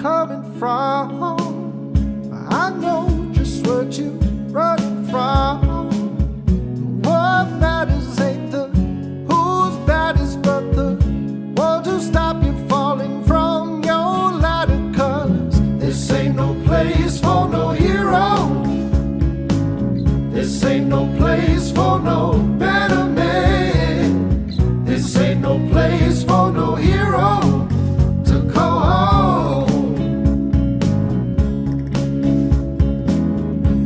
coming from. I know just what you're running from. What matters ain't the who's baddest, but the ones who stop you falling from your ladder. 'Cause this ain't no place for no hero. This ain't no place for no better man. This ain't no place for no hero to go home.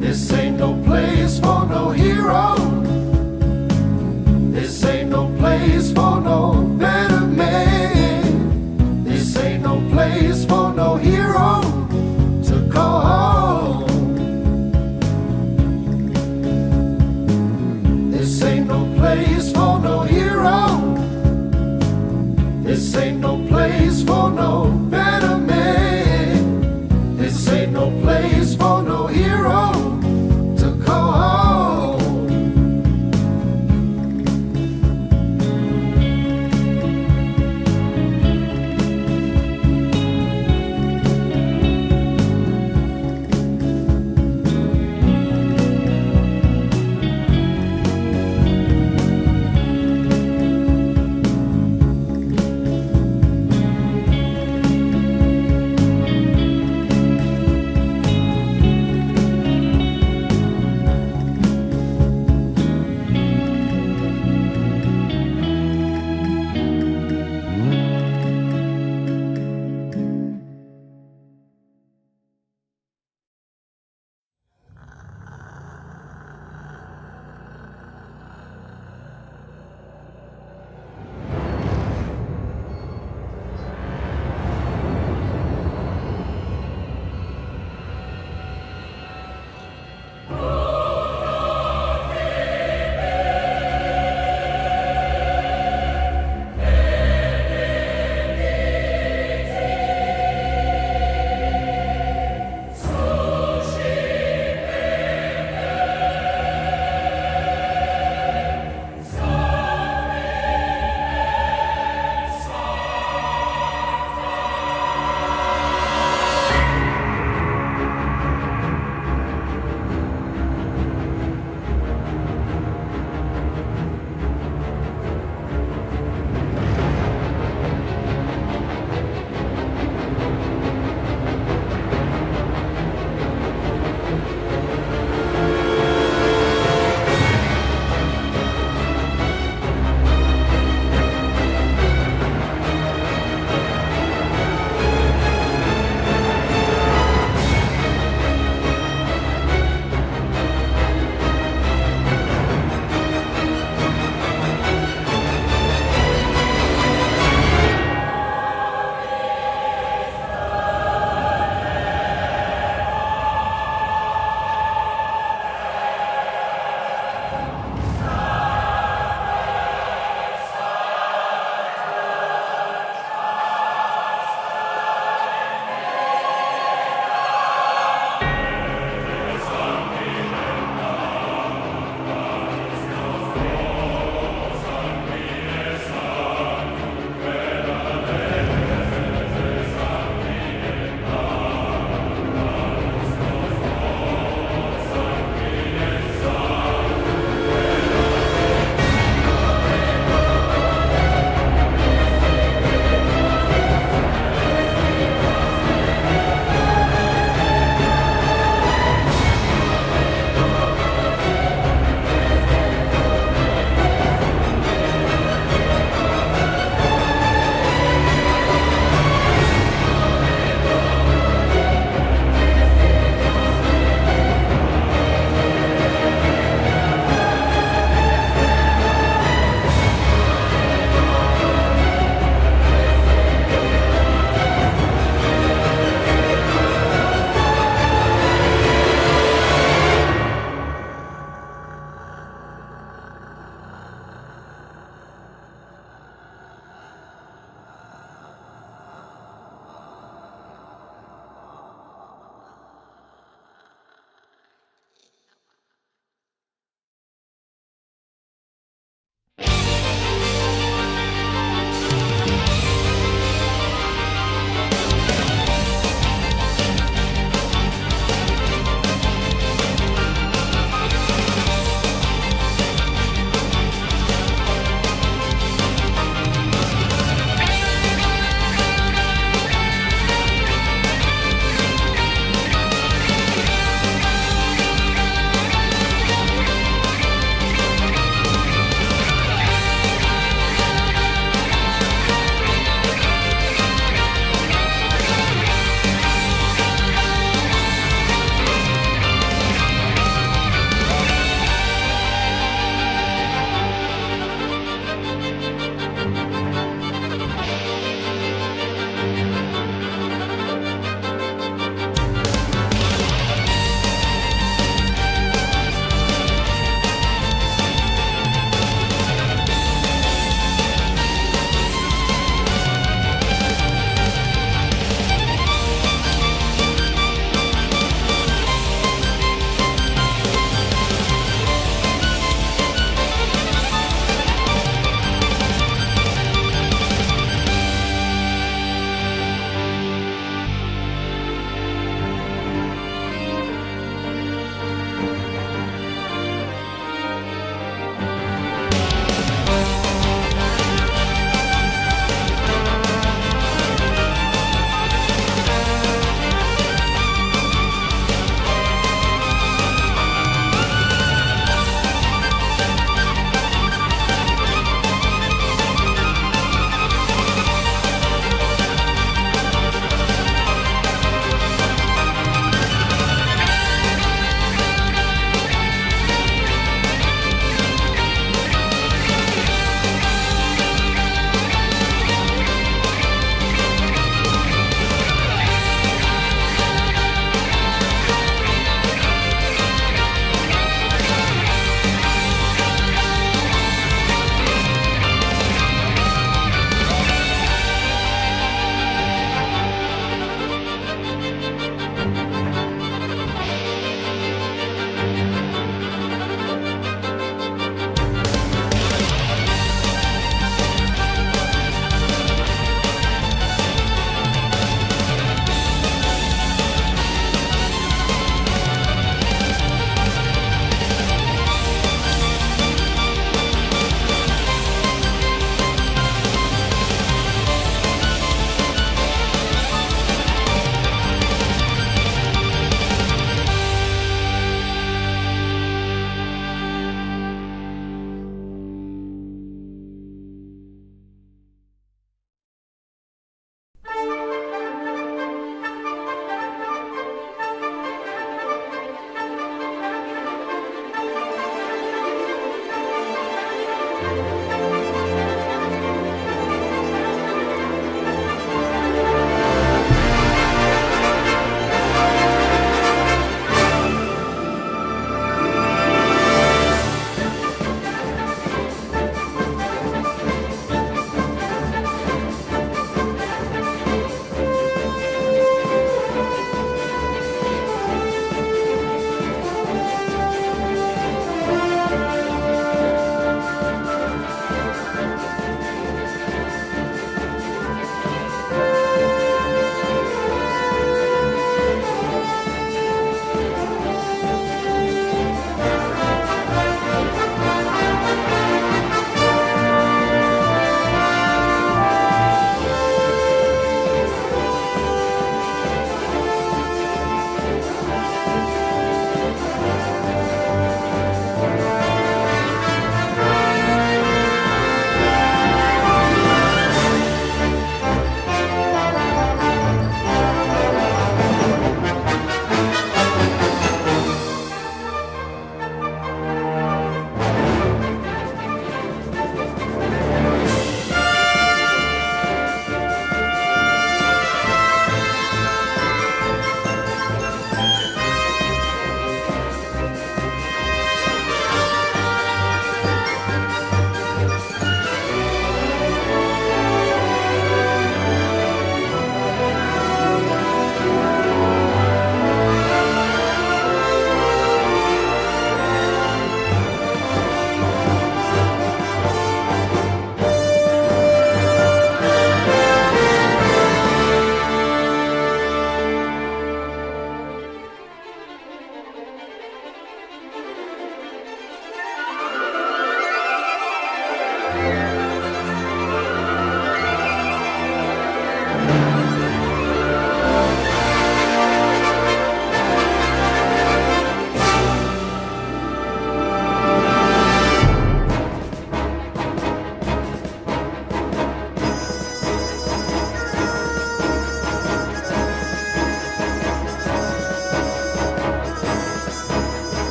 This ain't no place for no hero. This ain't no place for no better man. This ain't no place for no hero to go home.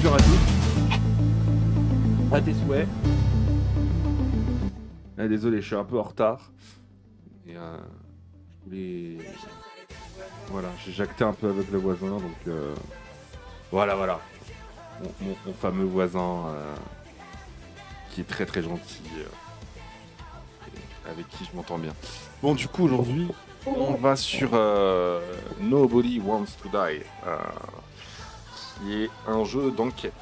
Bonjour à tous. À tes souhaits. Ah, désolé, je suis un peu en retard. Et je voulais... Voilà, j'ai jacté un peu avec le voisin, donc voilà. Mon fameux voisin qui est très très gentil, et avec qui je m'entends bien. Bon, du coup, aujourd'hui, on va sur Nobody Wants to Die, qui est un jeu d'enquête.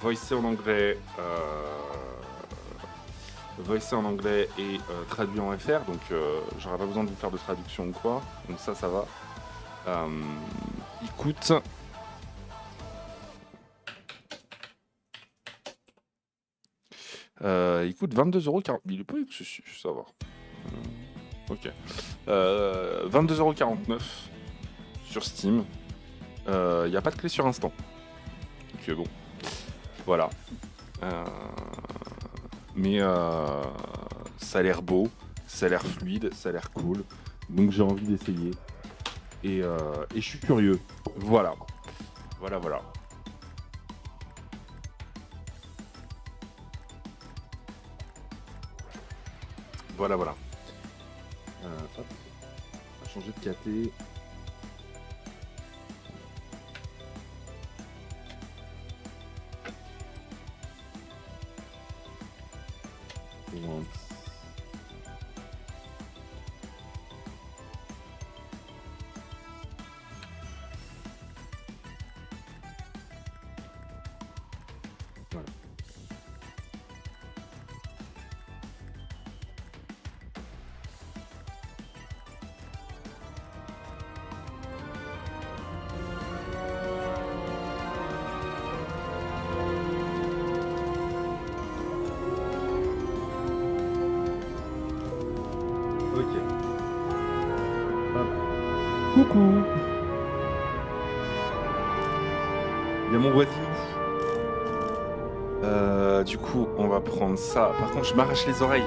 Voicé en anglais, et traduit en FR, donc j'aurais pas besoin de vous faire de traduction ou quoi, donc ça va. Il coûte 22,40€. Il est pas excessif, ça va. Ok. 22,49€ sur Steam. Il n'y a pas de clé sur instant. Donc bon. Voilà. Mais ça a l'air beau, ça a l'air fluide, ça a l'air cool. Donc j'ai envie d'essayer. Et je suis curieux. Voilà. Voilà. Hop. On va changer de KT. Voilà. Ok. Hop. Coucou. Il y a mon voisin. Du coup, on va prendre ça. Par contre, je m'arrache les oreilles.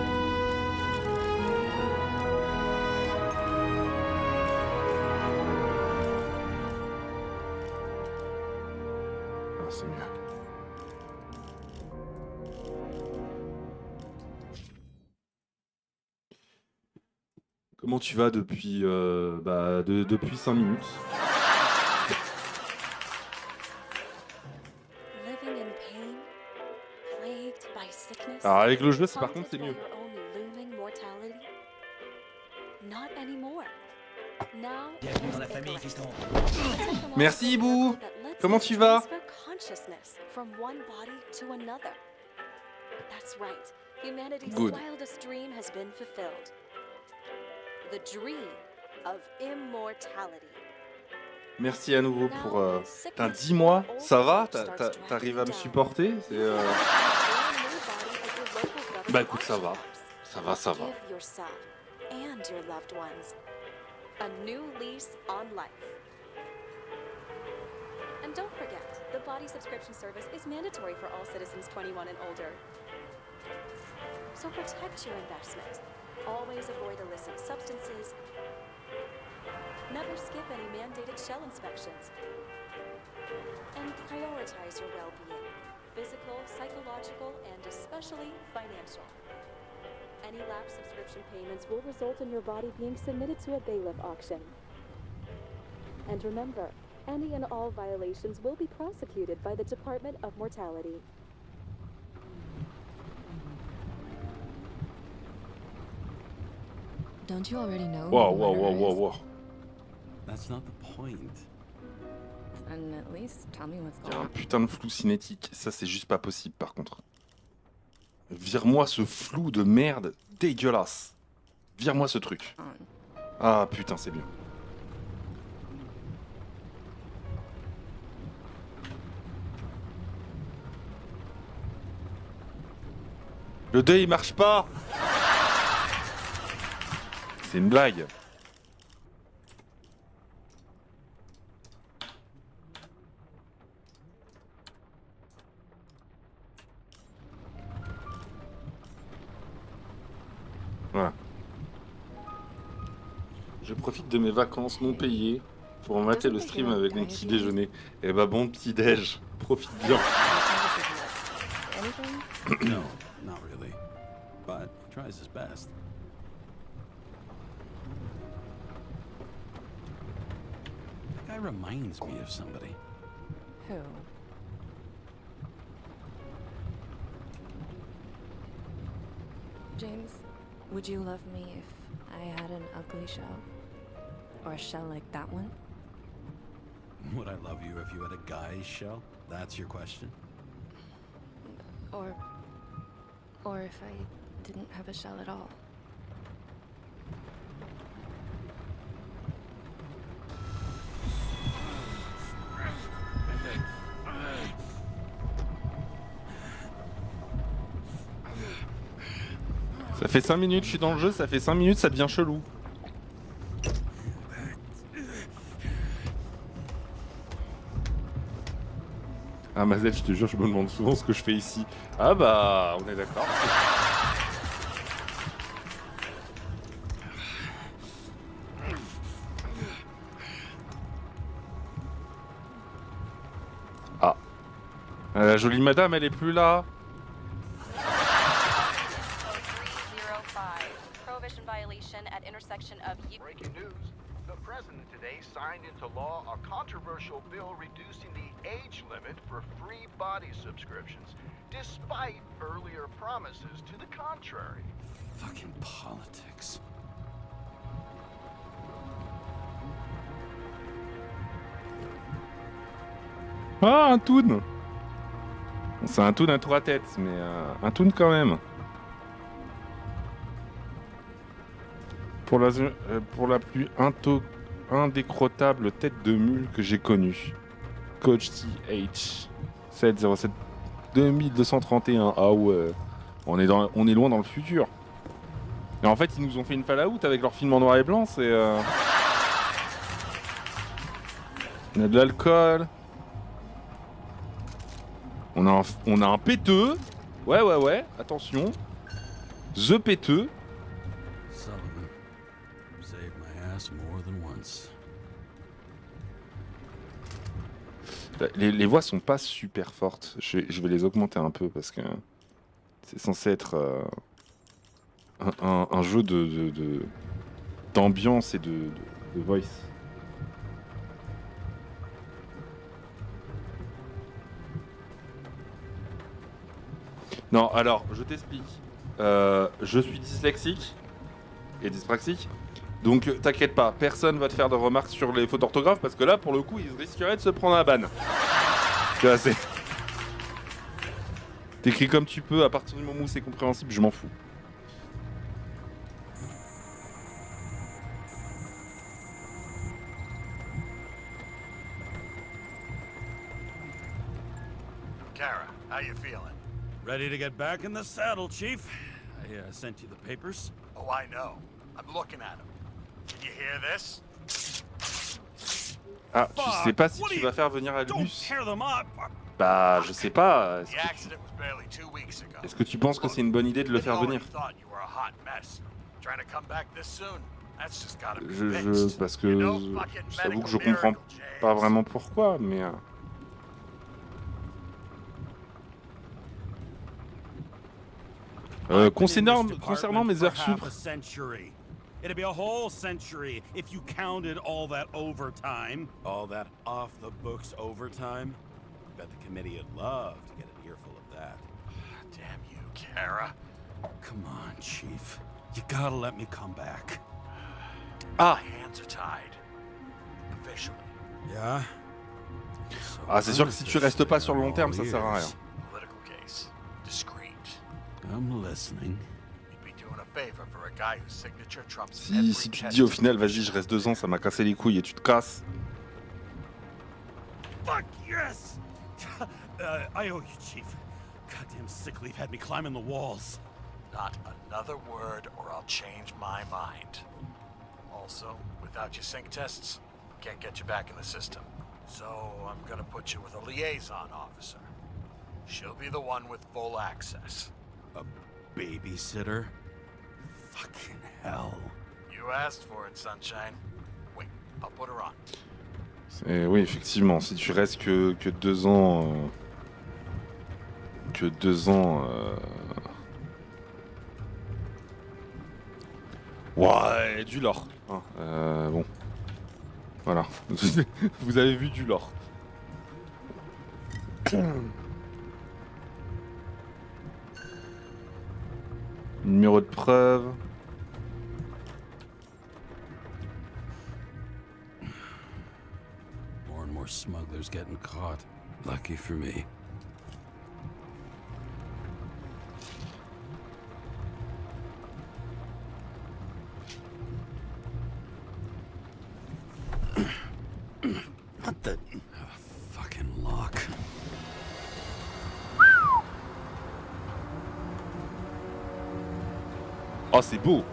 Ah, c'est mieux. Comment tu vas depuis, depuis 5 minutes? Alors avec le jeu, par contre, c'est mieux. Bienvenue dans la famille, fiston. Merci, Hibou. Comment tu vas? Good. Merci à nouveau pour... Putain, 10 mois, ça va? T'arrives à me supporter? Bah écoute, ça va. Ça va. And your loved ones. A new lease on life. And don't forget, the body subscription service is mandatory for all citizens 21 and older. So protect your investment. Always avoid illicit substances. Never skip any mandated shell inspections. And prioritize your well-being. Physical, psychological, and especially financial. Any lapsed subscription payments will result in your body being submitted to a bailiff auction. And remember, any and all violations will be prosecuted by the Department of Mortality. Don't you already know? Wow. That's not the point. And at least tell me what's Il y a going un on. putain de flou cinétique. Ça, c'est juste pas possible, par contre. Vire-moi ce flou de merde dégueulasse. Vire-moi ce truc. Ah putain, c'est bien. Le dé il marche pas. C'est une blague. Voilà. Je profite de mes vacances non payées pour mater le stream avec mon petit déjeuner. Eh bah bon petit déj, profite bien. Anything? No, not really. But he tries his best. That guy reminds me of somebody. Who? James, would you love me if I had an ugly shell? Or a shell like that one? Would I love you if you had a guy's shell? That's your question? Or if I didn't have a shell at all? Ça fait 5 minutes, je suis dans le jeu, ça fait 5 minutes, ça devient chelou. Ah Mazel, je te jure, je me demande souvent ce que je fais ici. Ah bah, on est d'accord. Ah. La jolie madame, elle est plus là. 305. Prohibition violation at intersection of Breaking news. The president today signed into law a controversial bill reducing the age limit for free body subscriptions, despite earlier promises to the contrary. Fucking politics. Ah, un toon. C'est un toon à 3 têtes, mais un toon quand même. Pour la plus indécrottable tête de mule que j'ai connue. Coach TH 707 2231. Ah ouais. On est loin dans le futur. Et en fait, ils nous ont fait une Fallout avec leur film en noir et blanc. C'est. On a de l'alcool. On a un péteux. Ouais. Attention. The péteux. Sullivan saved my ass more than once. Les voix sont pas super fortes. Je vais les augmenter un peu parce que c'est censé être un jeu d'ambiance et de voice. Non, alors, je t'explique. Je suis dyslexique et dyspraxique. Donc, t'inquiète pas, personne va te faire de remarques sur les fautes d'orthographe parce que là, pour le coup, ils risqueraient de se prendre un ban. Tu vois, c'est. T'écris comme tu peux, à partir du moment où c'est compréhensible, je m'en fous. Kara, how you feeling? Ready to get back in the saddle, Chief? I sent you the papers. Oh, I know. I'm looking at them. Can you hear this? Ah, tu sais pas si tu vas faire venir Don't Albus. tear them up. Bah, je sais pas. The accident was barely 2 weeks ago. Est-ce que tu penses que c'est une bonne idée de le faire venir? Thought you were a hot mess. Trying to come back this soon? That's just gotta be fixed. Parce que You know, fucking j'avoue que je medical comprends miracle, James. pas vraiment pourquoi, mais. Concernant mes heures sup, It'd be a whole century if you counted all that overtime. All that off-the-books overtime. Bet the committee would love to get an earful of that. Damn you, Kara. Come on, Chief. You gotta let me come back. Ah, My hands are tied. Officially. Yeah? ah c'est sûr que si tu restes pas sur le long terme, ça sert à rien. Political case. Discreet. I'm listening. You'd be doing a favor for a guy whose signature trumps Si tu te dis au final, vas-y, je reste 2 ans, ça m'a cassé les couilles et tu te casses. Fuck yes! I owe you, Chief. Goddamn sick leave had me climbing the walls. Not another word or I'll change my mind. Also, without your sync tests, can't get you back in the system. So I'm gonna put you with a liaison officer. She'll be the one with full access. A babysitter? Fucking hell. You asked for it, Sunshine. Wait, I'll put her on. Oui, effectivement, si tu restes que 2 ans... que 2 ans... Ouais, du lore. Hein, bon. Voilà. Vous avez vu du lore. Numéro de preuve. More and more smugglers getting caught. Lucky for me. What the? Fucking lock. Oh, c'est beau.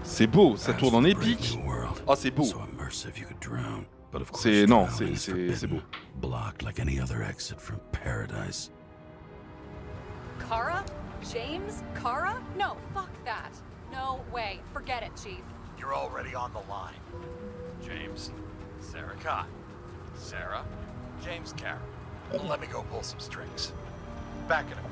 C'est beau, ça tourne en épique. Oh, c'est beau. So immersive you could drown. But of course, C'est non, drowning is c'est forbidden. beau. Blocked like any other exit from paradise. Kara? James? Kara? No, fuck that. No way. Forget it, Chief. You're already on the line. James, Sarah Khan. Sarah, James Kara. Let me go pull some strings. Back it up.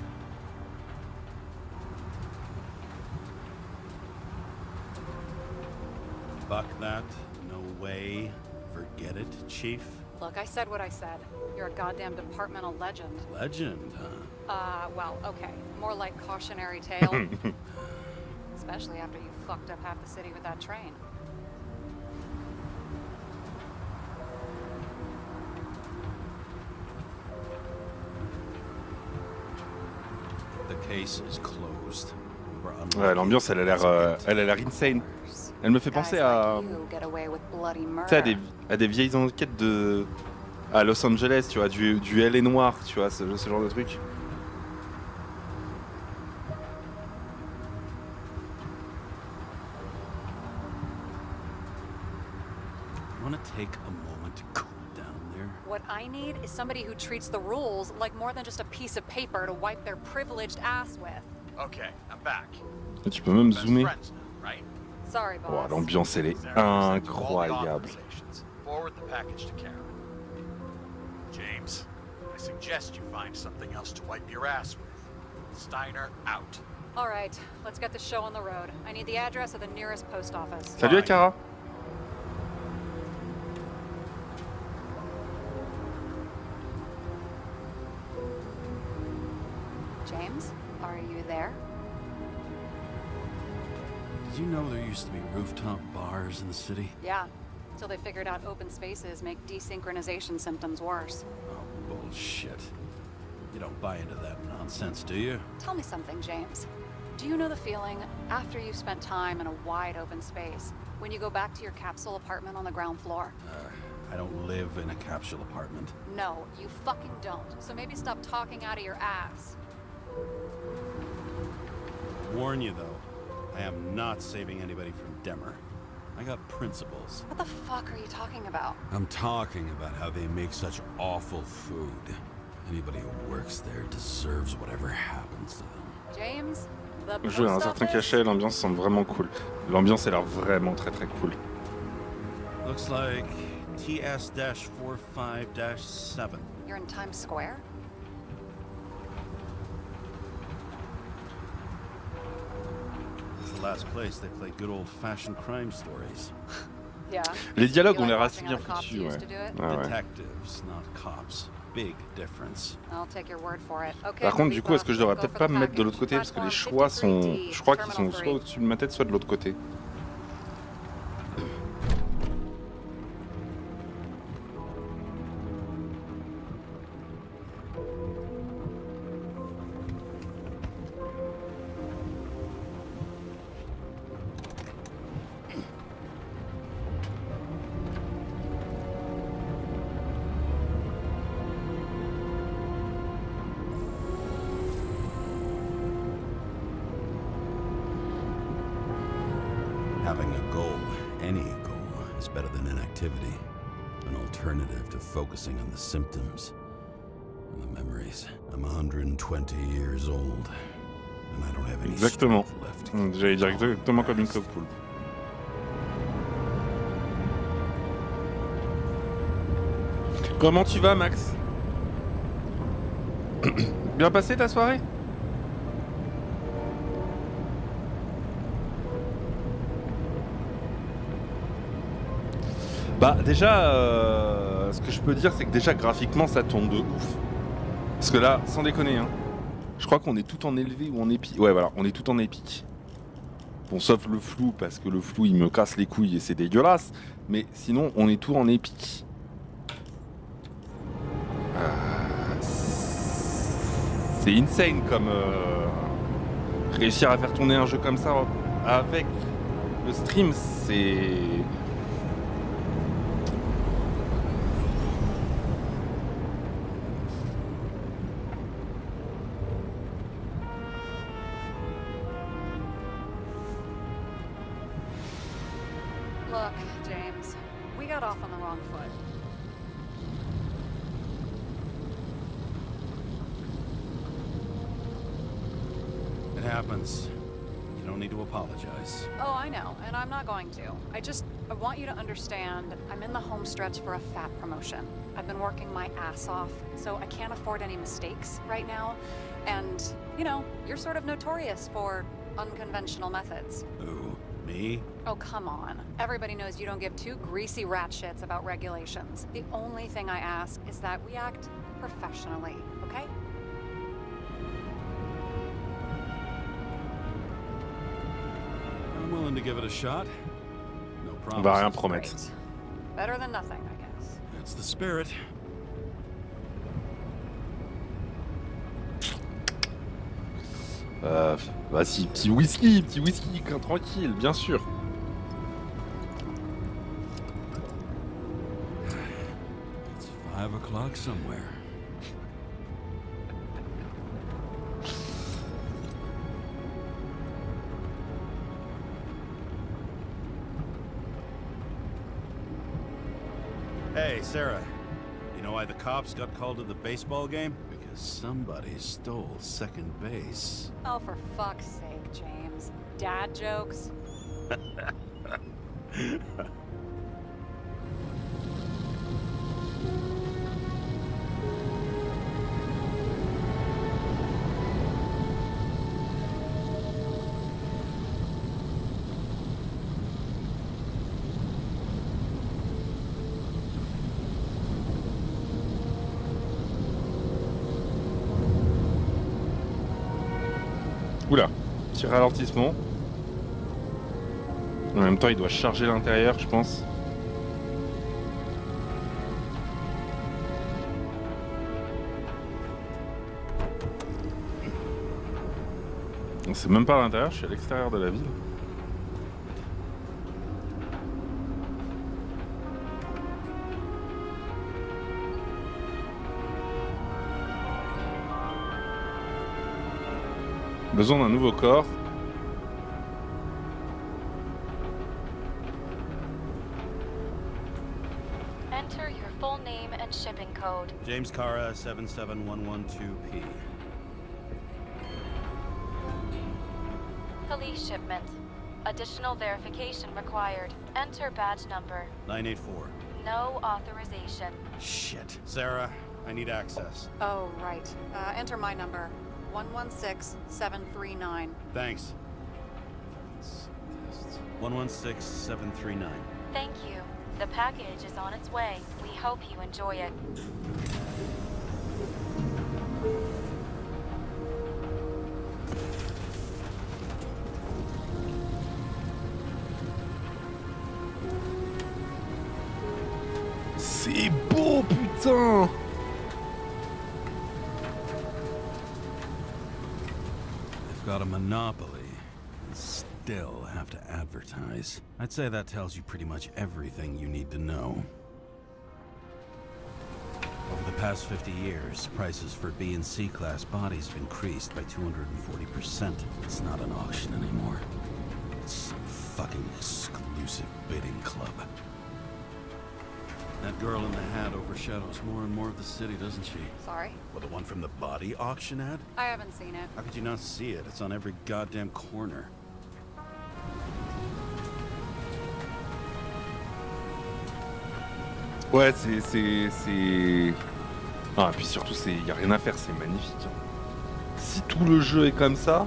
Fuck that. No way. Forget it, Chief. Look, I said what I said. You're a goddamn departmental legend. Legend, huh? Well, okay. More like cautionary tale. Especially after you fucked up half the city with that train. The case is closed. We were Ouais, unlucky. l'ambiance, elle a l'air insane. Elle me fait penser Guys à, like you get away with bloody tu murder. sais, à des vieilles enquêtes à Los Angeles, tu vois, du L.A. noir, tu vois, ce genre de truc. Wanna take a moment to cool down there? What I need is somebody who treats the rules like more than just a piece of paper to wipe their privileged ass with. Okay, I'm back. Et tu peux même Best zoomer. friends now, right? Sorry, boss. Oh, l'ambiance, elle est Sarah, send you all the incroyable. authorizations. Forward the package to Kara. James, I suggest you find something else to wipe your ass with. Steiner out. All right, let's get the show on the road. I need the address of the nearest post office. Salut Akara. James, are you there? Did you know there used to be rooftop bars in the city? Yeah, till they figured out open spaces make desynchronization symptoms worse. Oh, bullshit. You don't buy into that nonsense, do you? Tell me something, James. Do you know the feeling after you've spent time in a wide open space, when you go back to your capsule apartment on the ground floor? I don't live in a capsule apartment. No, you fucking don't. So maybe stop talking out of your ass. Warn you though, I am not saving anybody from Demmer. I got principles. What the fuck are you talking about? I'm talking about how they make such awful food. Anybody who works there deserves whatever happens to them. James, the Le jeu a un post certain office? cachet, l'ambiance semble vraiment cool. L'ambiance a l'air vraiment très très cool. Looks like TS-45-7. You're in Times Square? It's the last place they play good old-fashioned crime stories. Yeah. Les dialogues You ont like l'air assez watching bien how the cops foutus, used ouais. to do it? Ah ouais. Detectives, not cops. Big difference. I'll take your word for it. Okay, Par contre, we'll du be coup, est-ce que je devrais go peut-être for pas the me mettre de l'autre package. côté parce que les Platform choix sont, 53D, je crois qu'ils sont Terminal soit 3. au-dessus de ma tête, soit de l'autre côté. Having a goal, any goal, is better than inactivity. An alternative to focusing on the symptoms and the memories. I'm 120 years old, and I don't have any Exactement. strength left. to keep J'allais dire all the exactement comme une past. coque poule. Comment tu vas, Max? Bien passé ta soirée? Bah déjà, ce que je peux dire, c'est que déjà graphiquement ça tourne de ouf. Parce que là, sans déconner, hein, je crois qu'on est tout en élevé ou en épique. Ouais, voilà, on est tout en épique. Bon, sauf le flou, parce que le flou il me casse les couilles et c'est dégueulasse. Mais sinon, on est tout en épique. C'est insane comme réussir à faire tourner un jeu comme ça avec le stream, c'est. Look, James, we got off on the wrong foot. It happens. You don't need to apologize. Oh, I know, and I'm not going to. I want you to understand, I'm in the home stretch for a fat promotion. I've been working my ass off, so I can't afford any mistakes right now. And, you know, you're sort of notorious for unconventional methods. Who? Me? Oh, come on. Everybody knows you don't give two greasy rat shits about regulations. The only thing I ask is that we act professionally, okay? I'm willing to give it a shot. No On va rien promises. promettre. Great. Better than nothing, I guess. That's the spirit. Vas-y, petit whisky, tranquille, bien sûr. It's 5 o'clock somewhere. Hey, Sarah. You know why the cops got called to the baseball game? Because somebody stole second base. Oh, for fuck's sake, James. Dad jokes? Oula, petit ralentissement. En même temps, il doit charger l'intérieur, je pense. C'est même pas à l'intérieur, je suis à l'extérieur de la ville. Besoin d'un nouveau corps. Enter your full name and shipping code. James Cara, 77112P. Police shipment. Additional verification required. Enter badge number. 984. No authorization. Shit. Sarah, I need access. Oh, right. Enter my number. 116739. Thanks. 116739. Thank you. The package is on its way. We hope you enjoy it. C'est beau, putain! They've got a monopoly and still have to advertise. I'd say that tells you pretty much everything you need to know. Over the past 50 years, prices for B and C class bodies have increased by 240%. It's not an auction anymore. It's some fucking exclusive bidding club. That girl in the hat overshadows more and more of the city, doesn't she? Sorry? Well, the one from the body auction ad? I haven't seen it. How could you not see it? It's on every goddamn corner. Ouais, c'est. Ah, et puis surtout, y a rien à faire, c'est magnifique. Hein. Si tout le jeu est comme ça.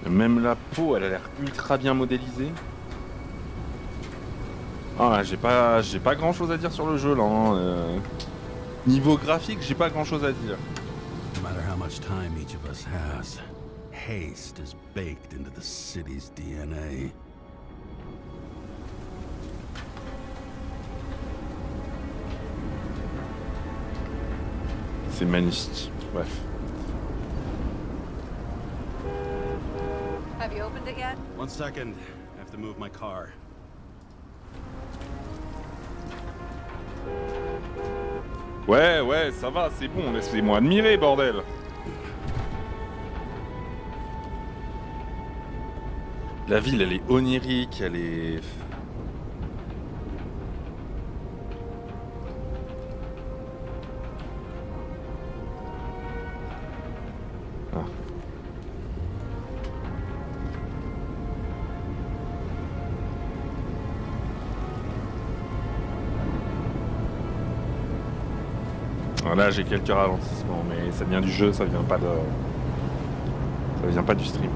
Même la peau, elle a l'air ultra bien modélisée. Ah, j'ai pas grand chose à dire sur le jeu là. Hein. Niveau graphique, j'ai pas grand chose à dire. No matter how much time each of us has, haste is baked into the city's DNA. C'est magnifique. Bref. Have you opened it yet? 1 second. I have to move my car. Ouais, ça va, c'est bon, laissez-moi admirer, bordel. La ville, elle est onirique, elle est... Ah. Là, j'ai quelques ralentissements, mais ça vient du jeu, ça vient pas du stream.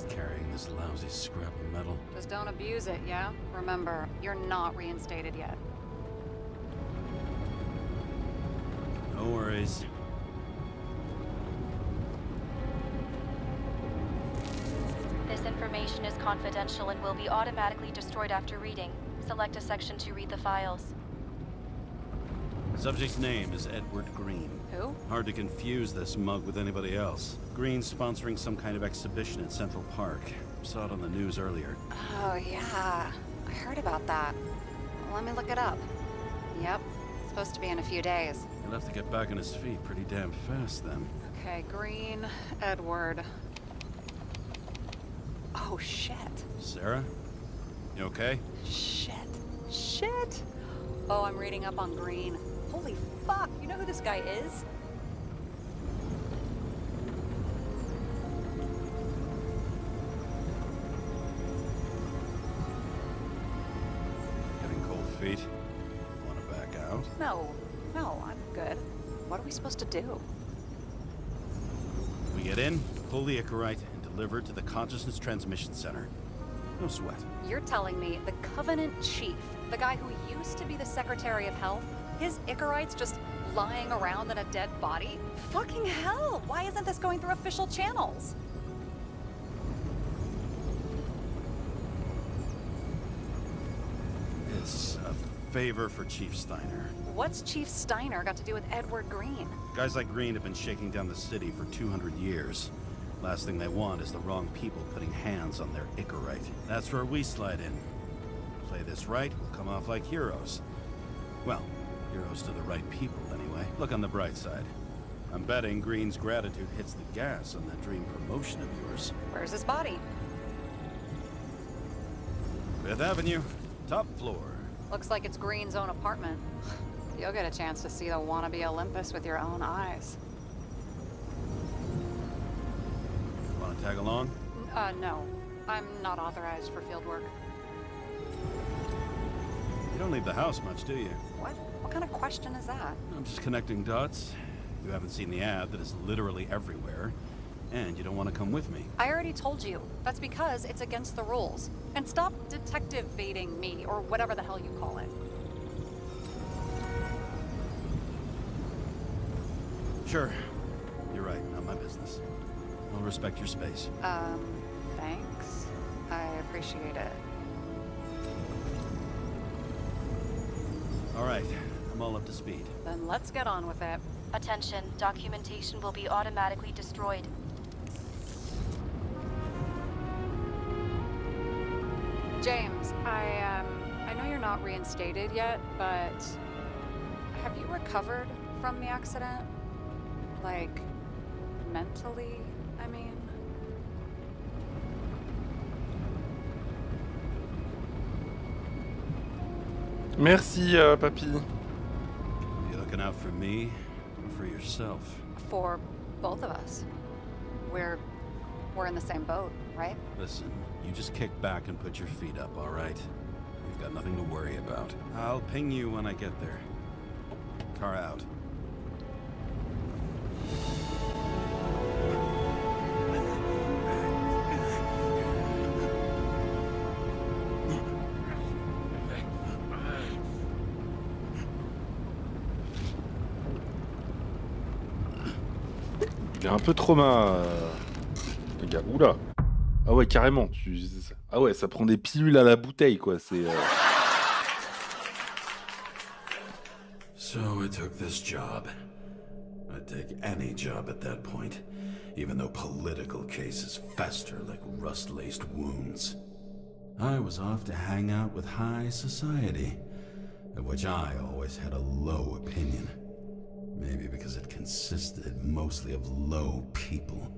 Carrying this lousy scrap of metal. Just don't abuse it, yeah? Remember, you're not reinstated yet. No worries. This information is confidential and will be automatically destroyed after reading. Select a section to read the files. Subject's name is Edward Green. Who? Hard to confuse this mug with anybody else. Green's sponsoring some kind of exhibition at Central Park. Saw it on the news earlier. Oh, yeah. I heard about that. Let me look it up. Yep. It's supposed to be in a few days. He'll have to get back on his feet pretty damn fast then. Okay, Green, Edward. Oh, shit. Sarah? You okay? Shit. Oh, I'm reading up on Green. Holy fuck, you know who this guy is? Getting cold feet? Wanna back out? No, I'm good. What are we supposed to do? We get in, pull the Icarite, and deliver it to the Consciousness Transmission Center. No sweat. You're telling me the Covenant Chief, the guy who used to be the Secretary of Health, his Icarite's just lying around in a dead body? Fucking hell! Why isn't this going through official channels? It's a favor for Chief Steiner. What's Chief Steiner got to do with Edward Green? Guys like Green have been shaking down the city for 200 years. Last thing they want is the wrong people putting hands on their Icarite. That's where we slide in. Play this right, we'll come off like heroes. Well, heroes to the right people, anyway. Look on the bright side. I'm betting Green's gratitude hits the gas on that dream promotion of yours. Where's his body? 5th Avenue, top floor. Looks like it's Green's own apartment. You'll get a chance to see the wannabe Olympus with your own eyes. Want to tag along? No. I'm not authorized for field work. You don't leave the house much, do you? What? What kind of question is that? I'm just connecting dots. You haven't seen the ad that is literally everywhere. And you don't want to come with me. I already told you. That's because it's against the rules. And stop detective-baiting me, or whatever the hell you call it. Sure. You're right. Not my business. I'll respect your space. Thanks. I appreciate it. All right. I'm all up to speed. Then let's get on with it. Attention, documentation will be automatically destroyed. James, I know you're not reinstated yet, but have you recovered from the accident? Like, mentally, I mean? Merci, papy. You looking out for me or for yourself? For both of us. We're in the same boat, right? Listen, you just kick back and put your feet up, all right? You've got nothing to worry about. I'll ping you when I get there. Car out. Il est un peu trauma, les gars. Oula. Ah ouais, carrément. Ah ouais, ça prend des pilules à la bouteille, quoi. C'est. So I took this job. I'd take any job at that point, even though political cases fester like rust-laced wounds. I was off to hang out with high society, of which I always had a low opinion. Maybe because it consisted mostly of low people.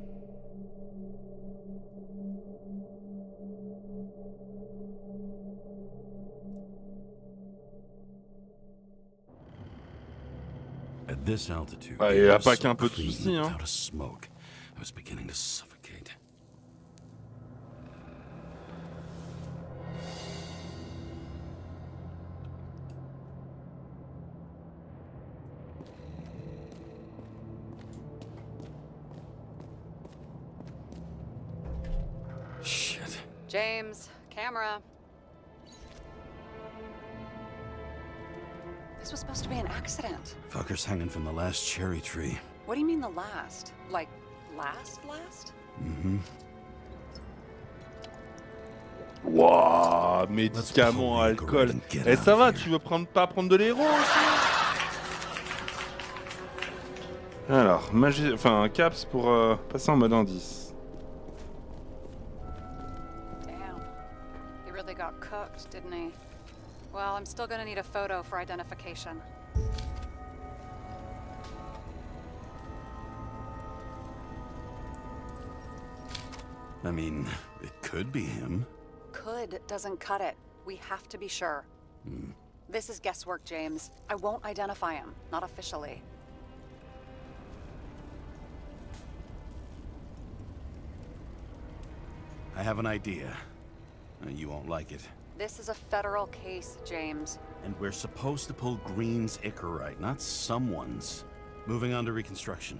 At this altitude, Ah, il a pas qu'un peu de soucis, hein. without a smoke, I was beginning to suffocate. Shit. James, camera. This was supposed to be an accident. Fucker's hanging from the last cherry tree. What do you mean the last? Like, last? Mm-hmm. Waouh, médicaments, alcool. Eh, ça va, tu veux pas prendre de l'héros aussi? Alors, enfin, caps pour passer en mode indice. Damn. He really got cooked, didn't he? Well, I'm still gonna need a photo for identification. I mean, it could be him. Could doesn't cut it. We have to be sure. This is guesswork, James. I won't identify him. Not officially. I have an idea. You won't like it. This is a federal case, James. And we're supposed to pull Green's Icarite, not someone's. Moving on to reconstruction.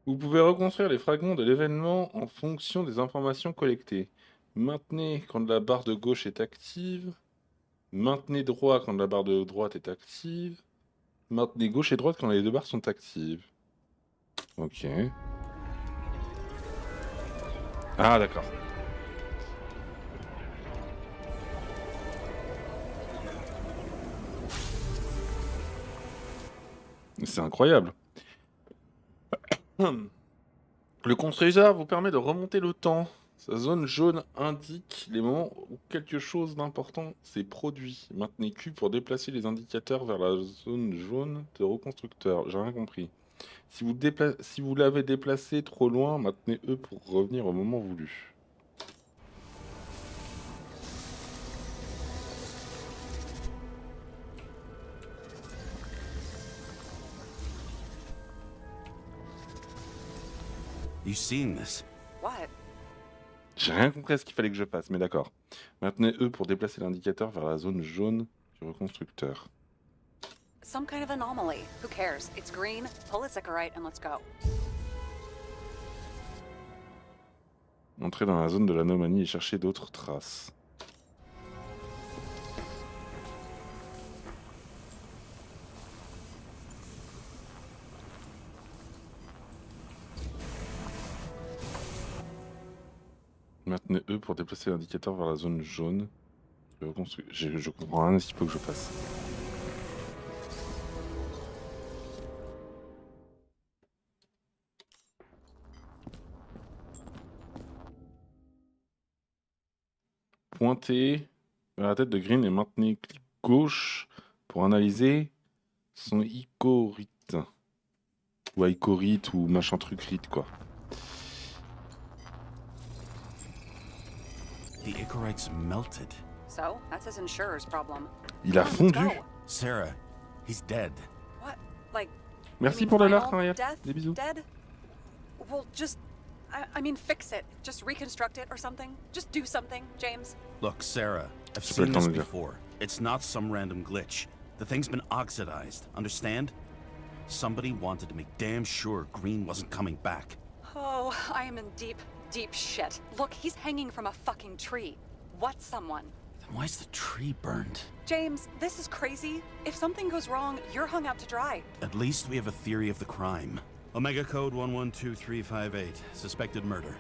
Vous pouvez reconstruire les fragments de l'événement en fonction des informations collectées. Maintenez quand la barre de gauche est active. Maintenez droit quand la barre de droite est active. Maintenez gauche et droite quand les deux barres sont actives. Ok. Ah, d'accord. C'est incroyable. Le construiseur vous permet de remonter le temps. Sa zone jaune indique les moments où quelque chose d'important s'est produit. Maintenez Q pour déplacer les indicateurs vers la zone jaune de reconstructeur. J'ai rien compris. Si vous l'avez déplacé trop loin, maintenez E pour revenir au moment voulu. You seen this? What? J'ai rien compris à ce qu'il fallait que je fasse, mais d'accord. Maintenez E pour déplacer l'indicateur vers la zone jaune du reconstructeur. Some kind of anomaly. Who cares? It's green. Pull its Icarite and let's go. Entrez dans la zone de l'anomalie et cherchez d'autres traces. Maintenez E pour déplacer l'indicateur vers la zone jaune. Je comprends rien de ce qu'il faut que je fasse. Pointez vers la tête de Green et maintenez clic gauche pour analyser son ichorite. Ou ichorite ou machin truc rite quoi. The ichorite's melted. So, that's his insurer's problem. Il a Come on, fondu. let's go. Sarah, he's dead. What? Like, Merci you mean pour le final lark, Ariel. death? Des bisous. Dead? Well, just... I mean, fix it. Just reconstruct it or something. Just do something, James. Look, Sarah, I've Je peux seen le temps this de le dire. before. It's not some random glitch. The thing's been oxidized, understand? Somebody wanted to make damn sure Green wasn't coming back. Oh, I am in deep, deep shit. Look, he's hanging from a fucking tree. What someone? Then why's the tree burned? James, this is crazy. If something goes wrong, you're hung out to dry. At least we have a theory of the crime. Omega code 112358. Suspected murder.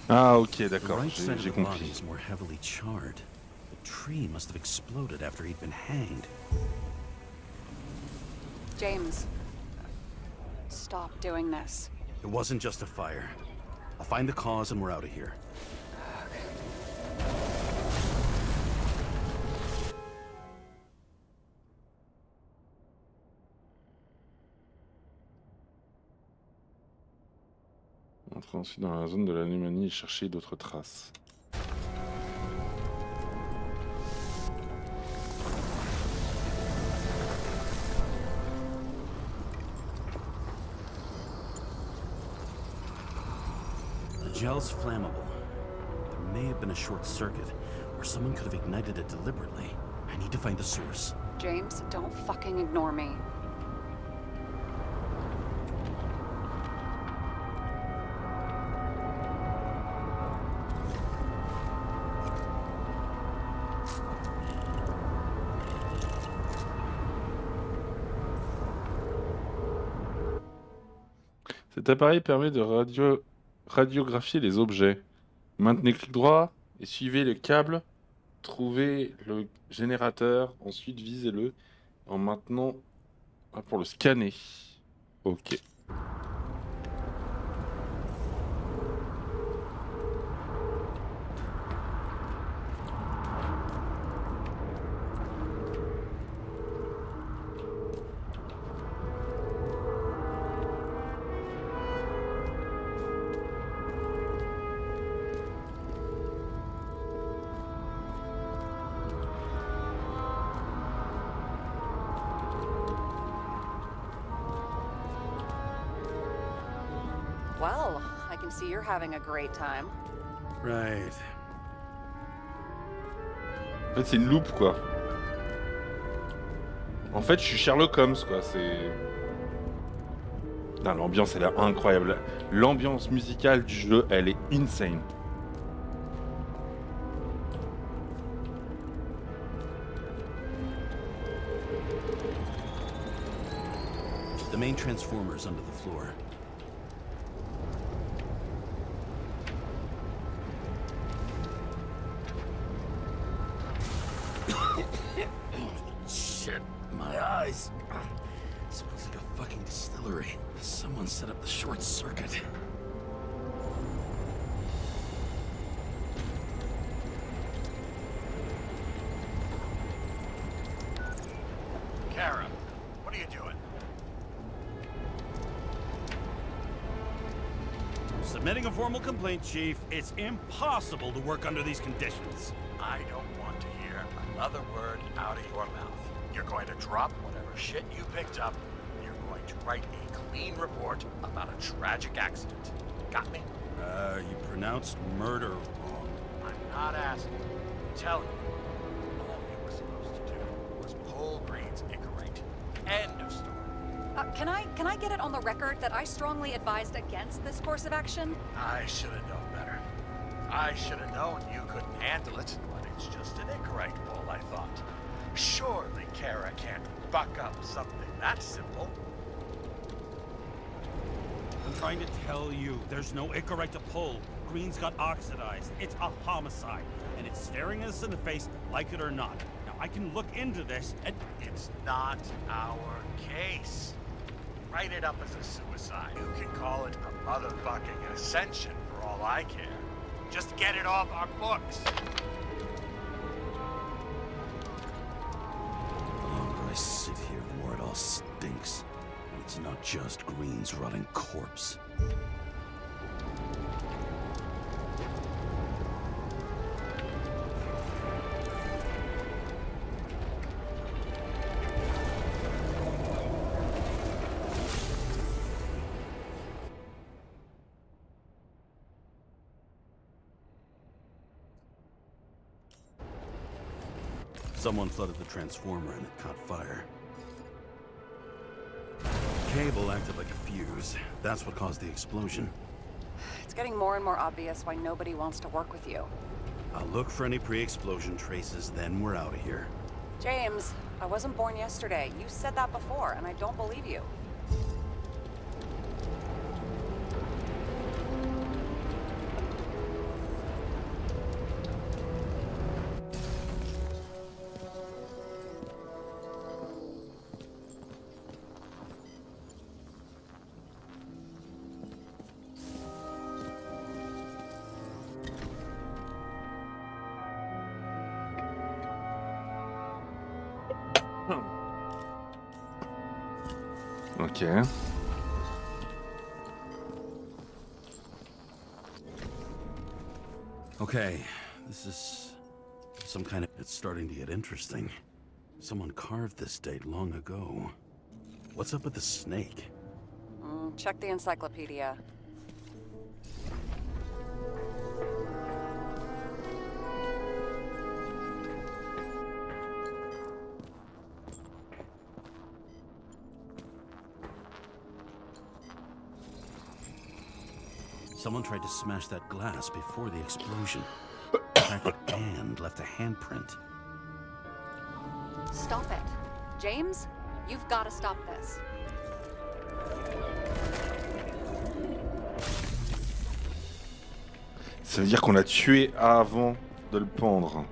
Ah ok The d'accord, right side of j'ai the body compris. is more heavily charred. The tree must have exploded after he'd been hanged. James, stop doing this. It wasn't just a fire. I'll find the cause and we're out of here. Entrez ensuite dans la zone de l'anomalie et chercher d'autres traces. The gel's flammable. There may have been a short circuit, or someone could have ignited it deliberately. I need to find the source. James, don't fucking ignore me. Cet appareil permet de radiographier les objets. Maintenez clic droit et suivez le câble. Trouvez le générateur, ensuite visez-le en maintenant pour le scanner. Ok. Well, I can see you're having a great time. Right. En fait, c'est une loupe, quoi. En fait, je suis Sherlock Holmes, quoi. C'est... Putain, l'ambiance, elle est incroyable. L'ambiance musicale du jeu, elle est insane. The main transformer's under the floor. Shit, my eyes. Smells like a fucking distillery. Someone set up the short circuit. Kara, what are you doing? Submitting a formal complaint, Chief. It's impossible to work under these conditions. I don't want to hear another word out of your mouth. You're going to drop whatever shit you picked up. You're going to write a clean report about a tragic accident. Got me? You pronounced murder wrong. I'm not asking. I'm telling you. All you were supposed to do was pull Green's ichorite. End of story. Can I get it on the record that I strongly advised against this course of action? I should have known better. I should have known you couldn't handle it, but it's just an Icarite pull, I thought. Surely Kara can't buck up something that simple. I'm trying to tell you, there's no Icarite to pull. Green's got oxidized. It's a homicide, and it's staring us in the face, like it or not. Now, I can look into this, and It's not our case. Write it up as a suicide. You can call it a motherfucking ascension for all I care. Just get it off our books. The longer I sit here, the more it all stinks. And it's not just Green's rotting corpse. Someone flooded the transformer and it caught fire. Cable acted like a fuse. That's what caused the explosion. It's getting more and more obvious why nobody wants to work with you. I'll look for any pre-explosion traces, then we're out of here. James, I wasn't born yesterday. You said that before, and I don't believe you. Ok. Okay, this is some kind of... It's starting to get interesting. Someone carved this date long ago. What's up with the snake? Check the encyclopedia. Someone tried to smash that glass before the explosion. Cracked it and left a handprint. Stop it. James, you've got to stop this. Ça veut dire qu'on l'a tué avant de le pendre.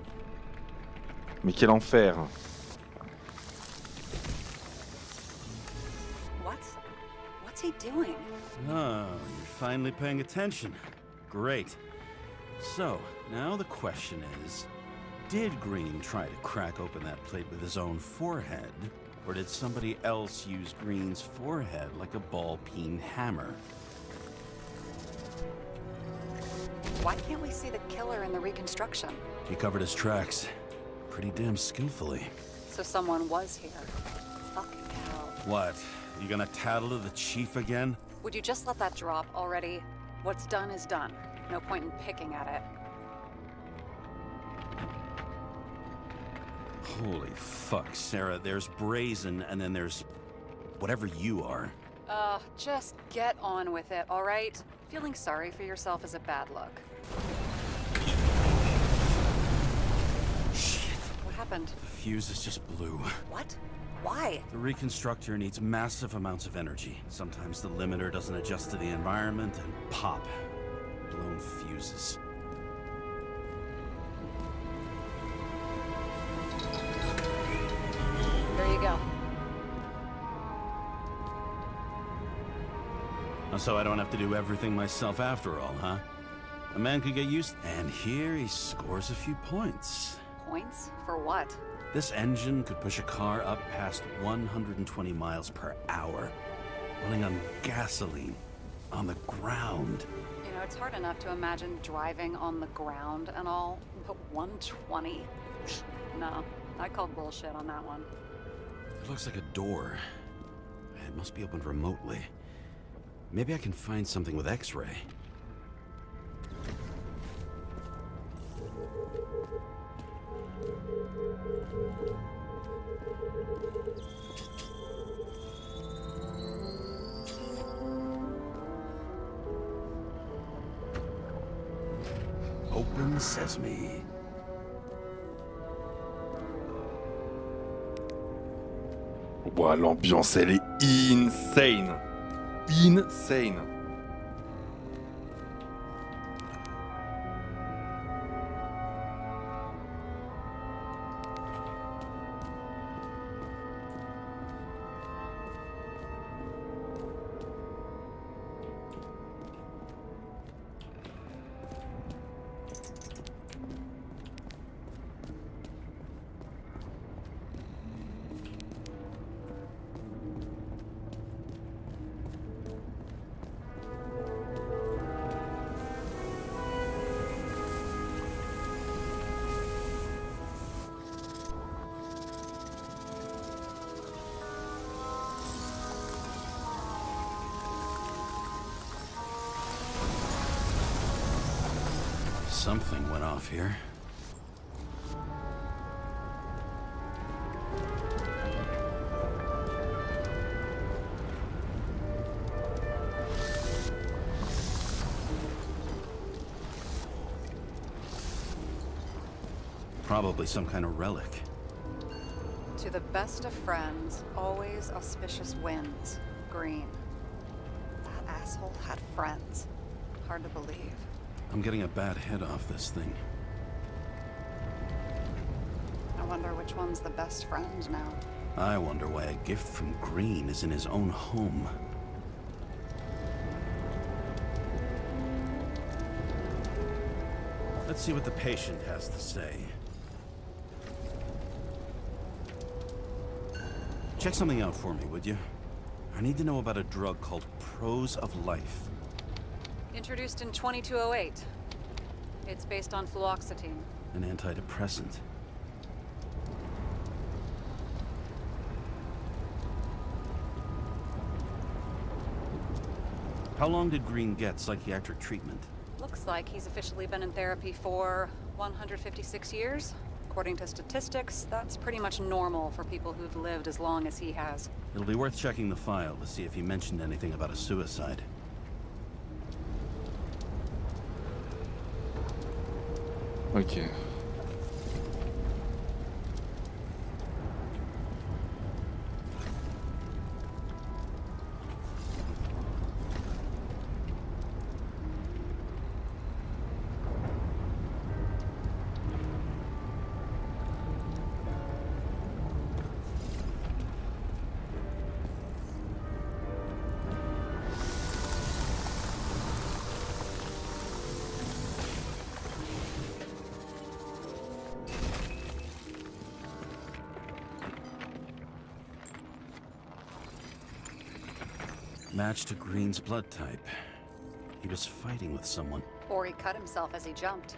Mais quel enfer. What's he doing? Oh, you're finally paying attention. Great. So, now the question is, did Green try to crack open that plate with his own forehead? Or did somebody else use Green's forehead like a ball-peen hammer? Why can't we see the killer in the reconstruction? He covered his tracks pretty damn skillfully. So someone was here. Fucking hell. What? You gonna tattle to the chief again? Would you just let that drop already? What's done is done. No point in picking at it. Holy fuck, Sarah. There's brazen, and then there's whatever you are. Just get on with it, all right? Feeling sorry for yourself is a bad look. Shit. What happened? The fuse is just blue. What? Why? The reconstructor needs massive amounts of energy. Sometimes the limiter doesn't adjust to the environment, and pop. Blown fuses. There you go. So I don't have to do everything myself after all, huh? A man could get used... And here he scores a few points. Points? For what? This engine could push a car up past 120 miles per hour, running on gasoline, on the ground. You know, it's hard enough to imagine driving on the ground and all, but 120? No, I call bullshit on that one. It looks like a door. It must be opened remotely. Maybe I can find something with X-ray. Open sesame. Ouah, l'ambiance, elle est insane. Insane. Something went off here. Probably some kind of relic. To the best of friends, always auspicious winds. Green. That asshole had friends. Hard to believe. I'm getting a bad hit off this thing. I wonder which one's the best friend now. I wonder why a gift from Green is in his own home. Let's see what the patient has to say. Check something out for me, would you? I need to know about a drug called Prose of Life. Introduced in 2208. It's based on fluoxetine. An antidepressant. How long did Green get psychiatric treatment? Looks like he's officially been in therapy for 156 years. According to statistics, that's pretty much normal for people who've lived as long as he has. It'll be worth checking the file to see if he mentioned anything about a suicide. Ok. Match to Green's blood type. He was fighting with someone. Or he cut himself as he jumped.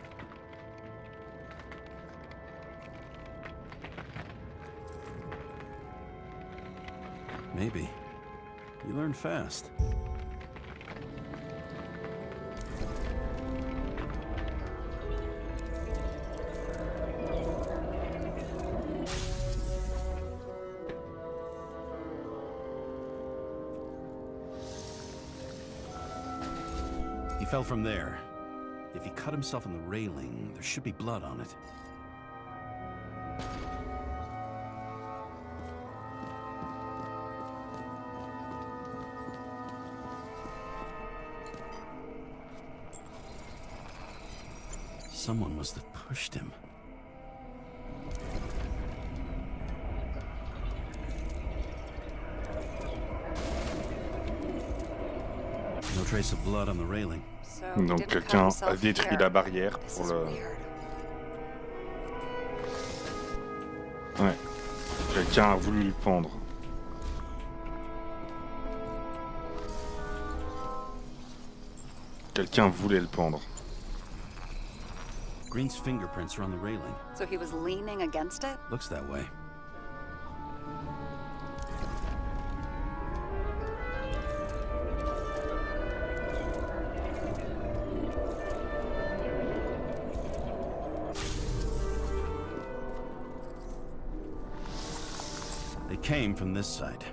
Maybe. You learn fast. He fell from there. If he cut himself on the railing, there should be blood on it. Someone must have pushed him. No trace of blood on the railing. So he Donc didn't cut quelqu'un a himself détruit here. la barrière This pour is le... weird. Ouais. Quelqu'un a voulu le pendre. Quelqu'un voulait le pendre. Green's fingerprints are on the railing. So he was leaning against it? Looks that way. They came from this side.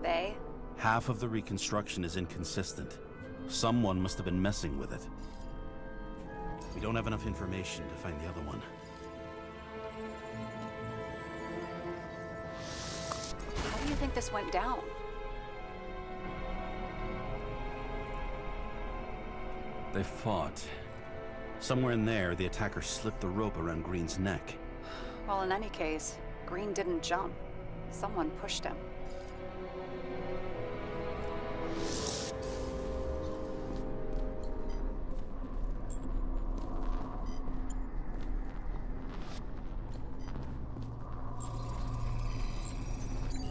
They? Half of the reconstruction is inconsistent. Someone must have been messing with it. We don't have enough information to find the other one. How do you think this went down? They fought. Somewhere in there, the attacker slipped the rope around Green's neck. Well, in any case, Green didn't jump. Someone pushed him.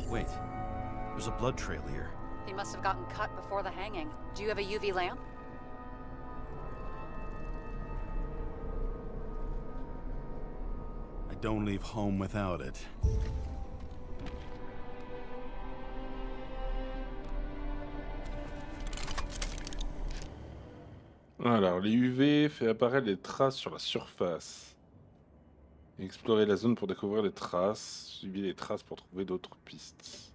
Wait, there's a blood trail here. He must have gotten cut before the hanging. Do you have a UV lamp? I don't leave home without it. Alors, les UV fait apparaître les traces sur la surface. Explorez la zone pour découvrir les traces. Suivez les traces pour trouver d'autres pistes.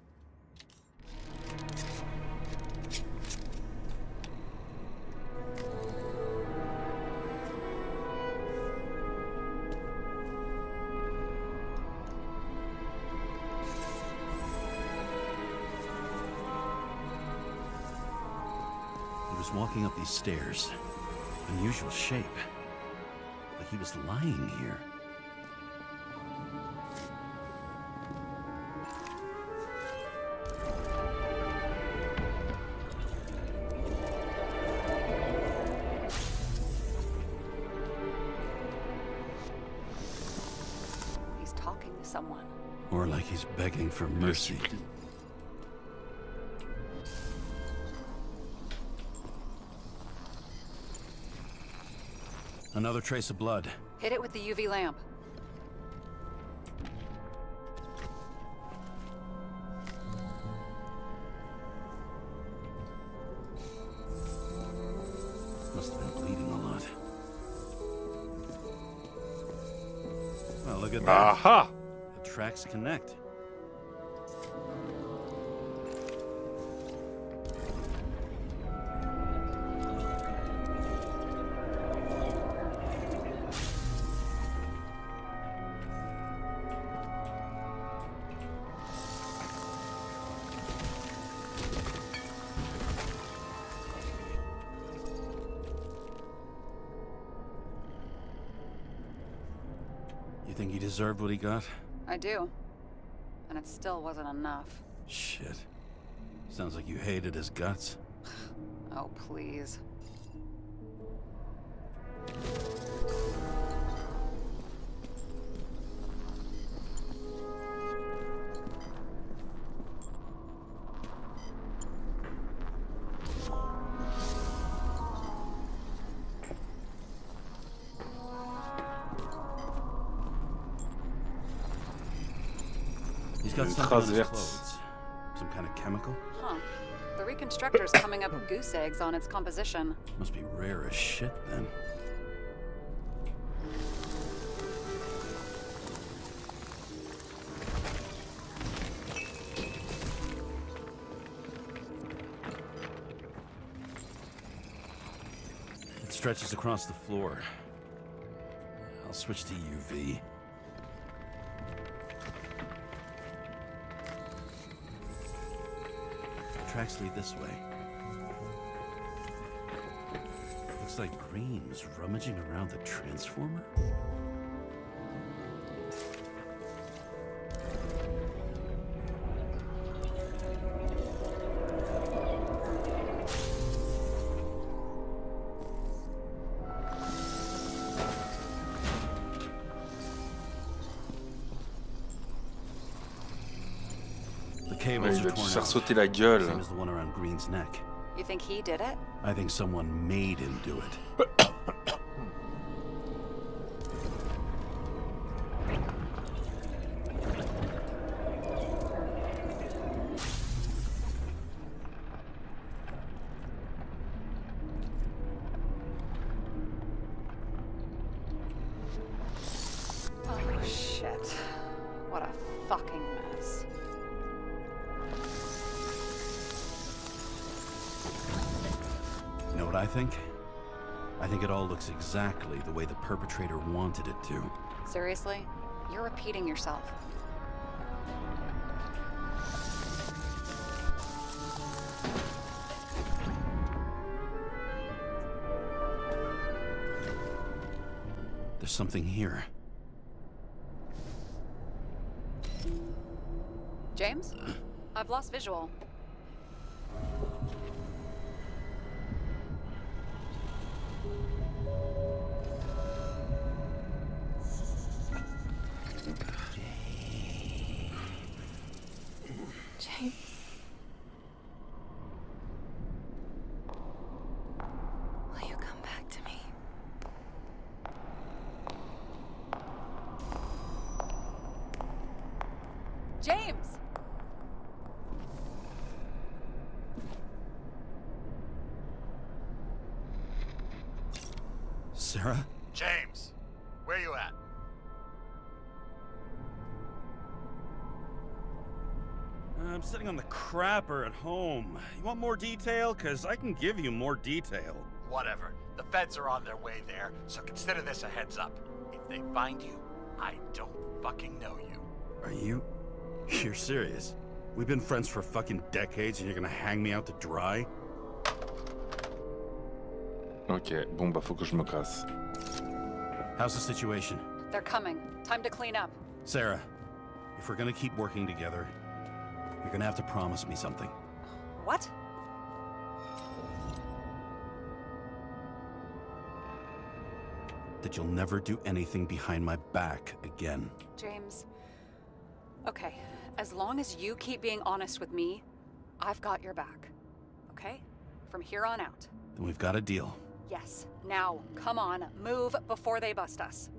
He was walking up these stairs. Unusual shape. Like he was lying here. He's talking to someone. Or like he's begging for mercy. Another trace of blood. Hit it with the UV lamp. Must have been bleeding a lot. Well, look at that. Aha! The tracks connect. You think he deserved what he got? I do. And it still wasn't enough. Shit. Sounds like you hated his guts. Oh, please. He's got Une something trace on his verte. clothes. Some kind of chemical? Huh. The reconstructor's coming up with goose eggs on its composition. Must be rare as shit then. It stretches across the floor. I'll switch to UV. Tracks lead this way. Looks like Green was rummaging around the transformer. The Ouais, cables il are va te torn faire out. sauter la gueule. Same as the one around Green's neck. You think he did it? I think someone made him do it. Oh, shit. What a fucking mess. You know what I think? I think it all looks exactly the way the perpetrator wanted it to. Seriously? You're repeating yourself. There's something here. James? I've lost visual. James. Will you come back to me? James! Sarah? James, where you at? I'm sitting on the crapper at home. You want more detail? Cause I can give you more detail. Whatever. The feds are on their way there, so consider this a heads up. If they find you, I don't fucking know you. Are you... You're serious? We've been friends for fucking decades and you're gonna hang me out to dry? Ok, bon bah faut que je me casse. How's the situation? They're coming. Time to clean up. Sarah, if we're gonna keep working together, you're gonna have to promise me something. What? That you'll never do anything behind my back again. James. Okay, as long as you keep being honest with me, I've got your back. Okay? From here on out. Then we've got a deal. Yes. Now, come on, move before they bust us.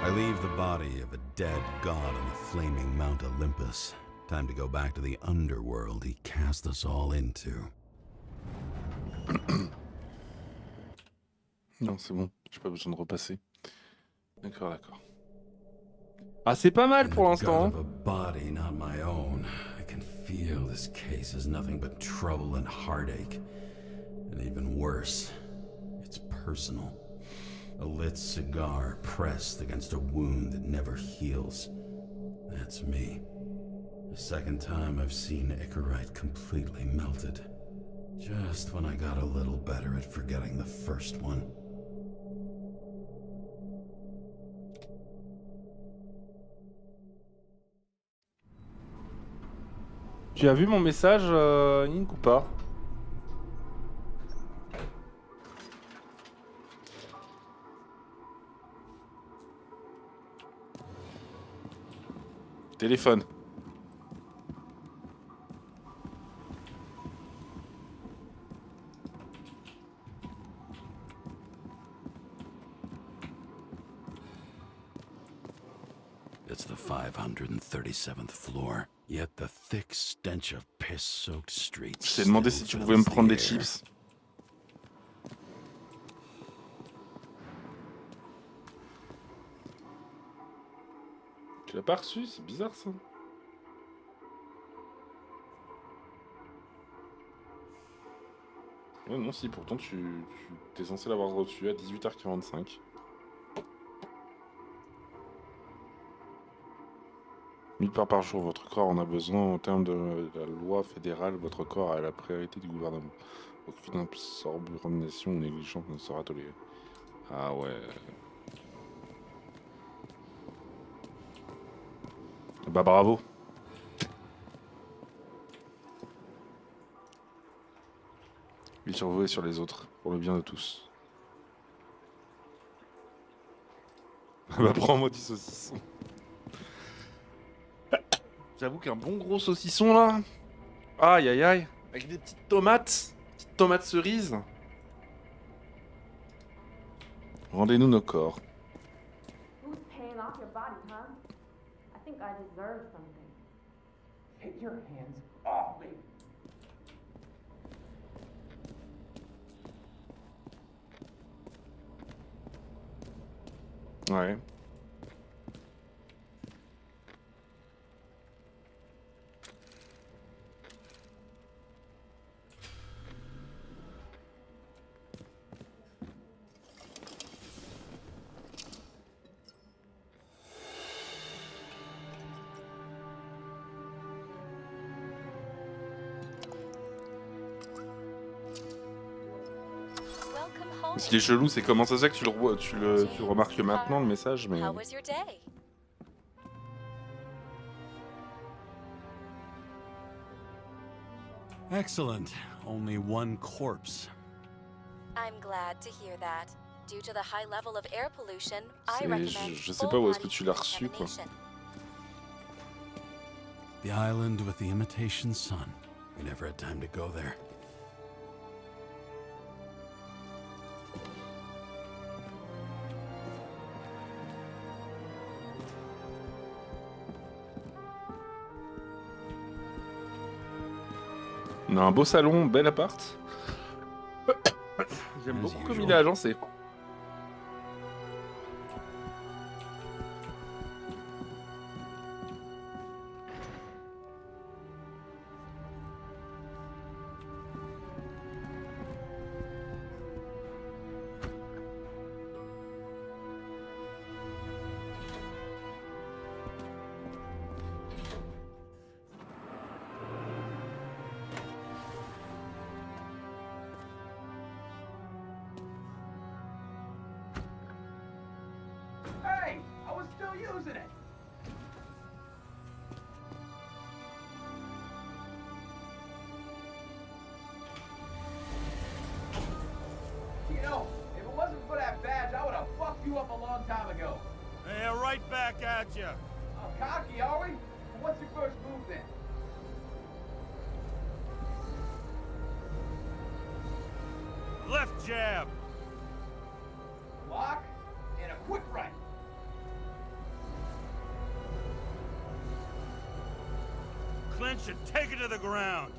I leave the body of a dead god on the flaming Mount Olympus. Time to go back to the underworld he cast us all into. Non, c'est bon, j'ai pas besoin de repasser. D'accord, d'accord. Ah, c'est pas mal pour l'instant. God of a body not my own. I can feel this case is nothing but trouble and heartache. And even worse, it's personal. A lit cigar pressed against a wound that never heals. That's me. The second time I've seen Icarite completely melted. Just when I got a little better at forgetting the first one. Tu as vu mon message, Ink, ou pas? Téléphone. It's the 537th floor. Yet the thick stench of piss-soaked streets. Je t'ai demandé si tu pouvais me prendre des chips. Tu l'as pas reçu? C'est bizarre ça. Ouais, non, si, pourtant tu t'es censé l'avoir reçu à 18h45. 1000 parts par jour, votre corps en a besoin en termes de la loi fédérale, votre corps a la priorité du gouvernement. Aucune absorption ou négligence ne sera tolérée. Ah ouais. Bah bravo. Lui sur vous et sur les autres, pour le bien de tous. Bah prends-moi du saucisson. J'avoue qu'un bon gros saucisson là. Aïe aïe aïe. Avec des petites tomates cerises. Rendez-nous nos corps. Who's paying off your body, huh? I think I deserve something. Take your hands off me. Ouais. Welcome home. Ce qui est chelou, c'est comment ça se fait que tu le James, remarques sweetheart, maintenant, le message, mais... How was your day? Excellent. Only one corpse. I'm glad to hear that. Due to the high level of air pollution, I C'est- recommend je sais pas où est-ce que full-body tu l'as reçu, quoi. decontamination. The island with the imitation sun. We never had time to go there. On a un beau salon, bel appart. J'aime As beaucoup comme usual. il est agencé. Hey, I was still using it. You know, if it wasn't for that badge, I would have fucked you up a long time ago. Yeah, right back at you. Oh, cocky, are we? What's your first move then? Left jab. Block and a quick right. Clinch and take it to the ground.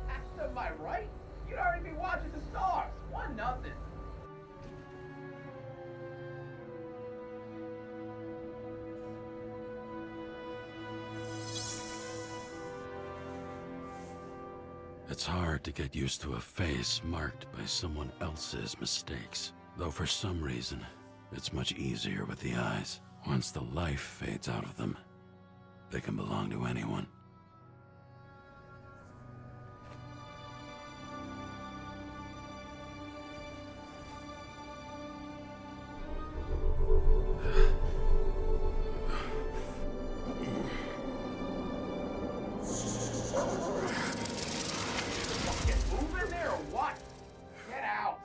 After my right? You'd already be watching the stars. 1-0. It's hard to get used to a face marked by someone else's mistakes. Though for some reason, it's much easier with the eyes. Once the life fades out of them, they can belong to anyone. Get moving there or what? Get out.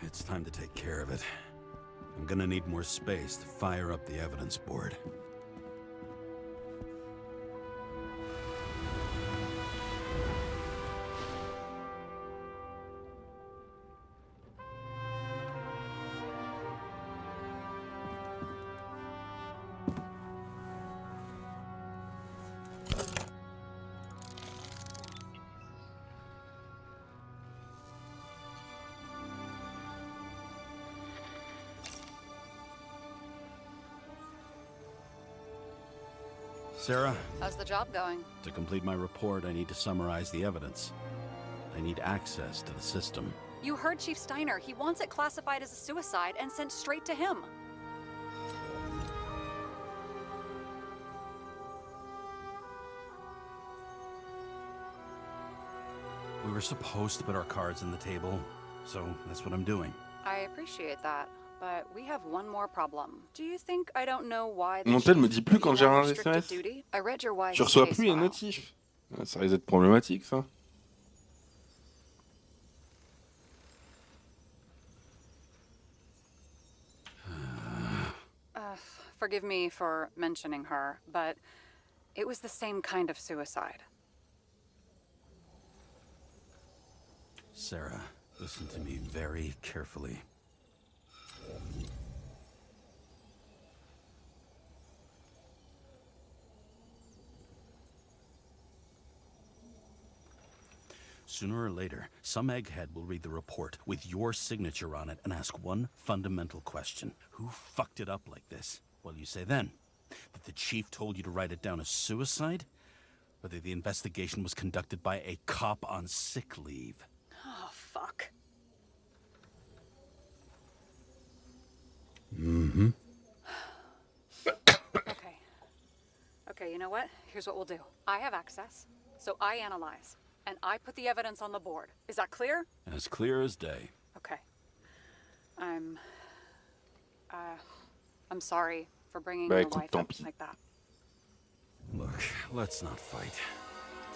It's time to take care of it. I'm gonna need more space to fire up the evidence board. Sarah, How's the job going? to complete my report, I need to summarize the evidence. I need access to the system. You heard Chief Steiner. He wants it classified as a suicide and sent straight to him. We were supposed to put our cards on the table, so that's what I'm doing. I appreciate that, but we have one more problem. Do you think I don't know why the Mon tel chief me dit plus put quand you j'ai on un restricted SMS. duty? I read your wife's Tu reçois case plus les file. notifs. Ça risque d'être problématique, ça. Forgive me for mentioning her, but it was the same kind of suicide. Sarah, listen to me very carefully. Sooner or later, some egghead will read the report with your signature on it and ask one fundamental question. Who fucked it up like this? What do you say then? That the chief told you to write it down as suicide? Or that the investigation was conducted by a cop on sick leave? Oh, fuck. Mm-hmm. know what? Here's what we'll do. I have access, so I analyze, and I put the evidence on the board. Is that clear? As clear as day. Okay. I'm sorry for bringing Bah, your écoute, wife tant up pis. like that. Look, let's not fight.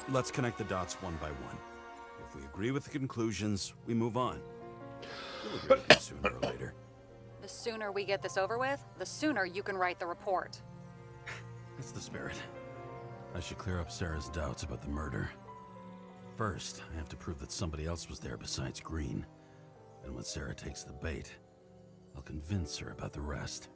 Let's connect the dots one by one. If we agree with the conclusions, we move on. We'll agree sooner or later. The sooner we get this over with, the sooner you can write the report. That's the spirit. I should clear up Sarah's doubts about the murder. First, I have to prove that somebody else was there besides Green. And when Sarah takes the bait, I'll convince her about the rest.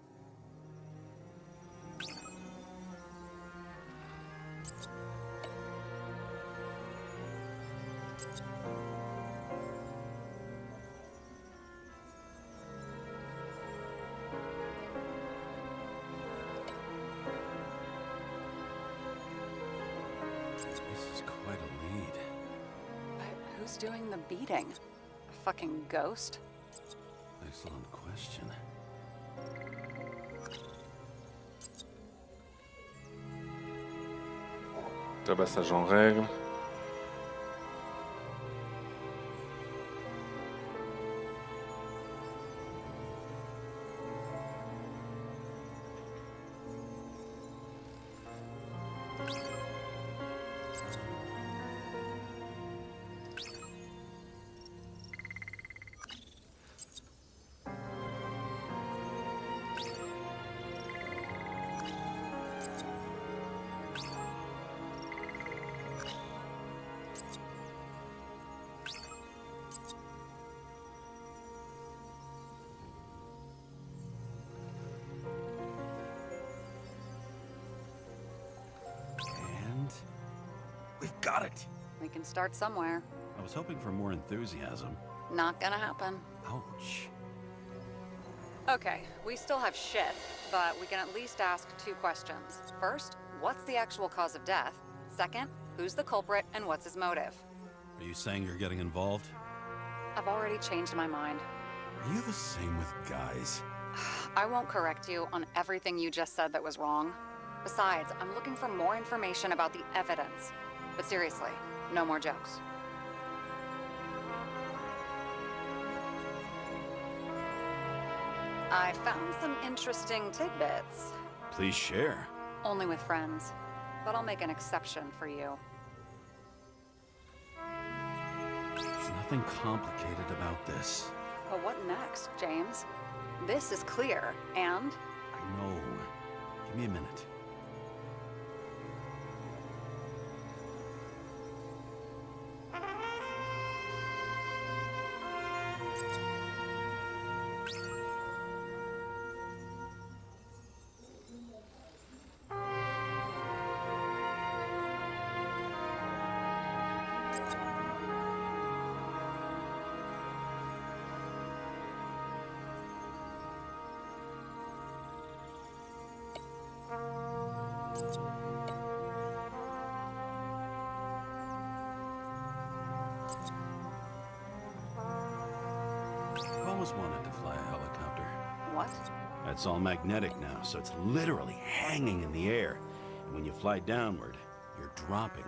This is quite a lead. But who's doing the beating? A fucking ghost? Excellent question. Tabassage en règle. And we've got it. We can start somewhere. I was hoping for more enthusiasm. Not gonna happen. Ouch. Okay, we still have shit, but we can at least ask 2 questions. First, what's the actual cause of death? Second, who's the culprit and what's his motive? Are you saying you're getting involved? I've already changed my mind. Are you the same with guys? I won't correct you on everything you just said that was wrong. Besides, I'm looking for more information about the evidence. But seriously, no more jokes. I found some interesting tidbits. Please share. Only with friends. But I'll make an exception for you. There's nothing complicated about this. But what next, James? This is clear, and... I know. Give me a minute. I've always wanted to fly a helicopter. What? It's all magnetic now, so it's literally hanging in the air. And when you fly downward, you're dropping.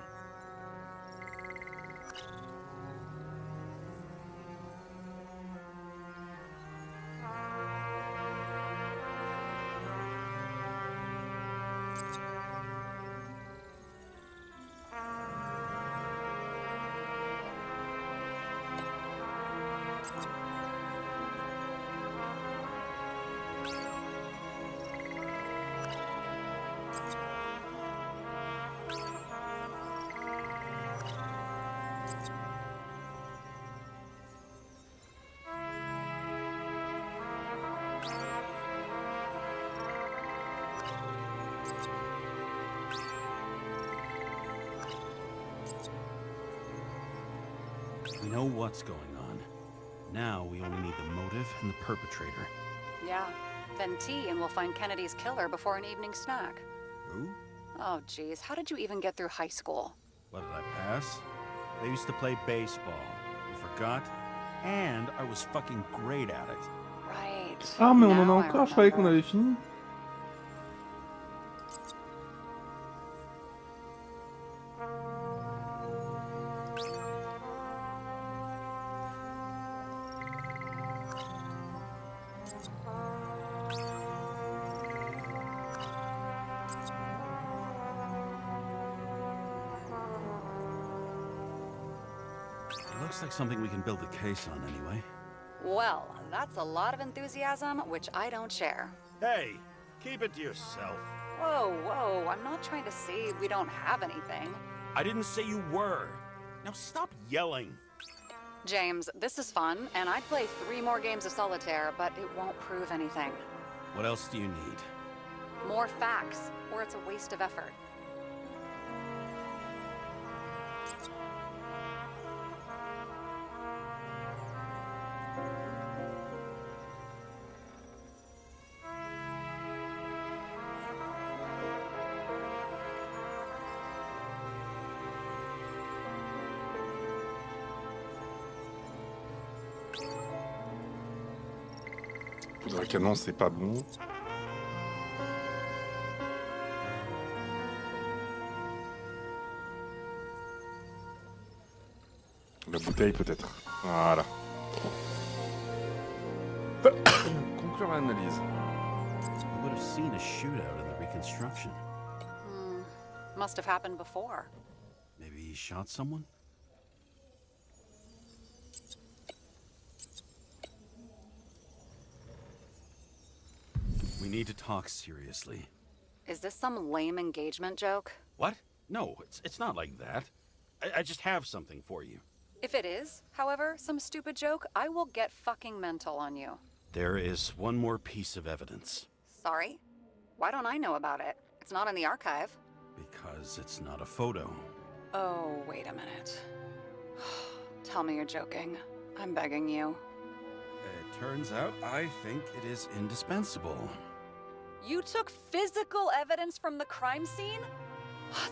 We know what's going on. Now we only need the motive and the perpetrator. Yeah. Then tea and we'll find Kennedy's killer before an evening snack. Who? Oh, geez. How did you even get through high school? What did I pass? I used to play baseball. You forgot? And I was fucking great at it. Right. Ah, mais on en Now a I encore, je croyais qu'on remember. avait fini. It looks like something we can build a case on anyway. Well, that's a lot of enthusiasm, which I don't share. Hey, keep it to yourself. Whoa, whoa, I'm not trying to say we don't have anything. I didn't say you were. Now stop yelling. James, this is fun, and I'd play 3 more games of solitaire, but it won't prove anything. What else do you need? More facts, or it's a waste of effort. Poudre à canon, c'est pas bon. La bouteille peut-être. Voilà. Conclure l'analyse. I would have seen a shootout in the reconstruction. Must have happened before. Maybe he shot someone? We need to talk seriously. Is this some lame engagement joke? What? No, it's not like that. I just have something for you. If it is, however, some stupid joke, I will get fucking mental on you. There is one more piece of evidence. Sorry? Why don't I know about it? It's not in the archive. Because it's not a photo. Oh, wait a minute. Tell me you're joking. I'm begging you. It turns out I think it is indispensable. You took physical evidence from the crime scene?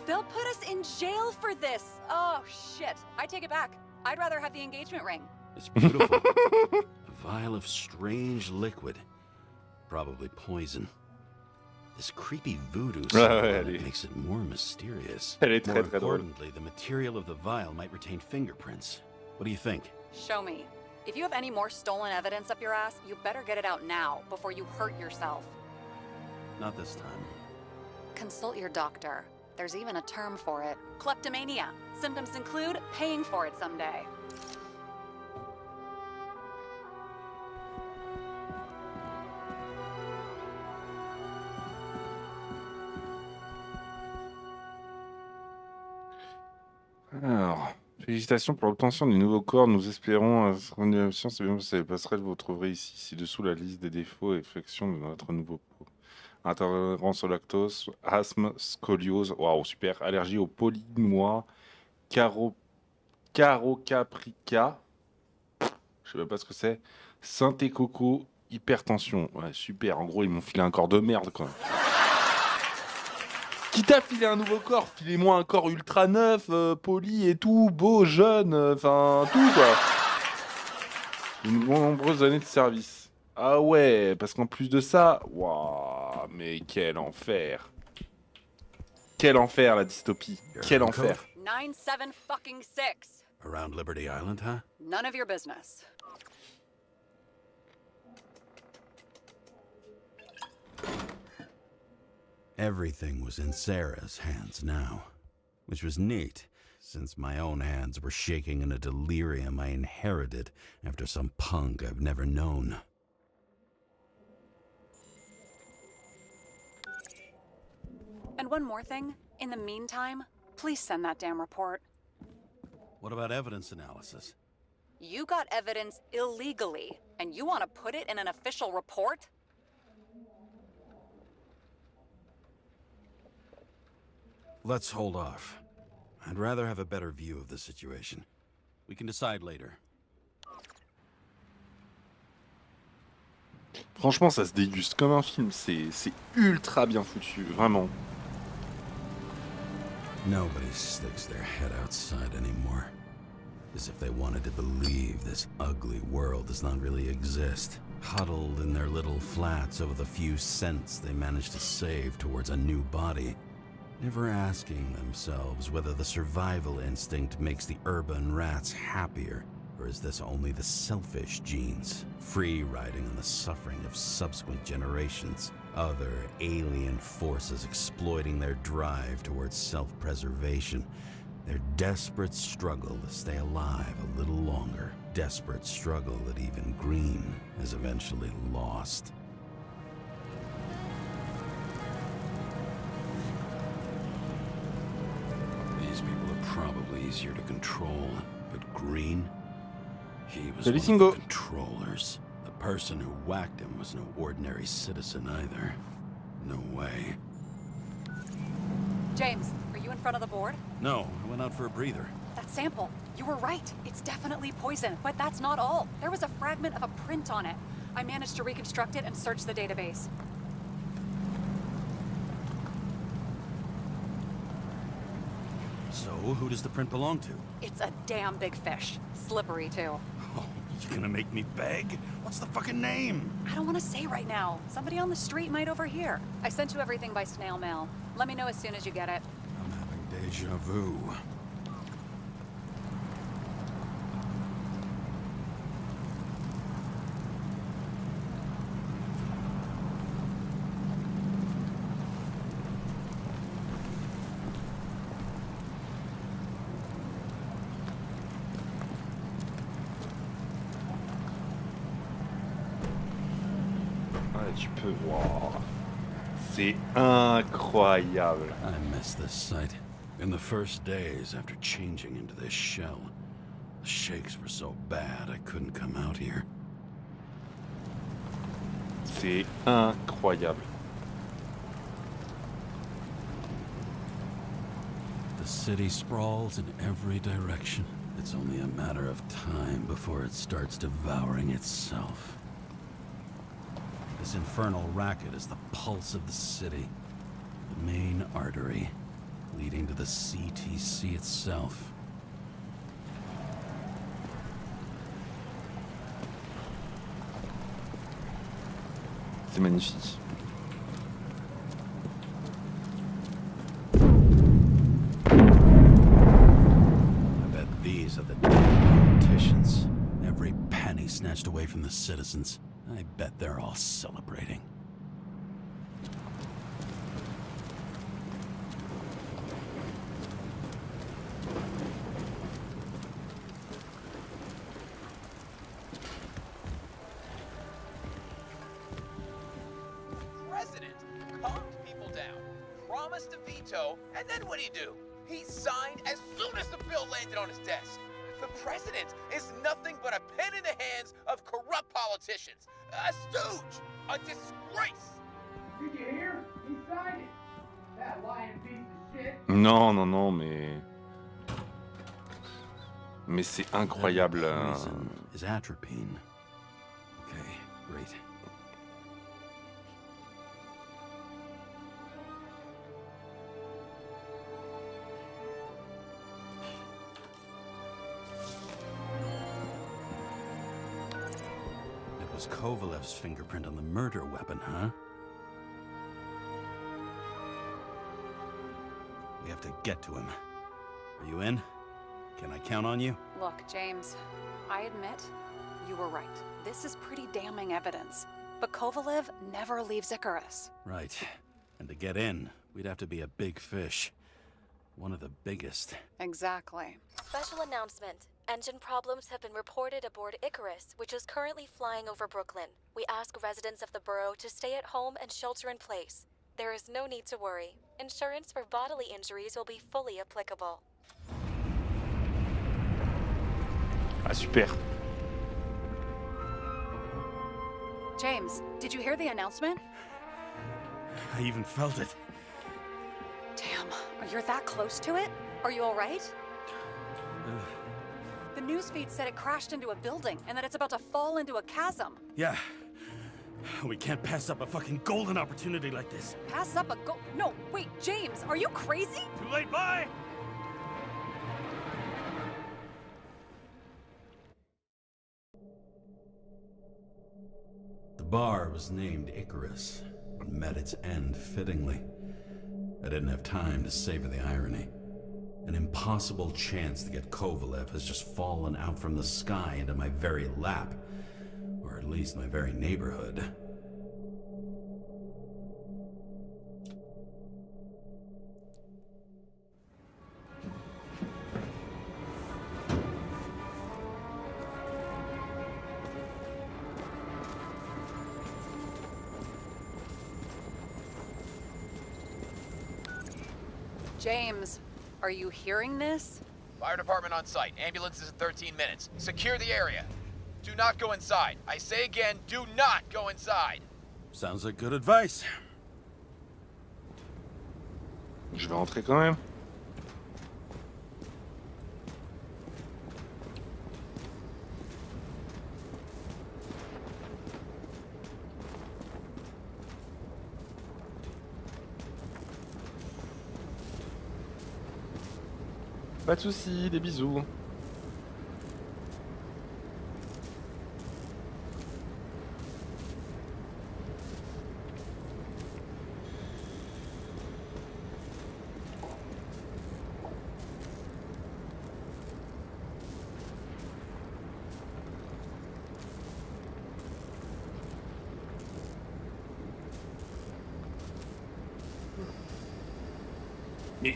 They'll put us in jail for this. Oh, shit. I take it back. I'd rather have the engagement ring. It's beautiful. A vial of strange liquid. Probably poison. This creepy voodoo symbol makes it more mysterious. Elle est More très drôle. importantly, the material of the vial might retain fingerprints. What do you think? Show me. If you have any more stolen evidence up your ass, you better get it out now before you hurt yourself. Not this time. Consult your doctor. There's even a term for it. Kleptomania. Symptoms include paying for it someday. Alors, félicitations pour l'obtention du nouveau corps. Nous espérons une science et bien passée. Passerelle, vous trouverez ici ci-dessous la liste des défauts et infections de notre nouveau pot. Intolérance au lactose, asthme, scoliose, waouh, super, allergie au polinois, carocaprica, je sais même pas ce que c'est, synthé coco, hypertension. Ouais, super, en gros, ils m'ont filé un corps de merde, quoi. Qui t'a filé un nouveau corps? Filez-moi un corps ultra neuf, poli et tout, beau, jeune, enfin, tout, quoi. De nombreuses années de service. Ah ouais, parce qu'en plus de ça, waouh, mais quel enfer. Quel enfer, la dystopie. Quel enfer. 97-fucking-6. Around Liberty Island, huh? None of your business. Everything was in Sarah's hands now, which was neat, since my own hands were shaking in a delirium I inherited after some punk I've never known. And one more thing. In the meantime, please send that damn report. What about evidence analysis? You got evidence illegally, and you want to put it in an official report? Let's hold off. I'd rather have a better view of the situation. We can decide later. Franchement, ça se déguste comme un film. C'est ultra bien foutu, vraiment. Nobody sticks their head outside anymore. As if they wanted to believe this ugly world does not really exist. Huddled in their little flats over the few cents they managed to save towards a new body. Never asking themselves whether the survival instinct makes the urban rats happier Or is this only the selfish genes, free riding on the suffering of subsequent generations? Other alien forces exploiting their drive towards self-preservation. Their desperate struggle to stay alive a little longer. Desperate struggle that even Green has eventually lost. These people are probably easier to control, but Green? He was one of the controllers. The person who whacked him was no ordinary citizen either. No way. James, are you in front of the board? No, I went out for a breather. That sample. You were right. It's definitely poison, but that's not all. There was a fragment of a print on it. I managed to reconstruct it and search the database. So, who does the print belong to? It's a damn big fish. Slippery, too. Oh, you gonna make me beg? What's the fucking name? I don't want to say right now. Somebody on the street might overhear. I sent you everything by snail mail. Let me know as soon as you get it. I'm having deja vu. Tu peux voir. C'est incroyable. I miss this sight. In the first days after changing into this shell, the shakes were so bad I couldn't come out here. C'est incroyable. The city sprawls in every direction. It's only a matter of time before it starts devouring itself. This infernal racket is the pulse of the city, the main artery leading to the CTC itself. C'est magnifique. I bet these are the damn politicians. Every penny snatched away from the citizens. I bet they're all celebrating. President calmed people down, promised to veto, and then what do? He signed as soon as the bill landed on his desk. The president is nothing but a pen in the hands of corrupt politicians. A stooge! A disgrace! Did you hear? He signed it. That lying piece of shit. Non, non, non, mais c'est incroyable. Poison is atropine. Okay, great. It was Kovalev's fingerprint on the murder weapon, huh? We have to get to him. Are you in? Can I count on you? Look, James, I admit, you were right. This is pretty damning evidence. But Kovalev never leaves Icarus. Right. And to get in, we'd have to be a big fish. One of the biggest. Exactly. Special announcement. Engine problems have been reported aboard Icarus, which is currently flying over Brooklyn. We ask residents of the borough to stay at home and shelter in place. There is no need to worry. Insurance for bodily injuries will be fully applicable. Ah, super. James, did you hear the announcement? I even felt it. Damn, you're that close to it? Are you all right? The newsfeed said it crashed into a building and that it's about to fall into a chasm. Yeah. We can't pass up a fucking golden opportunity like this. Pass up a No, wait, James, are you crazy? Too late, bye! The bar was named Icarus and met its end fittingly. I didn't have time to savor the irony. An impossible chance to get Kovalev has just fallen out from the sky into my very lap. Or at least my very neighborhood. James, are you hearing this? Fire department on site. Ambulance is in 13 minutes. Secure the area. Do not go inside. I say again, do not go inside. Sounds like good advice. Je vais rentrer quand même. Pas de soucis, des bisous. Mais...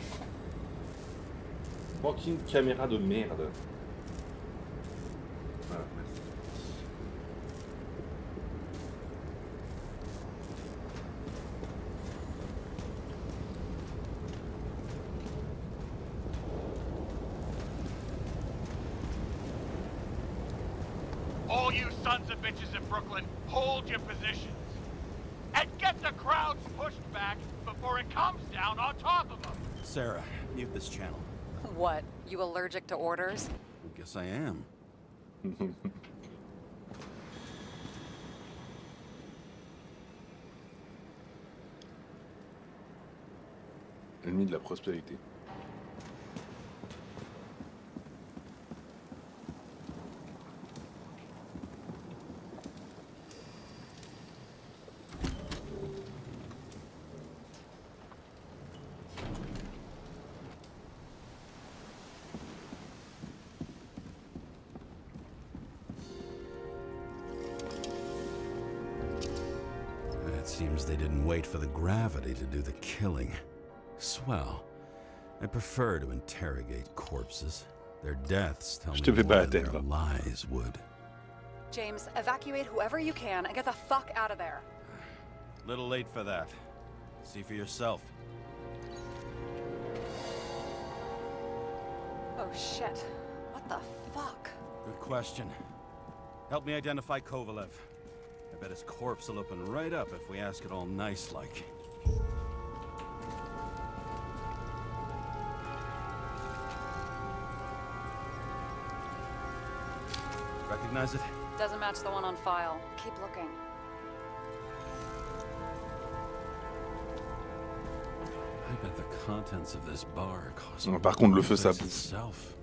Fucking caméra de merde. Voilà, merci. All you sons of bitches in Brooklyn, hold your positions. And get the crowds pushed back before it comes down on top of them. Sarah, mute this channel. What? You allergic to orders? I guess I am. Ennemi de la prospérité. It seems they didn't wait for the gravity to do the killing. Swell. I prefer to interrogate corpses. Their deaths tell me Je te fais more pas than atteindre. their lies would. James, evacuate whoever you can and get the fuck out of there. Little late for that. See for yourself. Oh shit. What the fuck? Good question. Help me identify Kovalev. I bet his corpse will open right up if we ask it all nice-like. Recognize it? Doesn't match the one on file. Keep looking. I bet the contents of this bar cost Non, par contre, le feu, ça place bouffe. itself.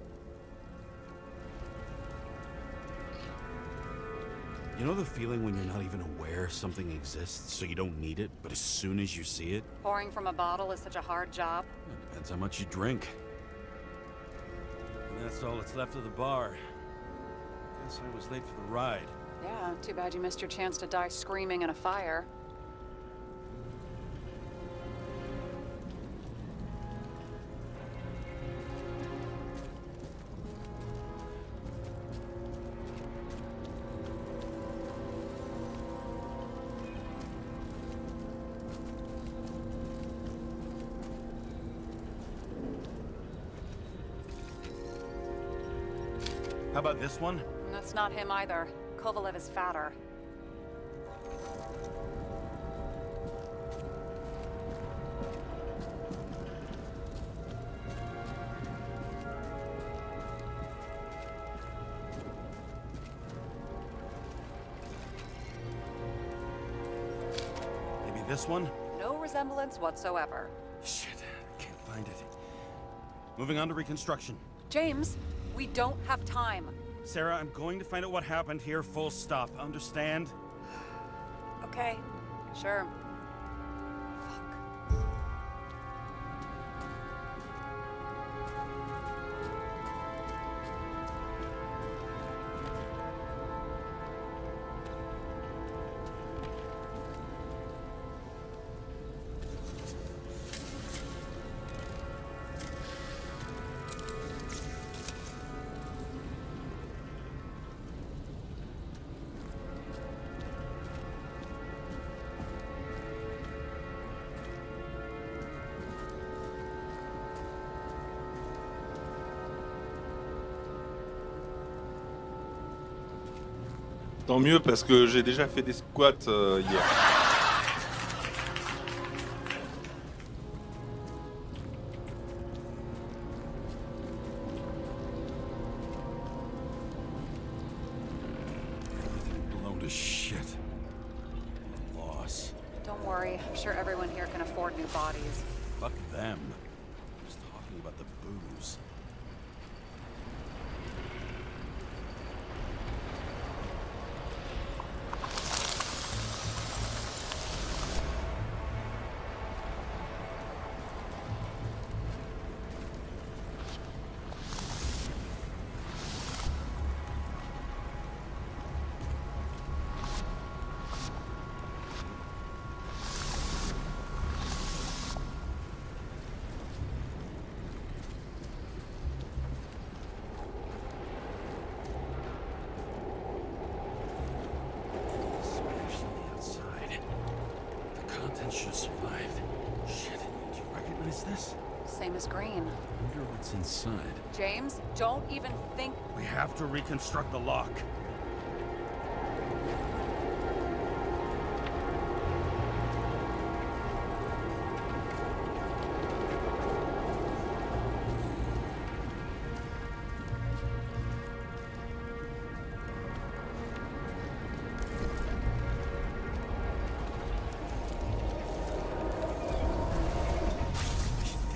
You know the feeling when you're not even aware something exists, so you don't need it, but as soon as you see it, Pouring from a bottle is such a hard job. it depends how much you drink. And that's all that's left of the bar. Guess I was late for the ride. Yeah, too bad you missed your chance to die screaming in a fire. How about this one? That's not him either. Kovalev is fatter. Maybe this one? No resemblance whatsoever. Shit, I can't find it. Moving on to reconstruction. James, we don't have time. Sarah, I'm going to find out what happened here, full stop. Understand? Okay, sure. Fuck. Tant mieux parce que j'ai déjà fait des squats hier. Blown to shit. Loss. Don't worry, I'm sure everyone here can afford new bodies. Fuck them. I was talking about the booze. Smashed on the outside. The contents should have survived. Shit. Do you recognize this? Same as Green. Wonder what's inside. James, don't even think. We have to reconstruct the lock.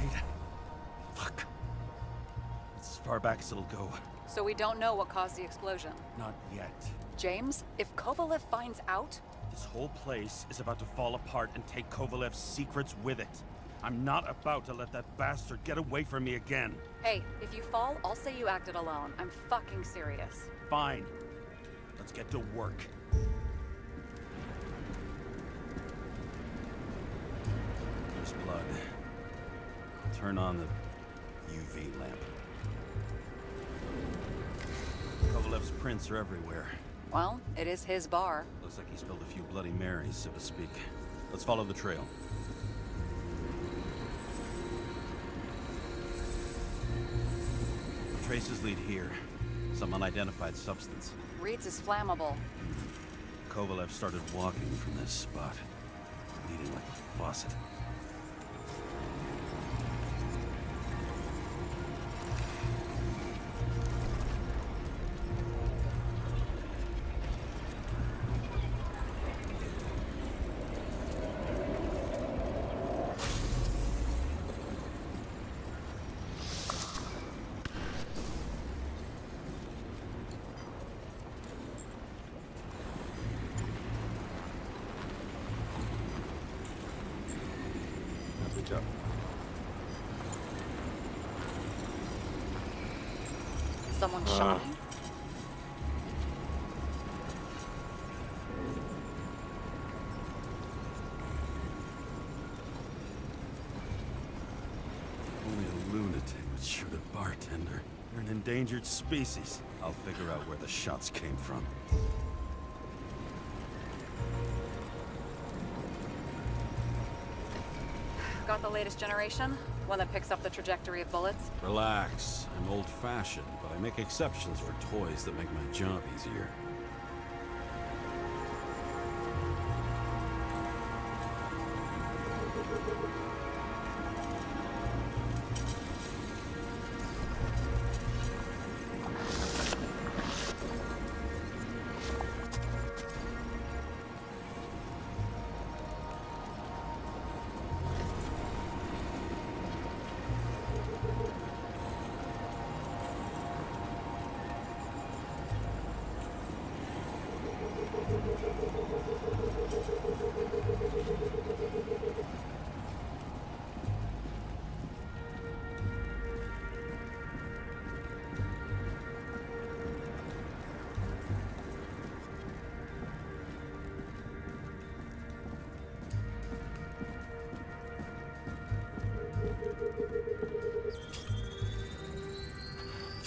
Data. Fuck. It's as far back as it'll go. So we don't know what caused the explosion. Not yet. James, if Kovalev finds out, This whole place is about to fall apart and take Kovalev's secrets with it. I'm not about to let that bastard get away from me again. hey, if you fall, I'll say you acted alone. I'm fucking serious. Fine. Let's get to work. There's blood. I'll turn on the UV lamp. Kovalev's prints are everywhere. Well, it is his bar. Looks like he spilled a few Bloody Marys, so to speak. Let's follow the trail. Traces lead here. Some unidentified substance. Reed's is flammable. Kovalev started walking from this spot, bleeding like a faucet. Good job. Someone shot him? Only a lunatic would shoot a bartender. They're an endangered species. I'll figure out where the shots came from. Got the latest generation? One that picks up the trajectory of bullets? Relax. I'm old-fashioned, but I make exceptions for toys that make my job easier.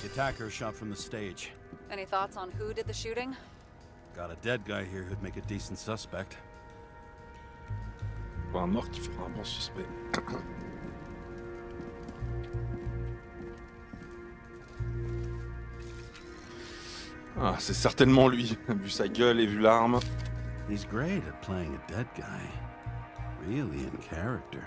The attacker shot from the stage. Any thoughts on who did the shooting? Got a dead guy here who'd make a decent suspect. Pas un mort qui fera un bon suspect. Ah, c'est certainement lui, vu sa gueule et vu l'arme. He's great at playing a dead guy. Really in character.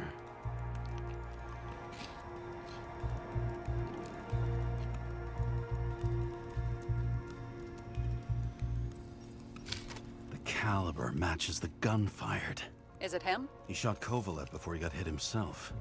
The caliber matches the gun fired. Is it him? He shot Kovalev before he got hit himself.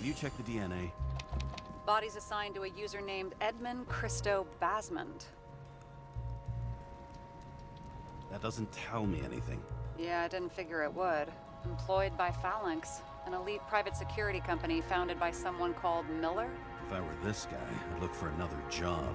You check the DNA. Body's assigned to a user named Edmund Christo Basmond. That doesn't tell me anything. Yeah, I didn't figure it would. Employed by Phalanx, an elite private security company founded by someone called Miller. If I were this guy, I'd look for another job.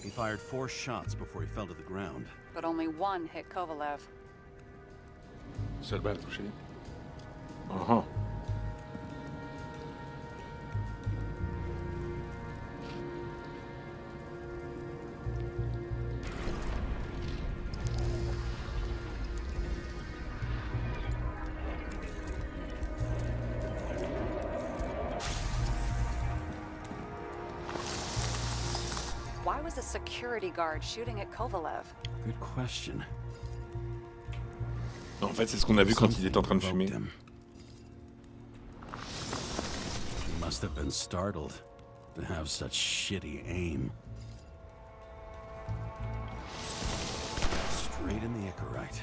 He fired 4 shots before he fell to the ground. But only one hit Kovalev. Seule balle touchée. Uh-huh. Why was a security guard shooting at Kovalev? Good question. En fait, c'est ce qu'on a vu quand il était en train de fumer. He must have been startled to have such shitty aim. Straight in the Icarite.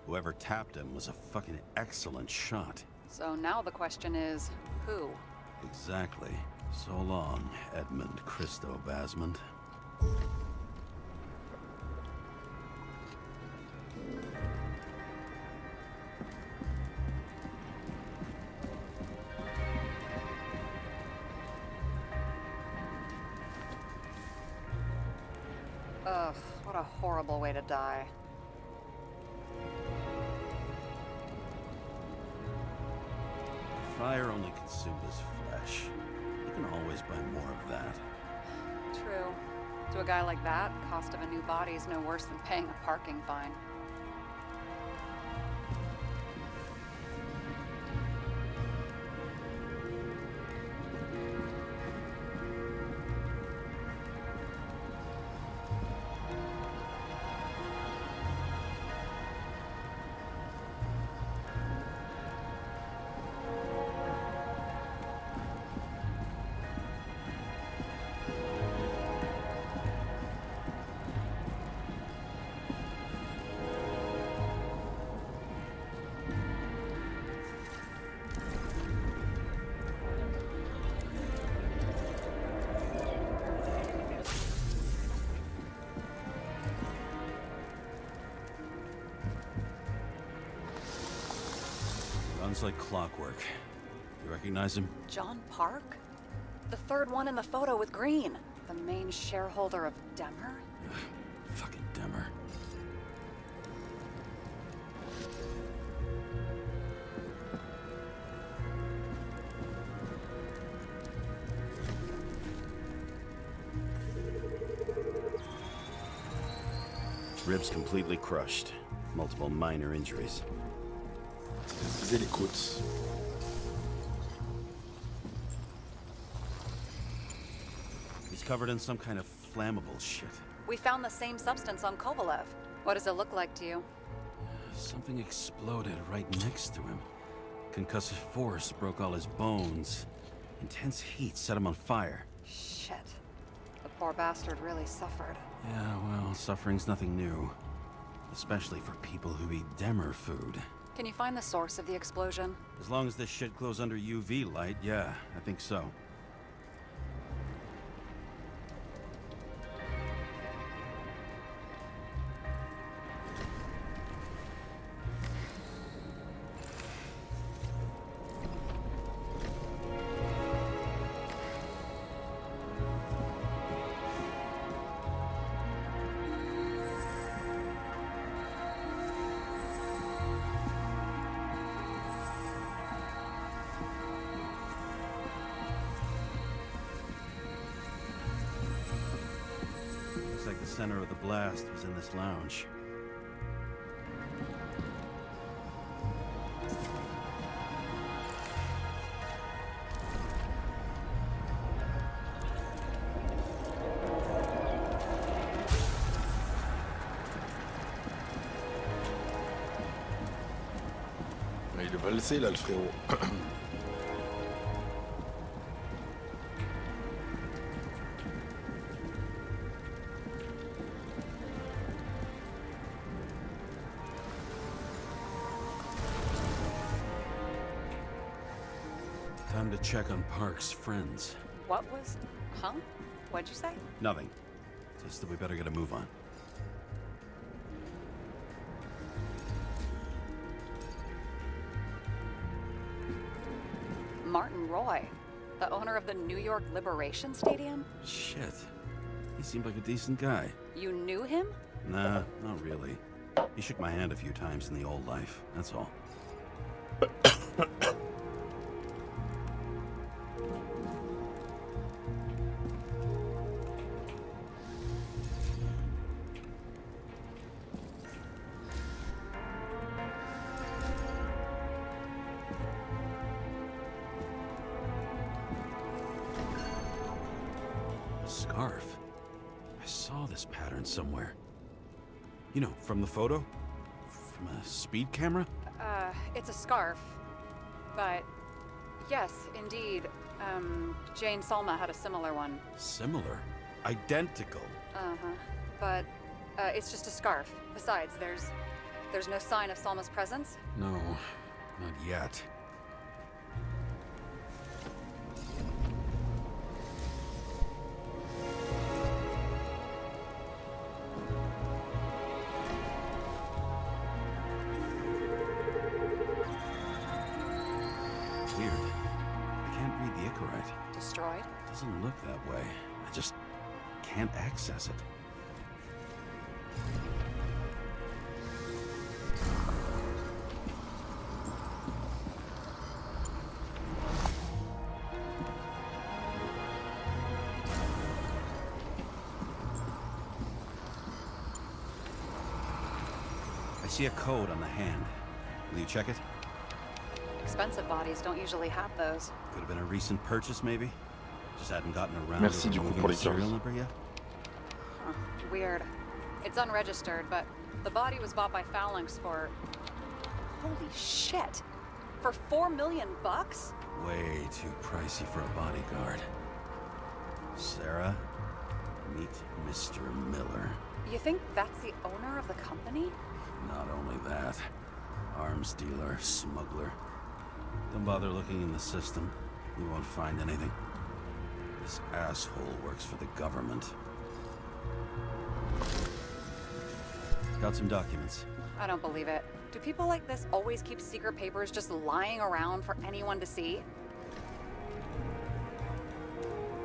Whoever tapped him was a fucking excellent shot. So now the question is, who? Exactly. So long, Edmund Christo Basmond. Ugh, what a horrible way to die. Fire only consumed his flesh. You can always buy more of that. True. To a guy like that, cost of a new body is no worse than paying a parking fine. Runs like clockwork. You recognize him? John Park? The third one in the photo with Green. The main shareholder of Demer? Fucking Demer. Ribs completely crushed. Multiple minor injuries. Viser les côtes. He's covered in some kind of flammable shit. We found the same substance on Kovalev. What does it look like to you? Something exploded right next to him. Concussive force broke all his bones. Intense heat set him on fire. Shit. The poor bastard really suffered. Yeah, well, suffering's nothing new. Especially for people who eat Demer food. Can you find the source of the explosion? As long as this shit glows under UV light, yeah, I think so. Like the center of the blast was in this lounge. Il est valsé là, le frérot. Time to check on Park's friends. What was... Huh? What'd you say? Nothing. Just that we better get a move on. Martin Roy, the owner of the New York Liberation Stadium? Shit. He seemed like a decent guy. You knew him? Nah, not really. He shook my hand a few times in the old life, that's all. Scarf. I saw this pattern somewhere. You know, from the photo? From a speed camera? It's a scarf. But, yes, indeed. Jane Salma had a similar one. Similar? Identical? Uh-huh. But, it's just a scarf. Besides, there's no sign of Salma's presence. No, not yet. Weird. I can't read the Icarite. Destroyed? Doesn't look that way. I just can't access it. I see a code on the hand. Will you check it? Expensive bodies don't usually have those. Could have been a recent purchase, maybe. Just hadn't gotten around Merci to du coup removing pour the les serial 15. number yet. Huh. Weird. It's unregistered, but the body was bought by Phalanx for... Holy shit! For $4 million bucks? Way too pricey for a bodyguard. Sarah, meet Mr. Miller. You think that's the owner of the company? Not only that, arms dealer, smuggler. Don't bother looking in the system. You won't find anything. This asshole works for the government. Got some documents. I don't believe it. Do people like this always keep secret papers just lying around for anyone to see?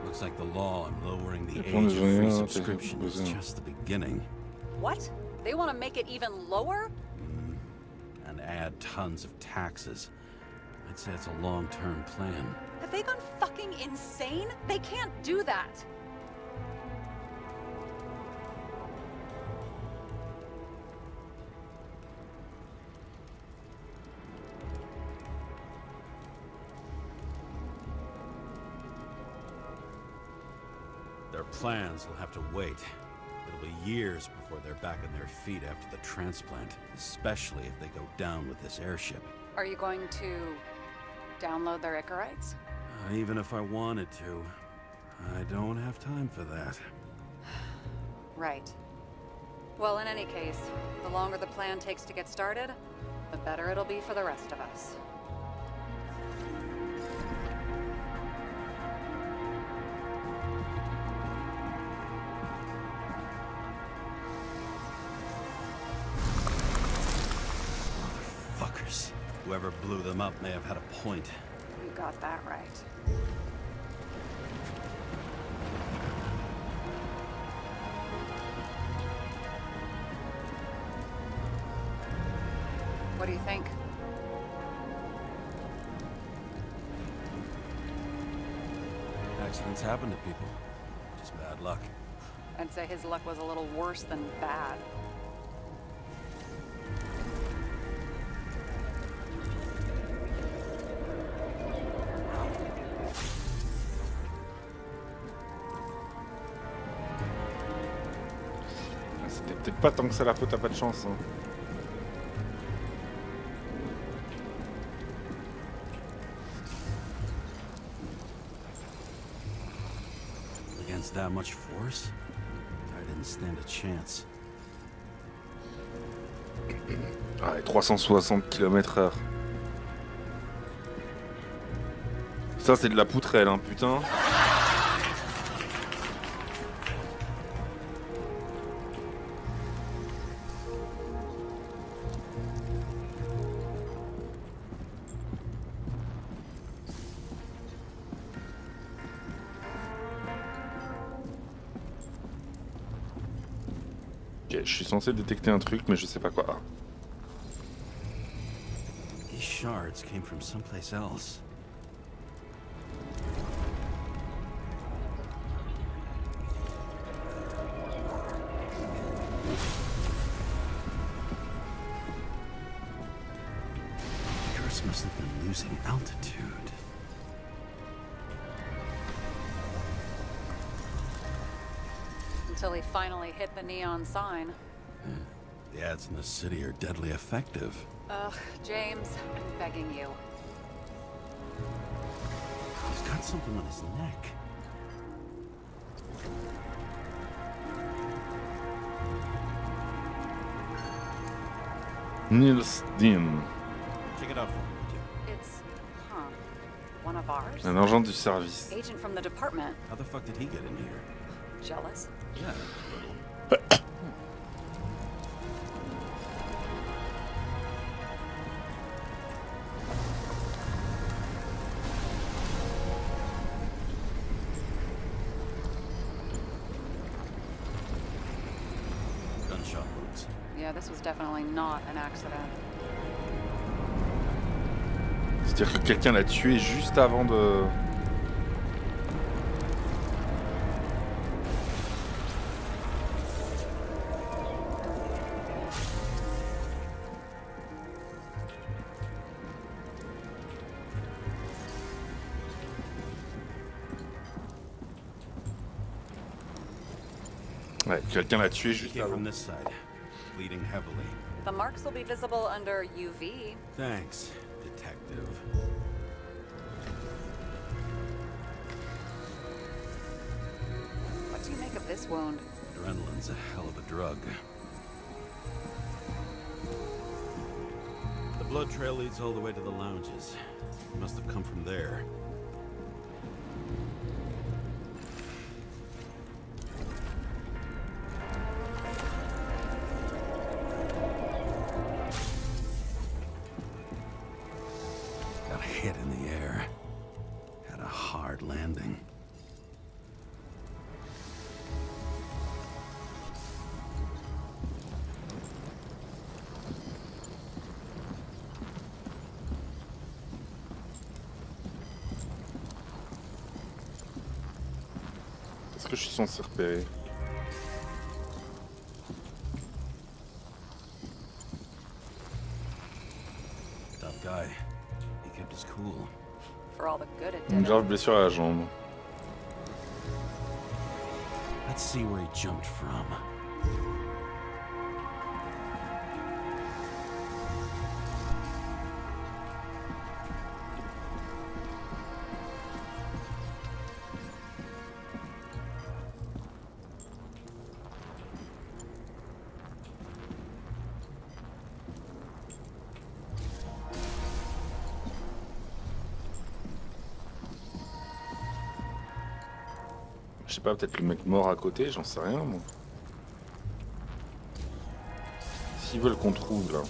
Looks like the law on lowering the Dépend age des of free journées, subscription is besoin. just the beginning. What? They want to make it even lower? And add tons of taxes. I'd say it's a long-term plan. Have they gone fucking insane? They can't do that. They're Their plans will have to wait. It'll be years before they're back on their feet after the transplant, especially if they go down with this airship. Are you going to download their Icarites? Even if I wanted to, I don't have time for that. Right. Well, in any case, the longer the plan takes to get started, the better it'll be for the rest of us. Motherfuckers. Whoever blew them up may have had a point. You got that right. What do you think? Accidents happen to people. Just bad luck. I'd say his luck was a little worse than bad. C'était peut-être pas tant que ça la faute, t'as pas de chance. Hein. Against that much force, I didn't stand a chance. Ah, et 360 km/h. Ça, c'est de la poutrelle, hein, putain. Ok, je suis censé détecter un truc, mais je sais pas quoi. Ah. These shards came from someplace else. Icarus must have been losing altitude. Until he finally hit the neon sign. The ads in the city are deadly effective. Ugh, James, I'm begging you. He's got something on his neck. Niels Dean, Check it out for me, would you? It's, one of ours? un agent du service. Agent from the department. How the fuck did he get in here? Jealous? Yeah, a little. Gunshot wounds. Yeah, this was definitely not an accident. C'est-à-dire que quelqu'un l'a tué juste avant de... Ouais, quelqu'un l'a tué juste Came avant. from this side, bleeding heavily. The marks will be visible under UV. Thanks, detective. What do you make of this wound? Adrenaline's a hell of a drug. The blood trail leads all the way to the lounges. It must have come from there. Got hit in the air. Had a hard landing. Est-ce que je suis censé repérer? Tough guy. He kept his cool. For all the good it Une did. grave blessure à la jambe. Let's see where he jumped from. Je sais pas, peut-être le mec mort à côté, j'en sais rien, moi. S'ils veulent qu'on trouve, là.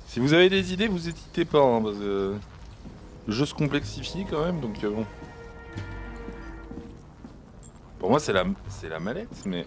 Si vous avez des idées, vous n'hésitez pas, hein, parce que le jeu se complexifie quand même, donc bon. Pour moi, c'est la mallette, mais...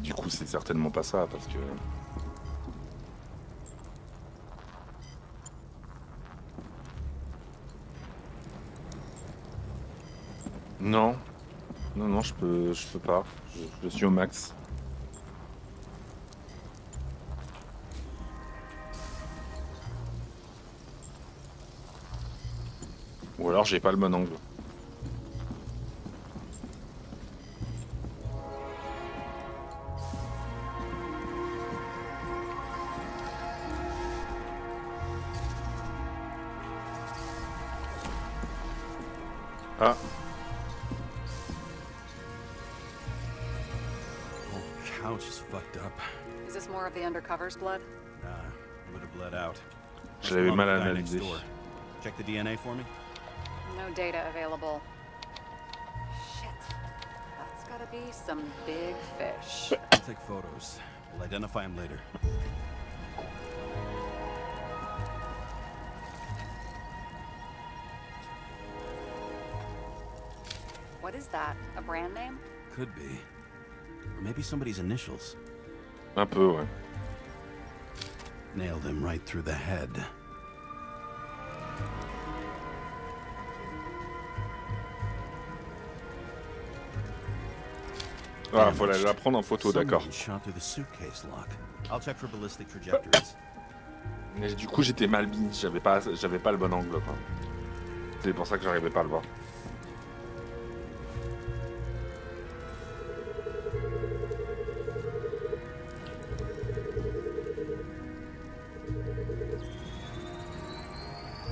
Du coup, c'est certainement pas ça, parce que... Non. Non, je peux pas. Je suis au max. Ou alors, j'ai pas le bon angle. Ah. Whole couch is fucked up. Is this more of the undercover's blood? Nah, it would have bled out. Je l'avais mal analysé. Check the DNA for me. No data available. Shit. That's gotta be some big fish. I'll take photos. We'll identify him later. What is that? A brand name? Could be. Or maybe somebody's initials. Un peu, ouais. Nailed him right through the head. Ah, faut la prendre en photo, d'accord. Shot through the suitcase lock. I'll check for ballistic trajectories. Mais du coup, j'étais mal mis, j'avais pas le bon angle, quoi. C'est pour ça que j'arrivais pas à le voir.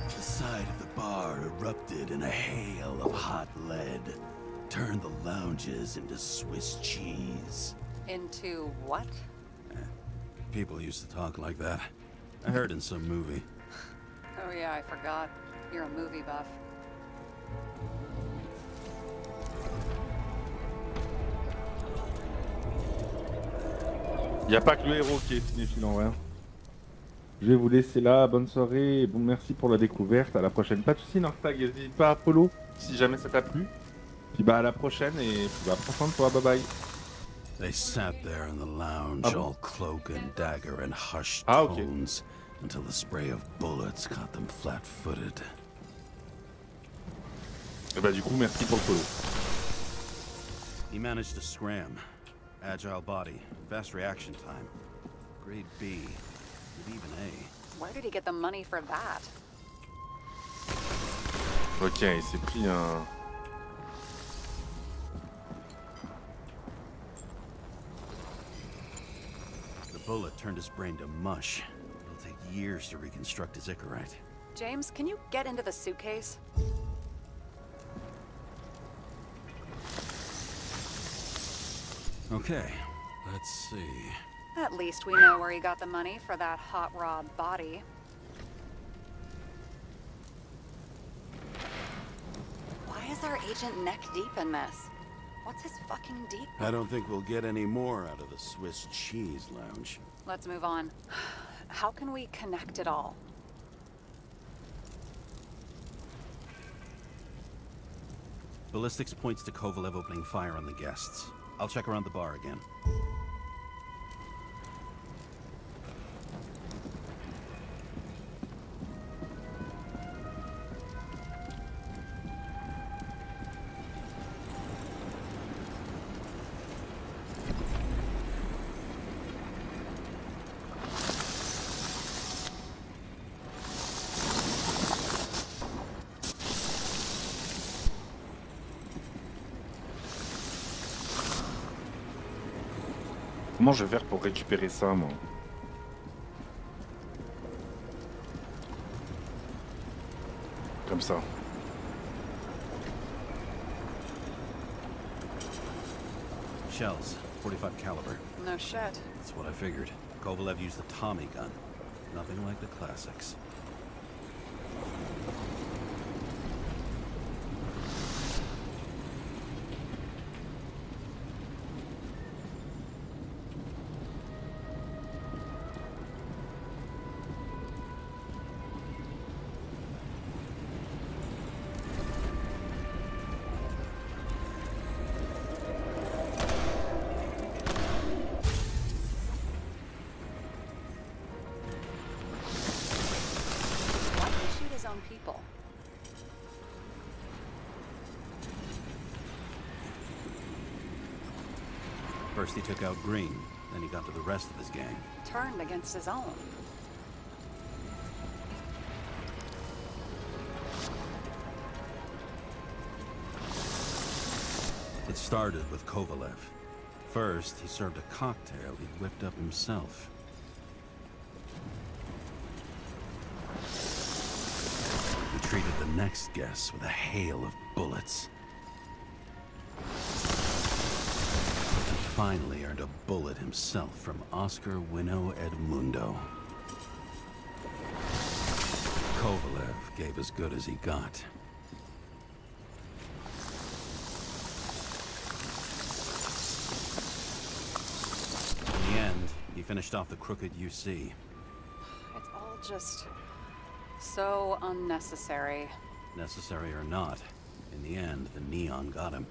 The side of the bar erupted in a hail of hot lead. Turned the lounges into Swiss cheese. Into what? People used to talk like that. I heard in some movie. Oh yeah, I forgot. You're a movie buff. Y a pas que le héros qui est cinéphile en vrai. Je vais vous laisser là, bonne soirée, et bon merci pour la découverte, à la prochaine. Pas de soucis Nortag, n'hésite pas à follow si jamais ça t'a plu. Puis bah à la prochaine et puis bah prends soin de toi, bye bye. They sat there in the lounge, Ah bon? all cloak and dagger and hushed Ah, ok. tones, until the spray of bullets caught them flat-footed. Et bah du coup merci pour le follow. He managed to scram. Agile body, fast reaction time. Grade B, with even A. Where did he get the money for that? Ok, il s'est pris un... The bullet turned his brain to mush. It'll take years to reconstruct his Icarite. James, can you get into the suitcase? Okay, let's see. At least we know where he got the money for that hot rod body. Why is our agent neck deep in this? What's his fucking deep? I don't think we'll get any more out of the Swiss Cheese Lounge. Let's move on. How can we connect it all? Ballistics points to Kovalev opening fire on the guests. I'll check around the bar again. Comment je vais faire pour récupérer ça, moi? Comme ça. Shells, 45 caliber. No shit. That's what I figured. Kovalev used the Tommy gun. Nothing like the classics. Why did he shoot his own people? First he took out Green, then he got to the rest of his gang. Turned against his own. It started with Kovalev. First, he served a cocktail he'd whipped up himself. He treated the next guests with a hail of bullets. And finally earned a bullet himself from Oscar Winnow Edmundo. Kovalev gave as good as he got. In the end, he finished off the crooked UC. It's all just so unnecessary. Necessary or not, in the end, the neon got him.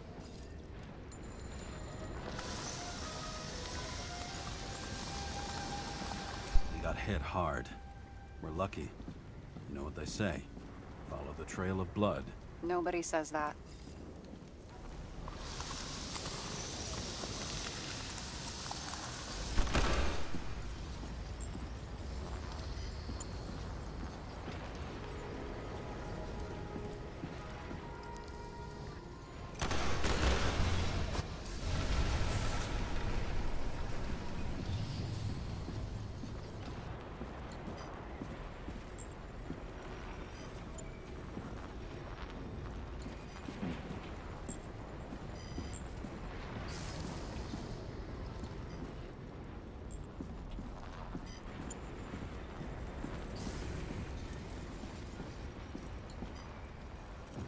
He got hit hard. We're lucky. You know what they say. Follow the trail of blood. Nobody says that.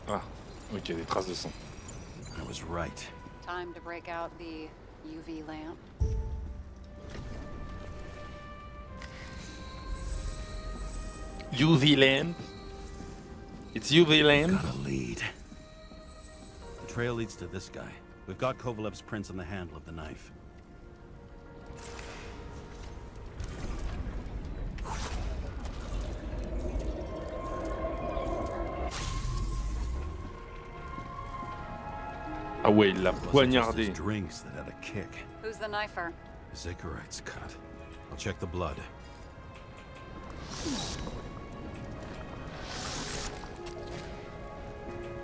Ah, ok, des traces de sang. I was right. Time to break out the UV lamp. UV lamp. It's UV lamp. Got a lead. The trail leads to this guy. We've got Kovalev's prints on the handle of the knife. Ah ouais, il l'a Wasn't just poignardé. his drinks that had a kick. Who's the knifer? His Icarite's cut. I'll check the blood.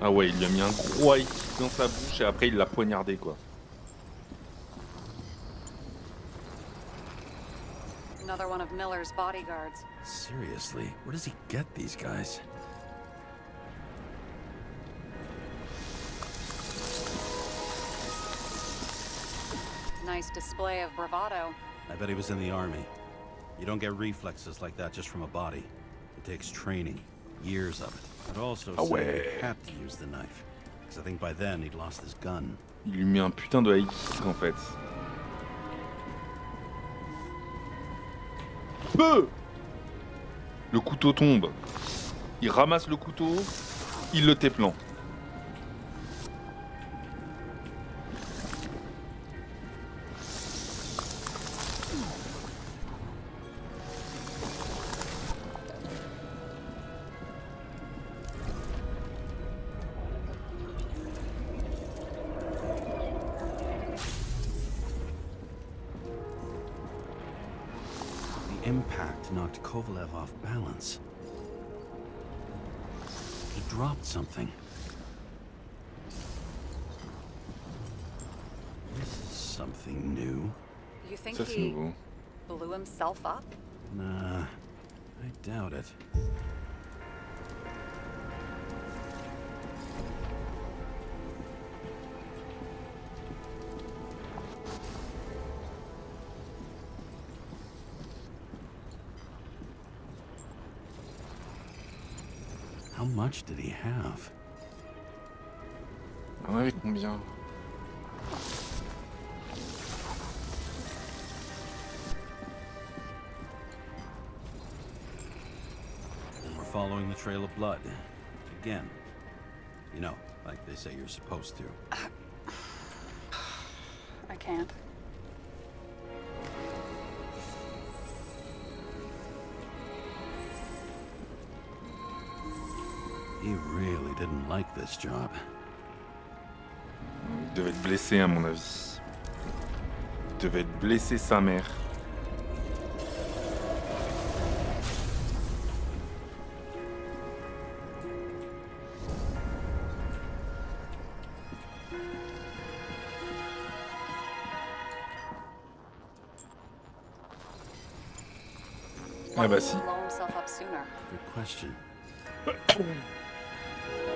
Ah ouais, il lui a mis un gros high kick dans sa bouche et après il l'a poignardé quoi. Another one of Miller's bodyguards. Seriously, where does he get these guys? nice display of bravado. I bet he was in the army. You don't get reflexes like that just from a body. It takes training, years of it. I'd also Ah say ouais. he had to use the knife, because I think by then he'd lost his gun. Il lui met un putain de high kick en fait. Peu. Le couteau tombe. Il ramasse le couteau, il le téplant. The impact knocked Kovalev off balance. He dropped something. This is something new. You think Ça c'est he nouveau. blew himself up? Nah, I doubt it. How much did he have? On avait combien? And we're following the trail of blood. Again. You know, like they say you're supposed to. I can't. He really didn't like this job. Il devait être blessé à mon avis. Il devait être blessé sa mère. Ah bah si. Blow himself up sooner. Good question.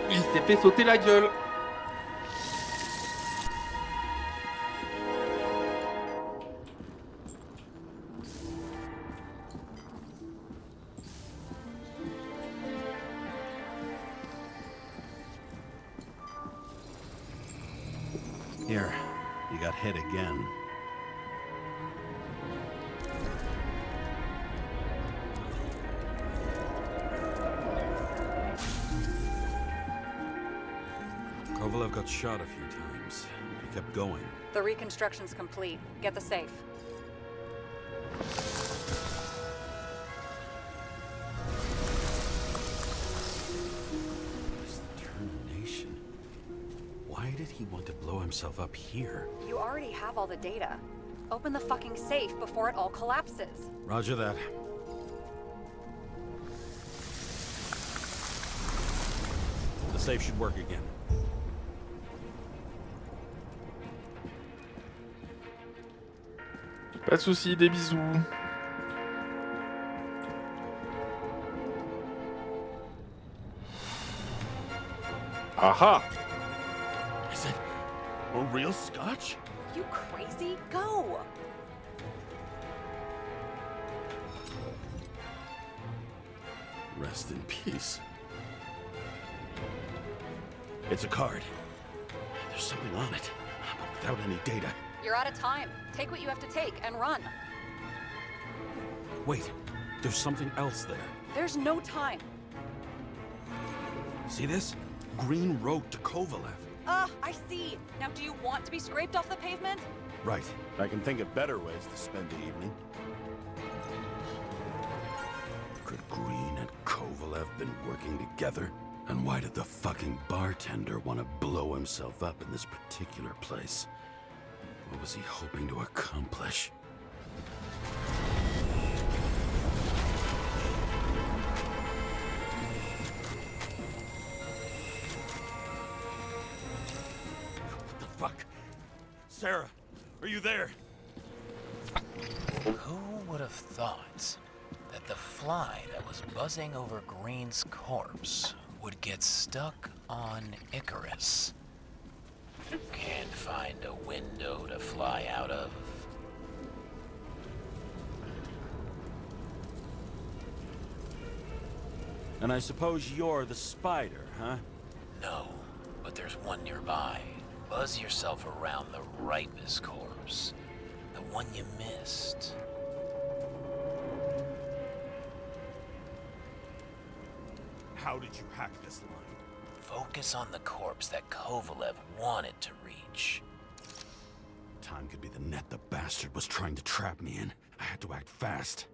Il s'est fait sauter la gueule. Here, you got hit again. Kovalev got shot a few times. He kept going. The reconstruction's complete. Get the safe. This determination. Why did he want to blow himself up here? You already have all the data. Open the fucking safe before it all collapses. Roger that. The safe should work again. Pas de soucis, des bisous. Aha! Is it a real scotch? You crazy? Go! Rest in peace. It's a card. There's something on it, but without any data. You're out of time. Take what you have to take and run. Wait, there's something else there. There's no time. See this? Green wrote to Kovalev. I see. Now do you want to be scraped off the pavement? Right. I can think of better ways to spend the evening. Could Green and Kovalev been working together? And why did the fucking bartender want to blow himself up in this particular place? What was he hoping to accomplish? What the fuck? Sarah, are you there? Who would have thought that the fly that was buzzing over Green's corpse would get stuck on Icarus? Can't find a window to fly out of. And I suppose you're the spider, huh? No, but there's one nearby. Buzz yourself around the Ripus corpse. The one you missed. How did you hack this line? Focus on the corpse that Kovalev wanted to reach. Time could be the net the bastard was trying to trap me in. I had to act fast.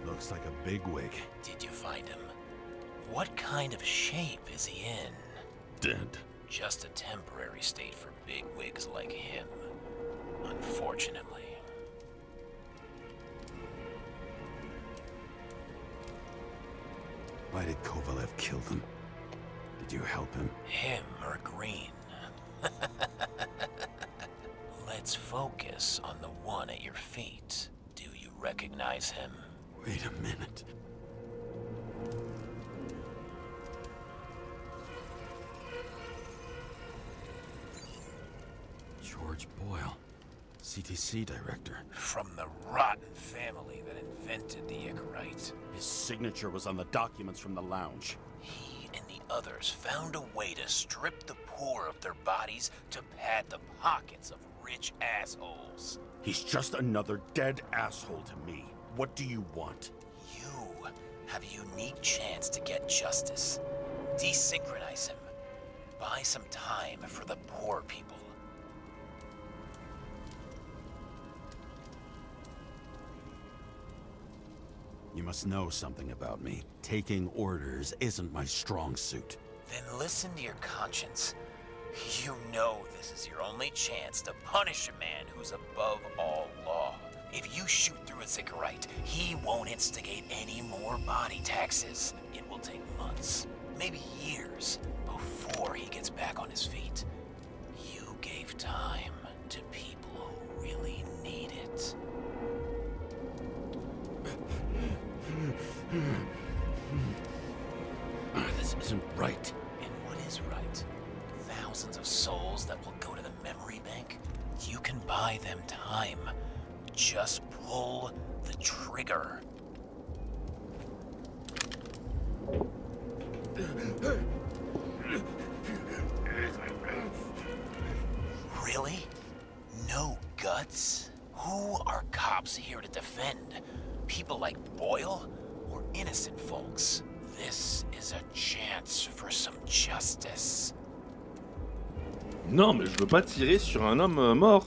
Looks like a bigwig. Did you find him? What kind of shape is he in? Dead. Just a temporary state for bigwigs like him. Unfortunately. Why did Kovalev kill them? Did you help him? Him or Green? Let's focus on the one at your feet. Do you recognize him? Wait a minute. George Boyle, CTC director. From the rotten family that invented the Icarite. His signature was on the documents from the lounge. He and the others found a way to strip the poor of their bodies to pad the pockets of rich assholes. He's just another dead asshole to me. What do you want? You have a unique chance to get justice. Desynchronize him. Buy some time for the poor people. You must know something about me. Taking orders isn't my strong suit. Then listen to your conscience. You know this is your only chance to punish a man who's above all law. If you shoot through a Icarite, he won't instigate any more body taxes. It will take months, maybe years, before he gets back on his feet. You gave time to people who really need it. This isn't right. And what is right? Thousands of souls that will go to the memory bank? You can buy them time. Just pull the trigger. Really? No guts? Who are cops here to defend? People like Boyle or innocent folks? This is a chance for some justice. Non, mais je veux pas tirer sur un homme mort.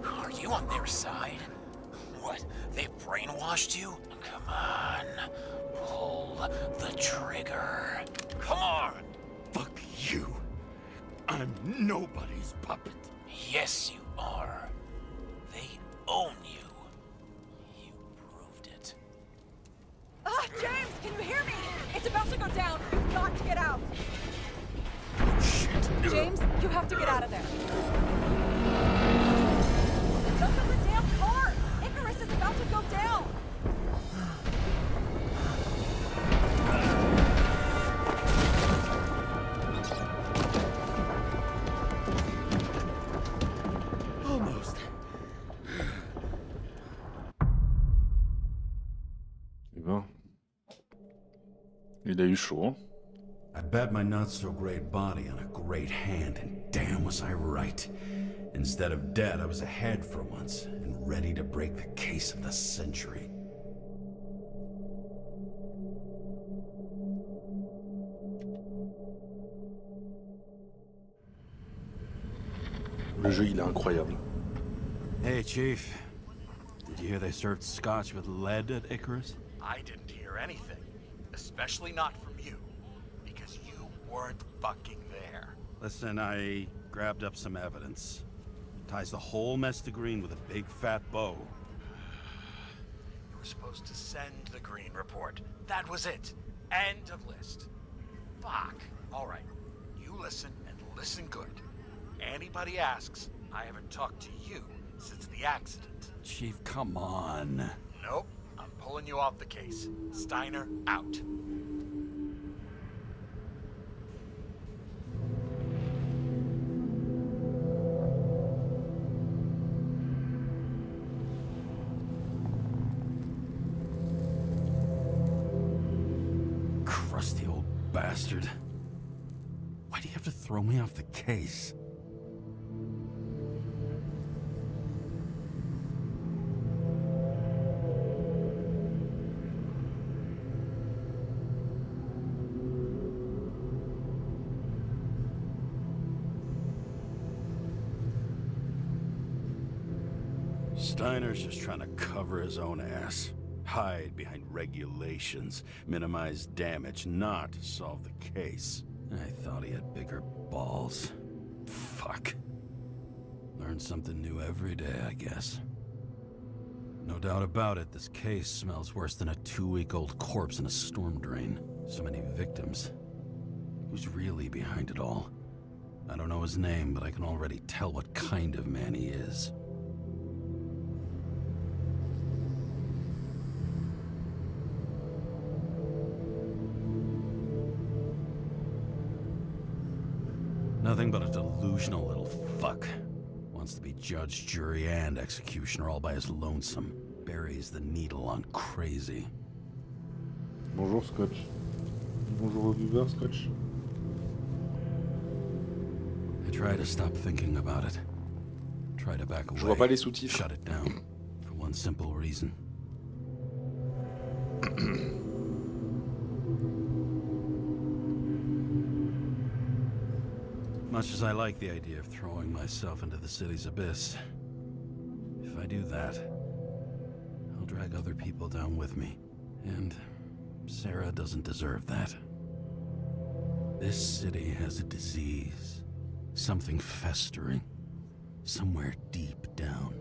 Are you on their side? What? They brainwashed you? Come on. Pull the trigger. Come on! Fuck you. I'm nobody's puppet. Yes, you are. They own you. You proved it. James, can you hear me? It's about to go down. You've got to get out. Shit. James, you have to get out of there. Jump in the damn car! Icarus is about to go down! Almost. Eh ben, il a eu chaud. Hein. I bet my not-so-great body on a great hand, and damn was I right. Instead of dead, I was ahead for once, and ready to break the case of the century. Le jeu, il est incroyable. Hey, Chief. Did you hear they served scotch with lead at Icarus? I didn't hear anything. Especially not from you. Because you weren't fucking there. Listen, I grabbed up some evidence. Ties the whole mess to Green with a big fat bow. You were supposed to send the Green report. That was it. End of list. Fuck. Alright. You listen and listen good. Anybody asks, I haven't talked to you since the accident. Chief, come on. Nope. I'm pulling you off the case. Steiner, out. bastard. Why do you have to throw me off the case? Steiner's just trying to cover his own ass. Hide behind regulations, minimize damage, not solve the case. I thought he had bigger balls. Fuck. Learn something new every day, I guess. No doubt about it, this case smells worse than a 2-week-old corpse in a storm drain. So many victims. Who's really behind it all? I don't know his name, but I can already tell what kind of man he is. Nothing but a delusional little fuck. Wants to be judge, jury, and executioner all by his lonesome. Buries the needle on crazy. Bonjour Scotch. Bonjour aux viewers, Scotch. I try to stop thinking about it. Try to back away. Je vois pas les sous-titres. Shut it down. For one simple reason. Much as I like the idea of throwing myself into the city's abyss, if I do that, I'll drag other people down with me. And Sarah doesn't deserve that. This city has a disease. Something festering. Somewhere deep down.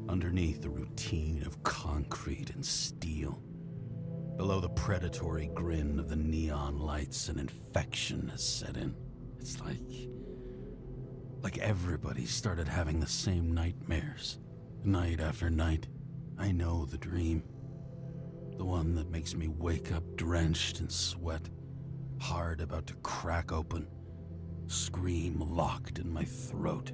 Underneath the routine of concrete and steel. Below the predatory grin of the neon lights, an infection has set in. It's like everybody started having the same nightmares. Night after night. I know the dream. The one that makes me wake up drenched in sweat. Heart about to crack open. Scream locked in my throat.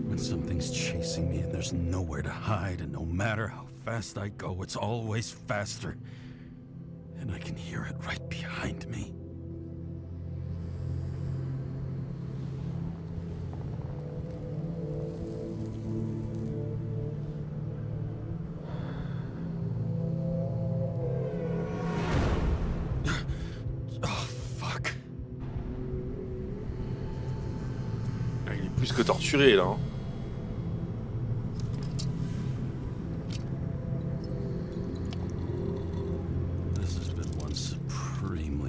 When something's chasing me and there's nowhere to hide, and no matter how fast I go, it's always faster. And I can hear it right behind me. Oh, fuck. Il est plus que torturé là. Hein.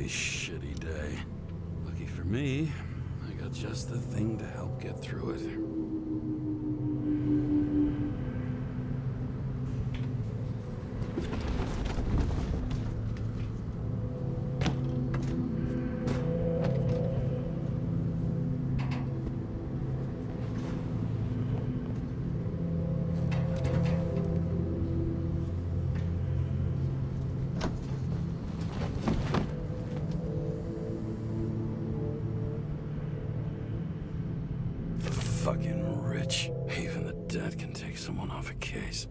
Shitty day. Lucky for me, I got just the thing to help get through it. Fucking rich. Even the dead can take someone off a case.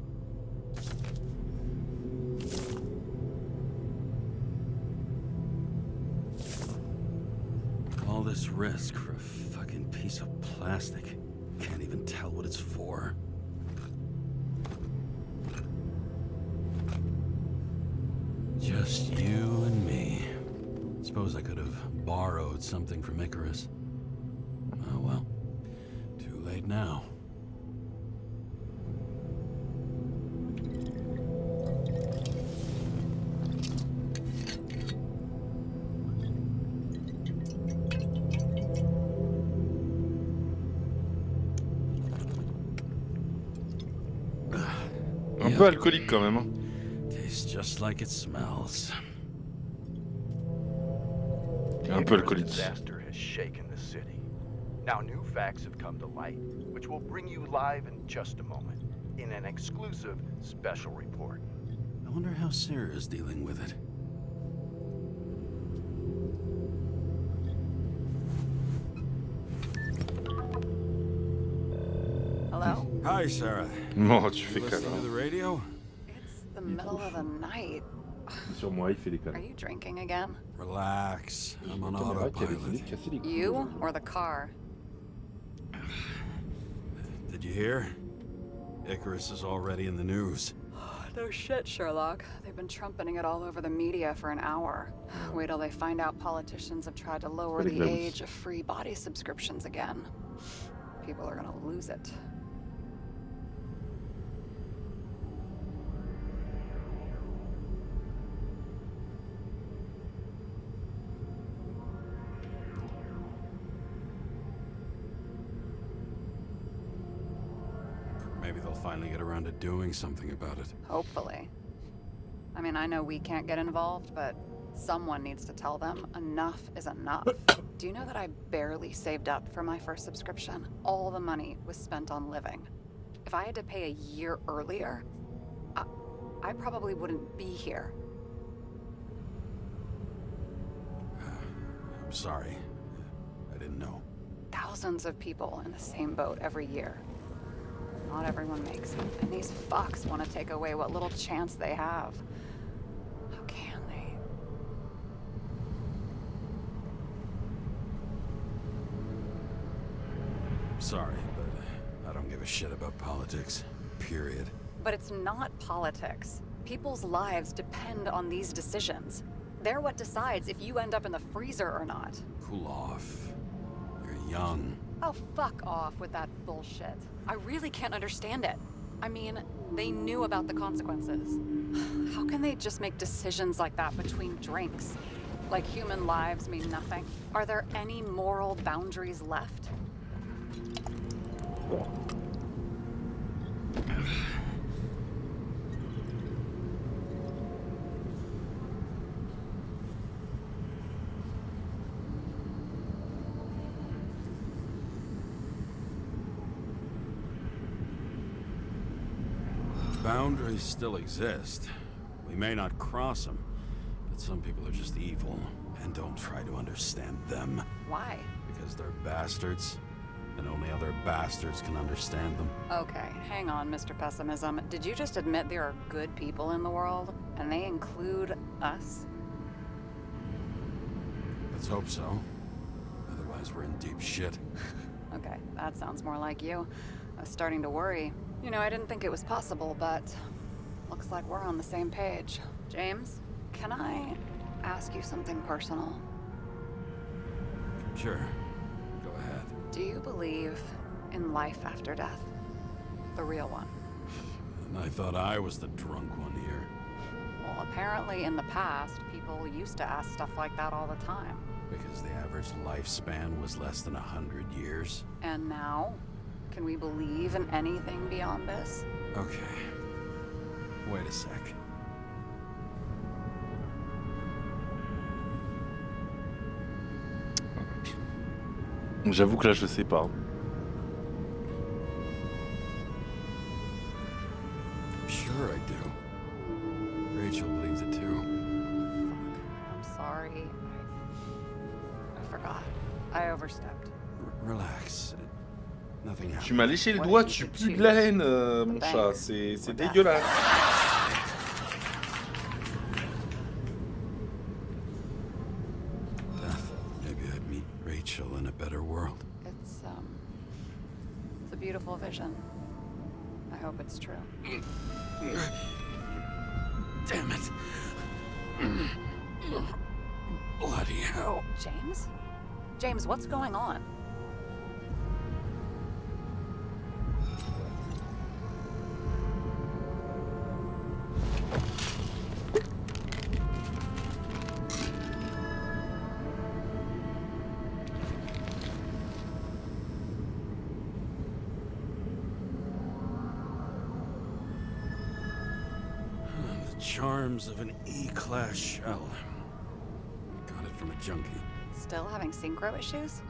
All this risk for a fucking piece of plastic. Can't even tell what it's for. Just you and me. Suppose I could have borrowed something from Icarus. Oh well. Too late now. Un peu alcoolique quand même. Hein. Tastes just like it smells. Un peu alcoolique. Disaster has shaken the city. Now new facts have come to light, which will bring you live in just a moment, in an exclusive special report. I wonder how Sarah is dealing with it. Hi, Sarah. Non, tu fais You listening to câlin. the radio? It's the middle of the night. Sur moi, il fait des Are câlins. you drinking again? Relax. I'm on La caméra qui avait décidé autopilot. de casser les couilles. You aujourd'hui. or the car? Did you hear? Icarus is already in the news. No shit, Sherlock. They've been trumpeting it all over the media for an hour. Wait till they find out politicians have tried to lower the age of free body subscriptions again. People are gonna lose it. Maybe they'll finally get around to doing something about it. Hopefully. I mean, I know we can't get involved, but someone needs to tell them enough is enough. Do you know that I barely saved up for my first subscription? All the money was spent on living. If I had to pay a year earlier, I probably wouldn't be here. I'm sorry. I didn't know. Thousands of people in the same boat every year. Not everyone makes it, and these fucks want to take away what little chance they have. How can they? Sorry, but I don't give a shit about politics. Period. But it's not politics. People's lives depend on these decisions. They're what decides if you end up in the freezer or not. Cool off. You're young. Oh, fuck off with that bullshit. I really can't understand it. I mean, they knew about the consequences. How can they just make decisions like that between drinks? Like human lives mean nothing? Are there any moral boundaries left? Boundaries still exist. We may not cross them, but some people are just evil, and don't try to understand them. Why? Because they're bastards, and only other bastards can understand them. Okay, hang on, Mr. Pessimism. Did you just admit there are good people in the world, and they include us? Let's hope so. Otherwise, we're in deep shit. Okay, that sounds more like you. I was starting to worry. You know, I didn't think it was possible, but looks like we're on the same page. James, can I ask you something personal? Sure. Go ahead. Do you believe in life after death? The real one? And I thought I was the drunk one here. Well, apparently in the past, people used to ask stuff like that all the time. Because the average lifespan was less than 100 years. And now? Can we believe in anything beyond this? Okay. Wait a sec. J'avoue que là, je sais pas. Sure I do. Rachel believes it too. I'm sorry. I forgot. I overstepped. Relax. Nothing happened. Tu m'as léché le doigt, tu pues de la laine, mon chat. C'est dégueulasse. Maybe I'd meet Rachel in a better world. It's a beautiful vision. I hope it's true. Damn it. Bloody hell. James? James, what's going on? Charms of an E-class shell. Got it from a junkie. Still having synchro issues?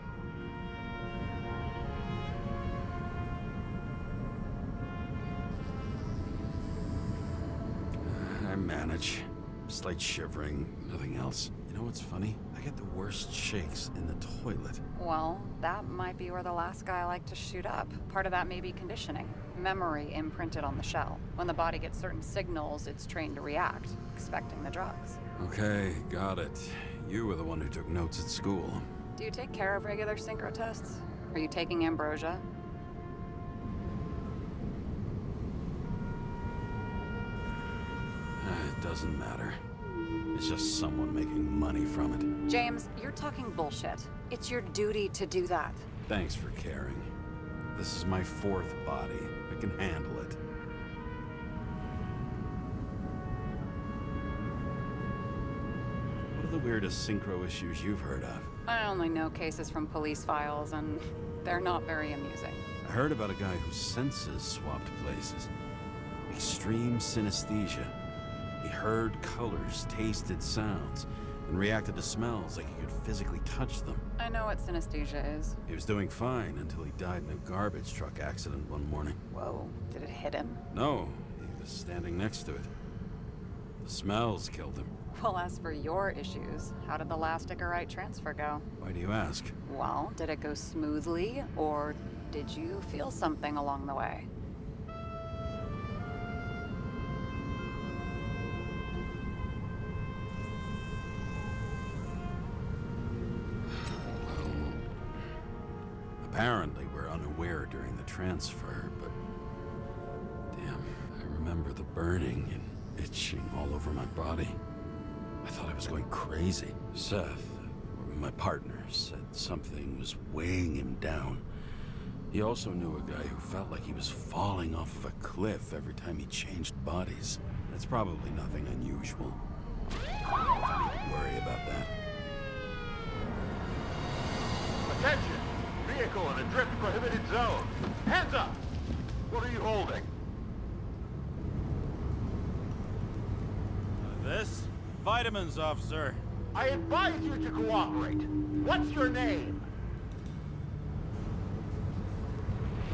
I manage. Slight shivering, nothing else. You know what's funny? I get the worst shakes in the toilet. Well, that might be where the last guy liked to shoot up. Part of that may be conditioning. Memory imprinted on the shell. When the body gets certain signals, it's trained to react, expecting the drugs. Okay, got it. You were the one who took notes at school. Do you take care of regular synchro tests? Are you taking ambrosia? It doesn't matter. It's just someone making money from it. James, you're talking bullshit. It's your duty to do that. Thanks for caring. This is my fourth body. I can handle it. What are the weirdest synchro issues you've heard of? I only know cases from police files, and they're not very amusing. I heard about a guy whose senses swapped places. Extreme synesthesia. He heard colors, tasted sounds, and reacted to smells like he could physically touch them. I know what synesthesia is. He was doing fine until he died in a garbage truck accident one morning. Whoa, did it hit him? No, he was standing next to it. The smells killed him. Well, as for your issues, how did the last Icarite transfer go? Why do you ask? Well, did it go smoothly, or did you feel something along the way? Apparently, we're unaware during the transfer, but... Damn, I remember the burning and itching all over my body. I thought I was going crazy. Seth, my partner, said something was weighing him down. He also knew a guy who felt like he was falling off of a cliff every time he changed bodies. That's probably nothing unusual. I don't need to worry about that. Attention! Vehicle in a drift prohibited zone. Hands up! What are you holding? This? Vitamins, officer. I advise you to cooperate. What's your name?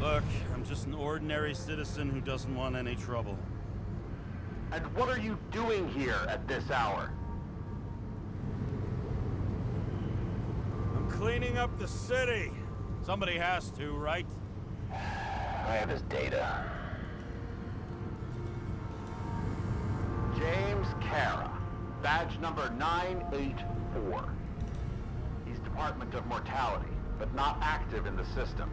Look, I'm just an ordinary citizen who doesn't want any trouble. And what are you doing here at this hour? I'm cleaning up the city. Somebody has to, right? I have his data. James Kara, badge number 984. He's Department of Mortality, but not active in the system.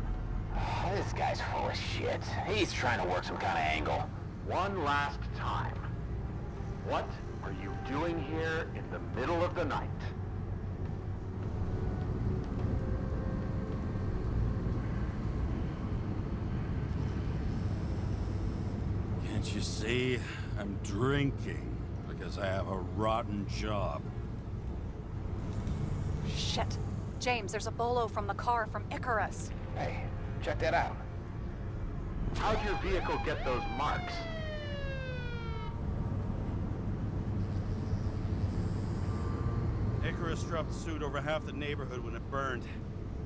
This guy's full of shit. He's trying to work some kind of angle. One last time. What are you doing here in the middle of the night? Can't you see? I'm drinking because I have a rotten job. Shit. James, there's a bolo from the car from Icarus. Hey, check that out. How'd your vehicle get those marks? Icarus dropped suit over half the neighborhood when it burned.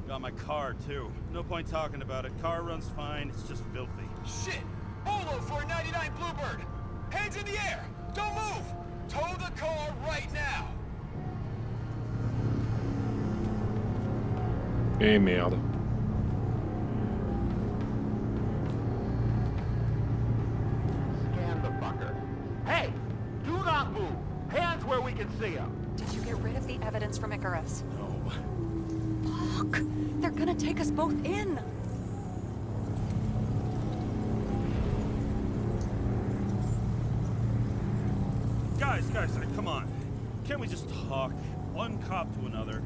Got my car, too. No point talking about it. Car runs fine, it's just filthy. Shit! Bolo for a 99 Bluebird! Hands in the air! Don't move! Tow the car right now! Eh merde. Scan the fucker. Hey! Do not move! Hands where we can see him! Did you get rid of the evidence from Icarus? No. Fuck! They're gonna take us both in! Guys, come on. Can't we just talk? One cop to another.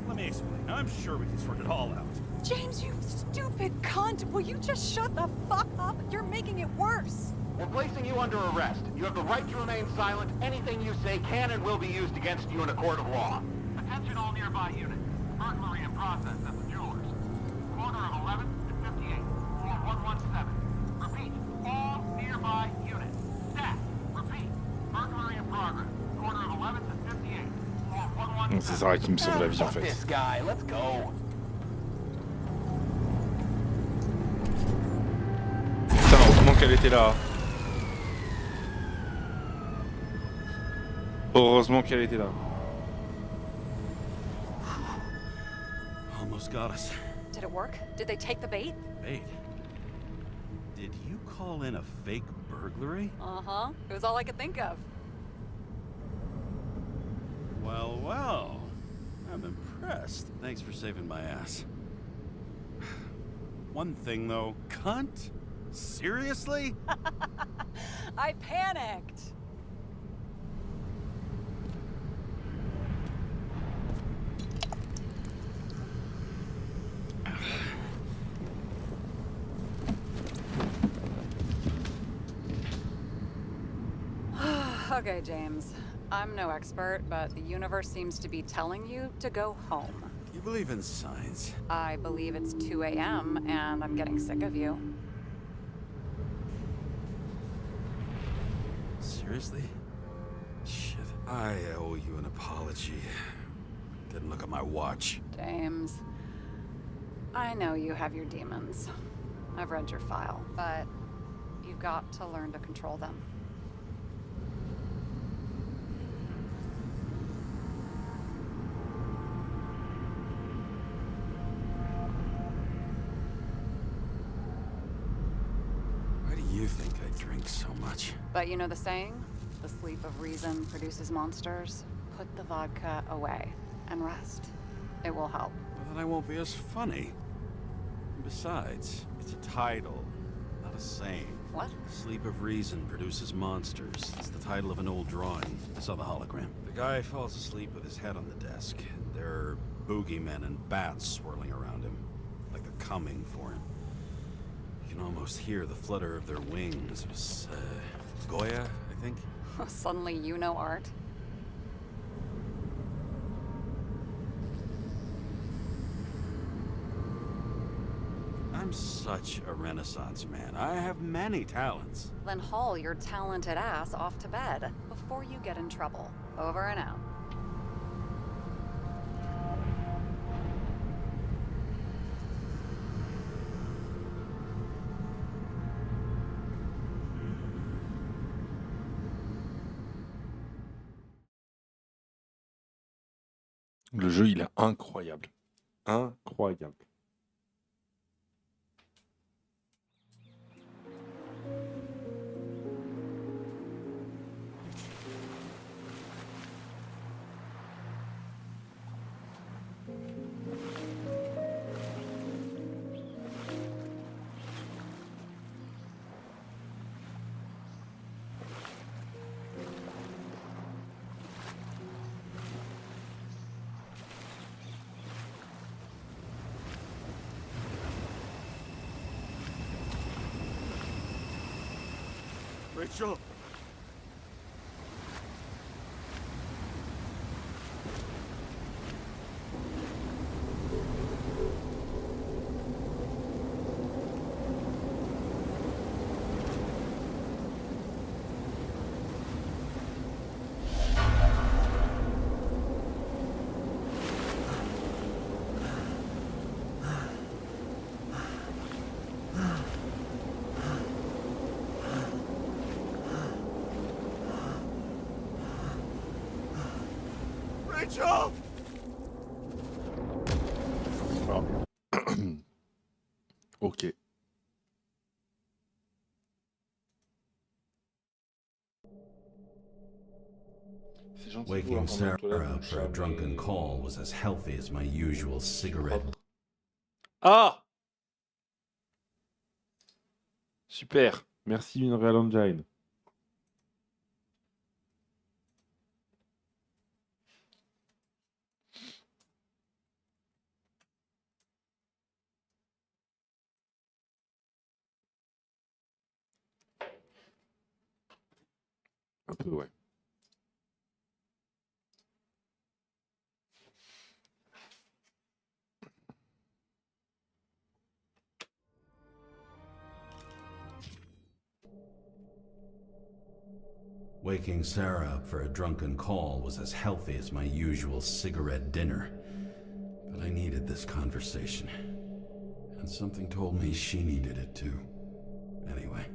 Let me explain. I'm sure we can sort it all out. James, you stupid cunt! Will you just shut the fuck up? You're making it worse! We're placing you under arrest. You have the right to remain silent. Anything you say can and will be used against you in a court of law. Attention all nearby units. Burglary in process at the Jewelers. Corner of 11th and 58. Floor 117. Repeat. All nearby units. Staff. Repeat. Burglary in progress. Corner of 11th and 58. Floor 117. C'est ça qui me sauve la vie en fait. This guy, let's go. Putain, heureusement qu'elle était là. Heureusement qu'elle était là. almost got us. Did it work? Did they take the bait? Bait? Did you call in a fake burglary? Uh-huh. It was all I could think of. Well, well. I'm impressed. Thanks for saving my ass. One thing, though. Cunt? Seriously? I panicked. Okay, James. I'm no expert, but the universe seems to be telling you to go home. You believe in science? I believe it's 2 a.m. and I'm getting sick of you. Seriously? Shit. I owe you an apology. Didn't look at my watch. James, I know you have your demons. I've read your file, but you've got to learn to control them. You think I drink so much? But you know the saying? The sleep of reason produces monsters. Put the vodka away and rest. It will help. Well, then I won't be as funny. And besides, it's a title, not a saying. What? Sleep of reason produces monsters. It's the title of an old drawing. I saw the hologram. The guy falls asleep with his head on the desk. And there are boogeymen and bats swirling around him, like they're coming for him. You can almost hear the flutter of their wings. It was, Goya, I think? Suddenly you know art. I'm such a Renaissance man. I have many talents. Then haul your talented ass off to bed before you get in trouble. Over and out. Le jeu, il est incroyable. Incroyable. Rachel! Rachel! Ok. Waking Sarah up for a drunken call was as healthy as my usual cigarette. Ah! Super. Merci Unreal Engine. Un peu, ouais. Waking Sarah up for a drunken call was as healthy as my usual cigarette dinner. But I needed this conversation. And something told me she needed it too. Anyway,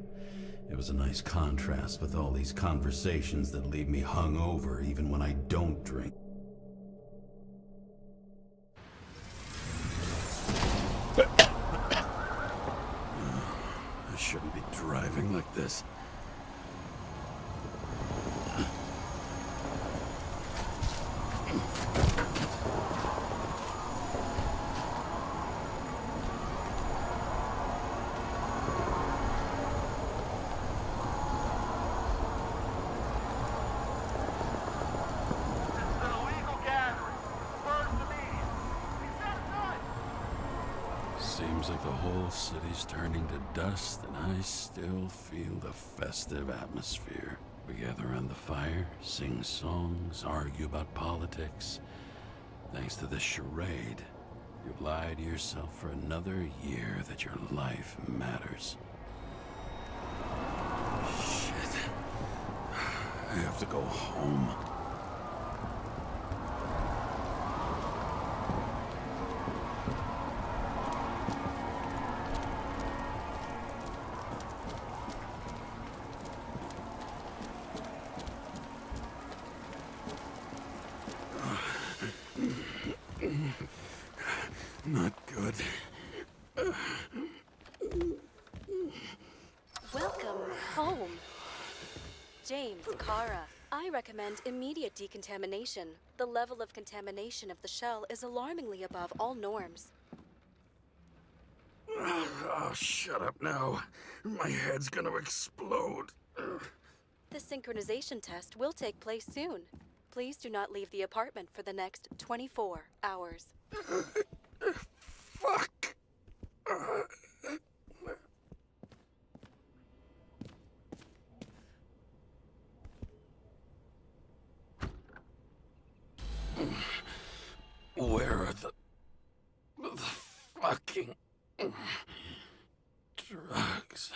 it was a nice contrast with all these conversations that leave me hungover even when I don't drink. this. Seems like the whole city's turning to dust, and I still feel the festive atmosphere. We gather around the fire, sing songs, argue about politics. Thanks to this charade, you've lied to yourself for another year that your life matters. Shit. I have to go home. Not good. Welcome home. James, Kara, I recommend immediate decontamination. The level of contamination of the shell is alarmingly above all norms. Oh, shut up now. My head's gonna explode. The synchronization test will take place soon. Please do not leave the apartment for the next 24 hours. Fuck. Where are the fucking drugs?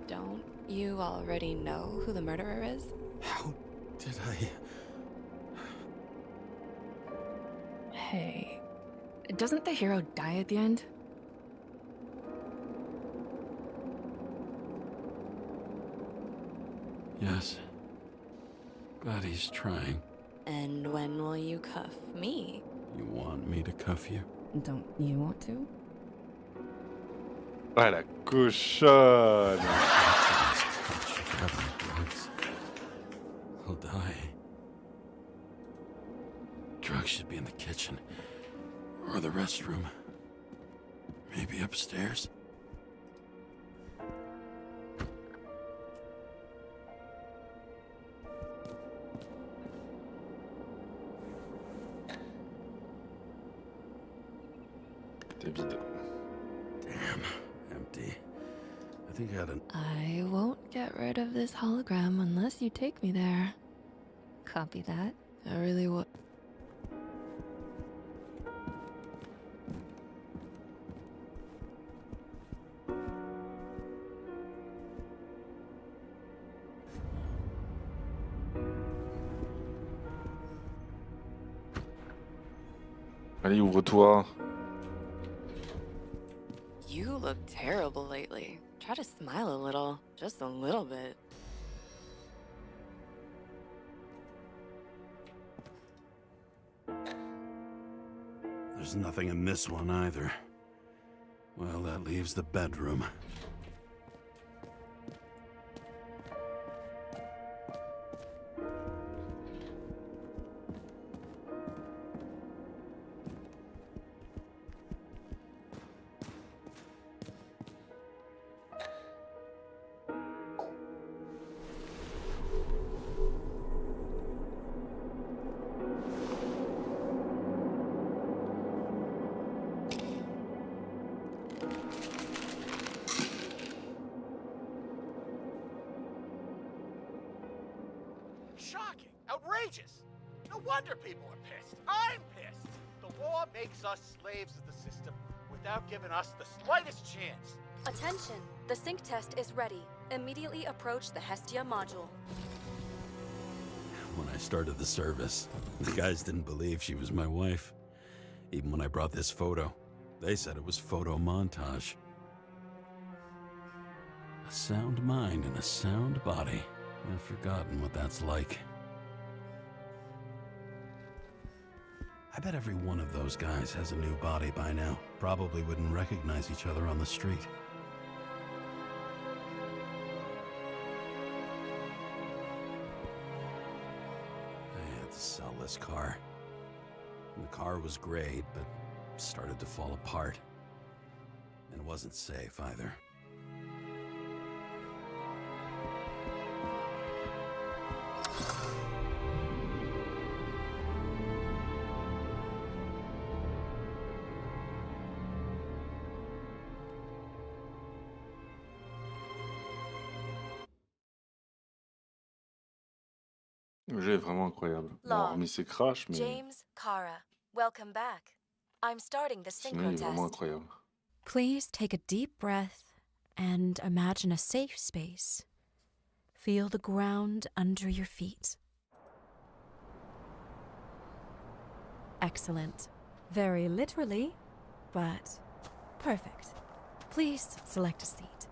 Don't you already know who the murderer is? How did I... Hey, doesn't the hero die at the end? Yes. Glad he's trying. And when will you cuff me? You want me to cuff you? Don't you want to? Ah, la cochonne. He'll die. Drugs should be in the kitchen. Or the restroom. Maybe upstairs. T'es vide. Damn, empty. I think I had an... I won't get rid of this hologram unless you take me there. Copy that. I really would. Allez, ouvre-toi. You look terrible lately. Try to smile a little. Just a little bit. There's nothing in this one either. Well, that leaves the bedroom. Shocking! Outrageous! No wonder people are pissed. I'm pissed! The The law makes us slaves of the system without giving us the slightest chance. Attention! The sync test is ready. Immediately approach the Hestia module. When I started the service, the guys didn't believe she was my wife. Even when I brought this photo, they said it was photo montage. A sound mind and a sound body. I've forgotten what that's like. I bet every one of those guys has a new body by now. Probably wouldn't recognize each other on the street. I had to sell this car. The car was great, but started to fall apart. And it wasn't safe either. Le jeu est vraiment incroyable. Bon, hormis ses crashs, mais James, Kara, welcome back. I'm starting the sinon synchro il est vraiment test. incroyable. Please take a deep breath and imagine a safe space. Feel the ground under your feet. Excellent. Very literally, but perfect. Please select a seat.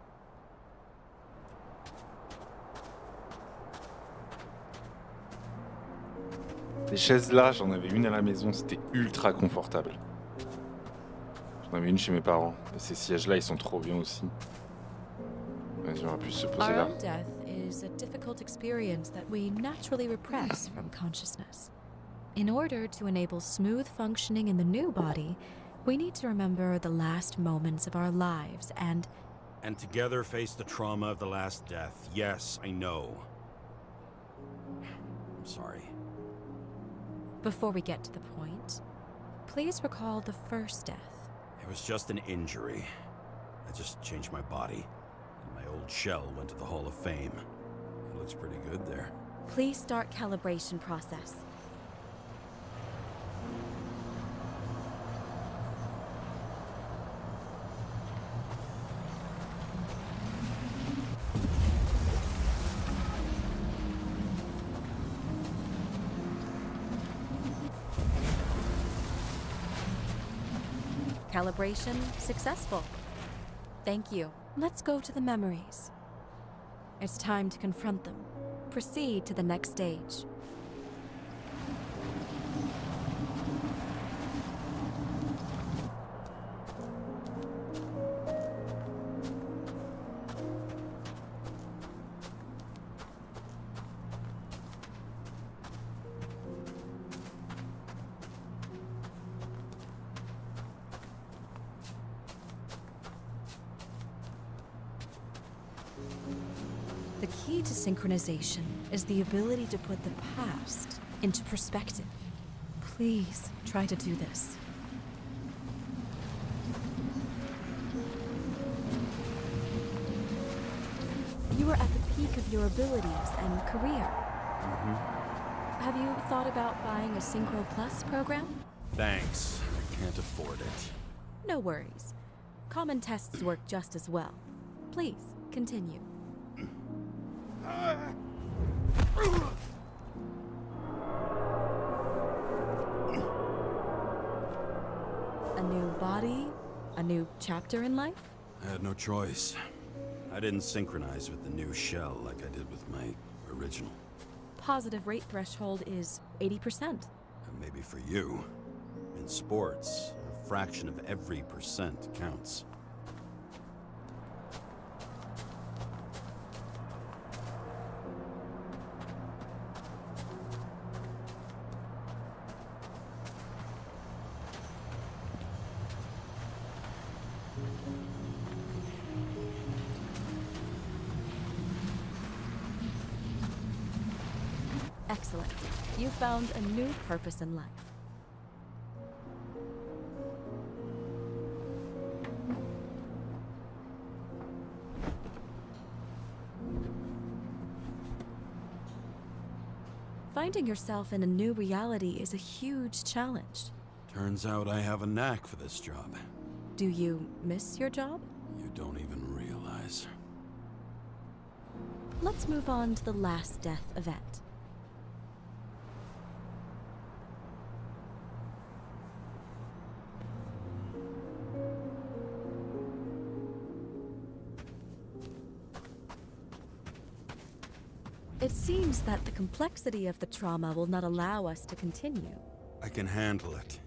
Les chaises là, j'en avais une à la maison, c'était ultra confortable. J'en avais une chez mes parents. Et ces sièges là, ils sont trop bien aussi. Vas-y, on va plus se poser Our là. own death is a difficult experience that we naturally repress from consciousness. In order to enable smooth functioning in the new body, we need to remember the last moments of our lives and together face the trauma of the last death. Yes, I know. I'm sorry. before we get to the point, please recall the first death. It was just an injury. I just changed my body, and my old shell went to the Hall of Fame. It looks pretty good there. Please start calibration process. Calibration successful. Thank you. Let's go to the memories. It's time to confront them. Proceed to the next stage. The key to synchronization is the ability to put the past into perspective. Please try to do this. You are at the peak of your abilities and career. Have you thought about buying a Synchro Plus program? Thanks. I can't afford it. No worries. Common tests work just as well. Please, continue. A new body? A new chapter in life? I had no choice. I didn't synchronize with the new shell like I did with my original. Positive rate threshold is 80%. And maybe for you. In sports, a fraction of every percent counts. Excellent. You found a new purpose in life. Finding yourself in a new reality is a huge challenge. Turns out I have a knack for this job. Do you miss your job? You don't even realize. Let's move on to the last death event. It seems that the complexity of the trauma will not allow us to continue. I can handle it.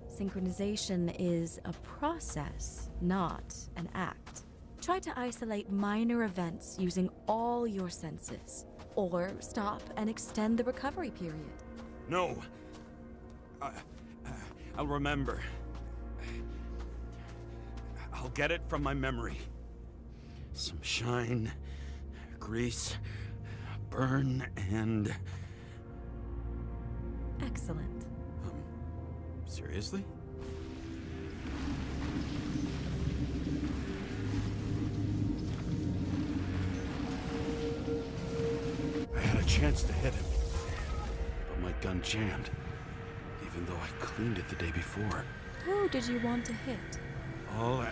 Synchronization is a process, not an act. Try to isolate minor events using all your senses, or stop and extend the recovery period. No. I'll remember. I'll get it from my memory. Some shine, grease, burn, and... Excellent. Seriously? I had a chance to hit him, but my gun jammed, even though I cleaned it the day before. Who did you want to hit? All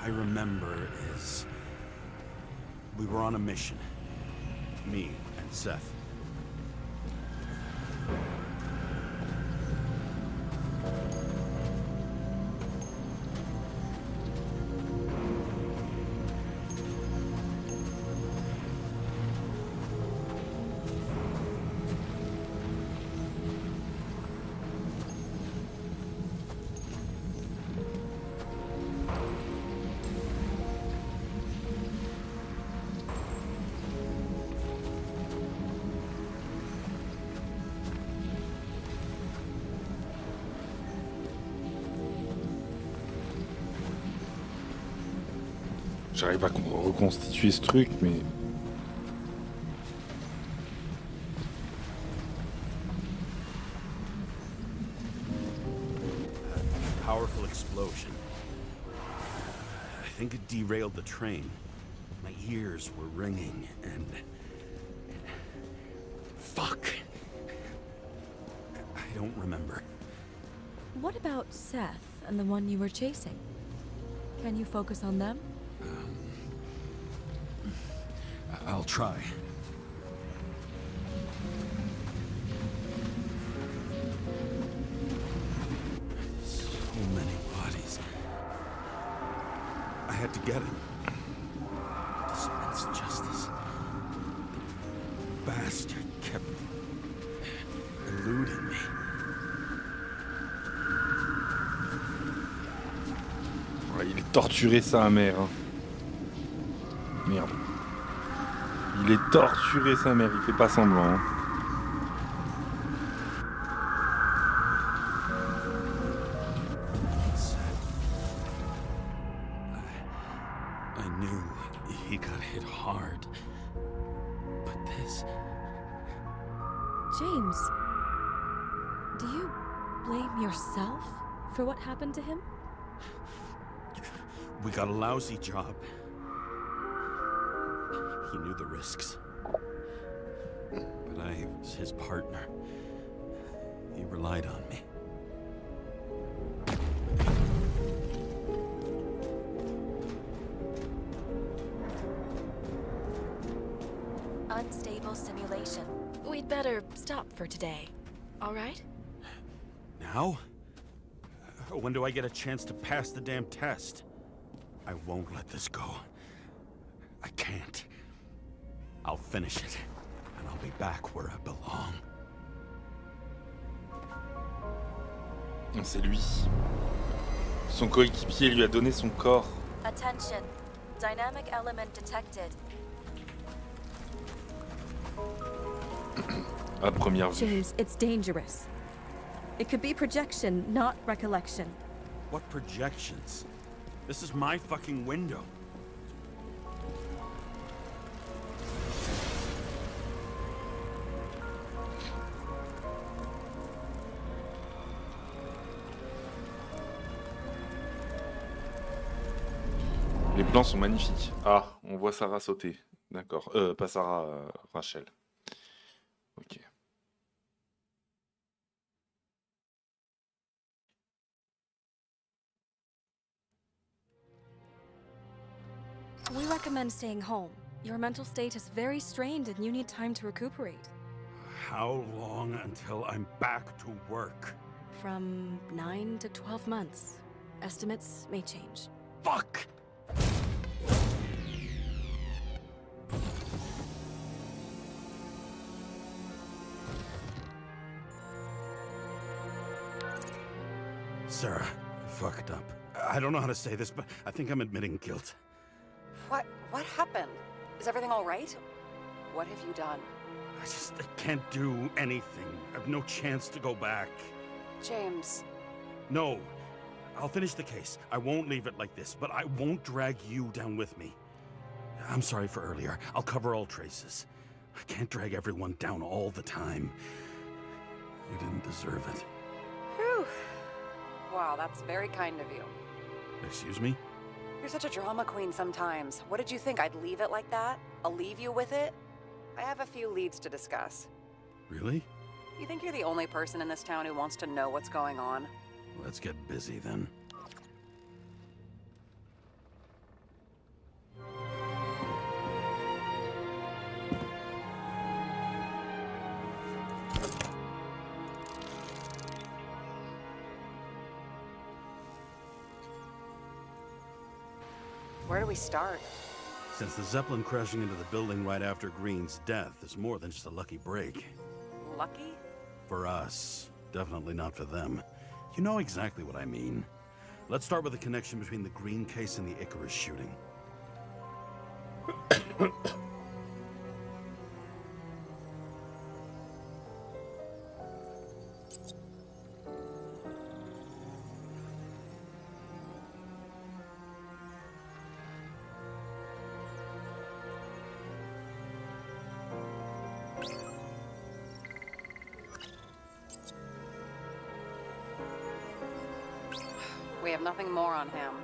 I remember is we were on a mission. Me and Seth. J'arrive à reconstituer ce truc, mais... Powerful explosion. I think it derailed the train. My ears were ringing, and... Fuck! I don't remember. What about Seth and the one you were chasing? Can you focus on them? I'll try. So many bodies. I had to get him. Dispense justice. The bastard kept eluding me. Ouais, il est torturé sa mère. Hein. Merde. Il est torturé sa mère, il fait pas semblant. Hein. I knew he got hit hard. But this... James, do you blame yourself for what happened to him? We got a lousy job. He knew the risks. But I was his partner. He relied on me. Unstable simulation. We'd better stop for today. All right? Now? When do I get a chance to pass the damn test? I won't let this go. I can't. I'll finish it, and I'll be back where I belong. C'est lui. Son coéquipier lui a donné son corps. Attention. Dynamic element detected. À première vue. James, it's dangerous. It could be projection, not recollection. What projections? This is my fucking window. Les plans sont magnifiques. Ah, on voit Sarah sauter. D'accord. Pas Sarah, Rachel. Ok. We recommend staying home. Your mental state is very strained and you need time to recuperate. How long until I'm back to work? From 9 to 12 months. Estimates may change. Fuck! Sarah, I fucked up. I don't know how to say this, but I think I'm admitting guilt. What happened? Is everything all right? What have you done? I can't do anything. I have no chance to go back. James. No. I'll finish the case. I won't leave it like this, but I won't drag you down with me. I'm sorry for earlier. I'll cover all traces. I can't drag everyone down all the time. You didn't deserve it. Whew. Wow, that's very kind of you. Excuse me? You're such a drama queen sometimes. What did you think, I'd leave it like that? I'll leave you with it? I have a few leads to discuss. Really? You think you're the only person in this town who wants to know what's going on? Let's get busy then. Where do we start? Since the Zeppelin crashing into the building right after Green's death is more than just a lucky break. Lucky? For us. Definitely not for them. You know exactly what I mean. Let's start with the connection between the Green case and the Icarus shooting. We have nothing more on him.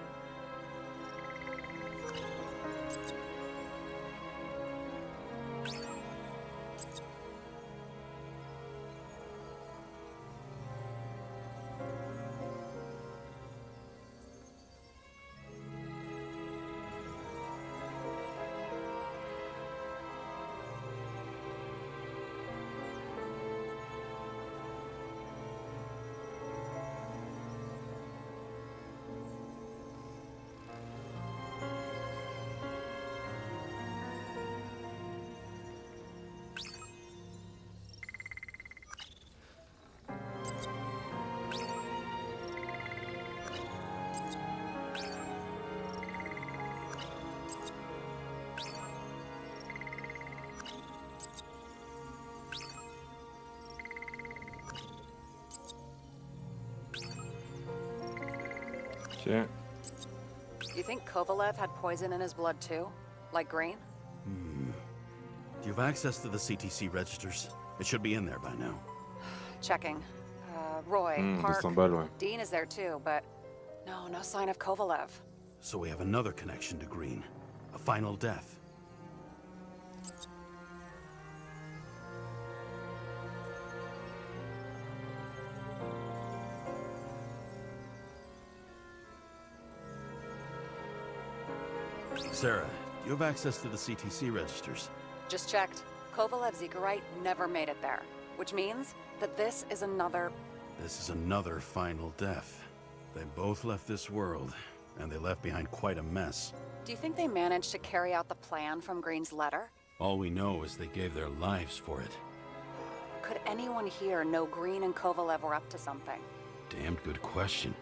Okay. You think Kovalev had poison in his blood too? Like Green? Do you have access to the CTC registers? It should be in there by now. Checking. Roy, Park, 200 balles, ouais. Dean is there too, but no sign of Kovalev. So we have another connection to Green. A final death. Sarah, do you have access to the CTC registers? Just checked. Kovalev's Zekarite never made it there, which means that this is another... This is another final death. They both left this world, and they left behind quite a mess. Do you think they managed to carry out the plan from Green's letter? All we know is they gave their lives for it. Could anyone here know Green and Kovalev were up to something? Damned good question.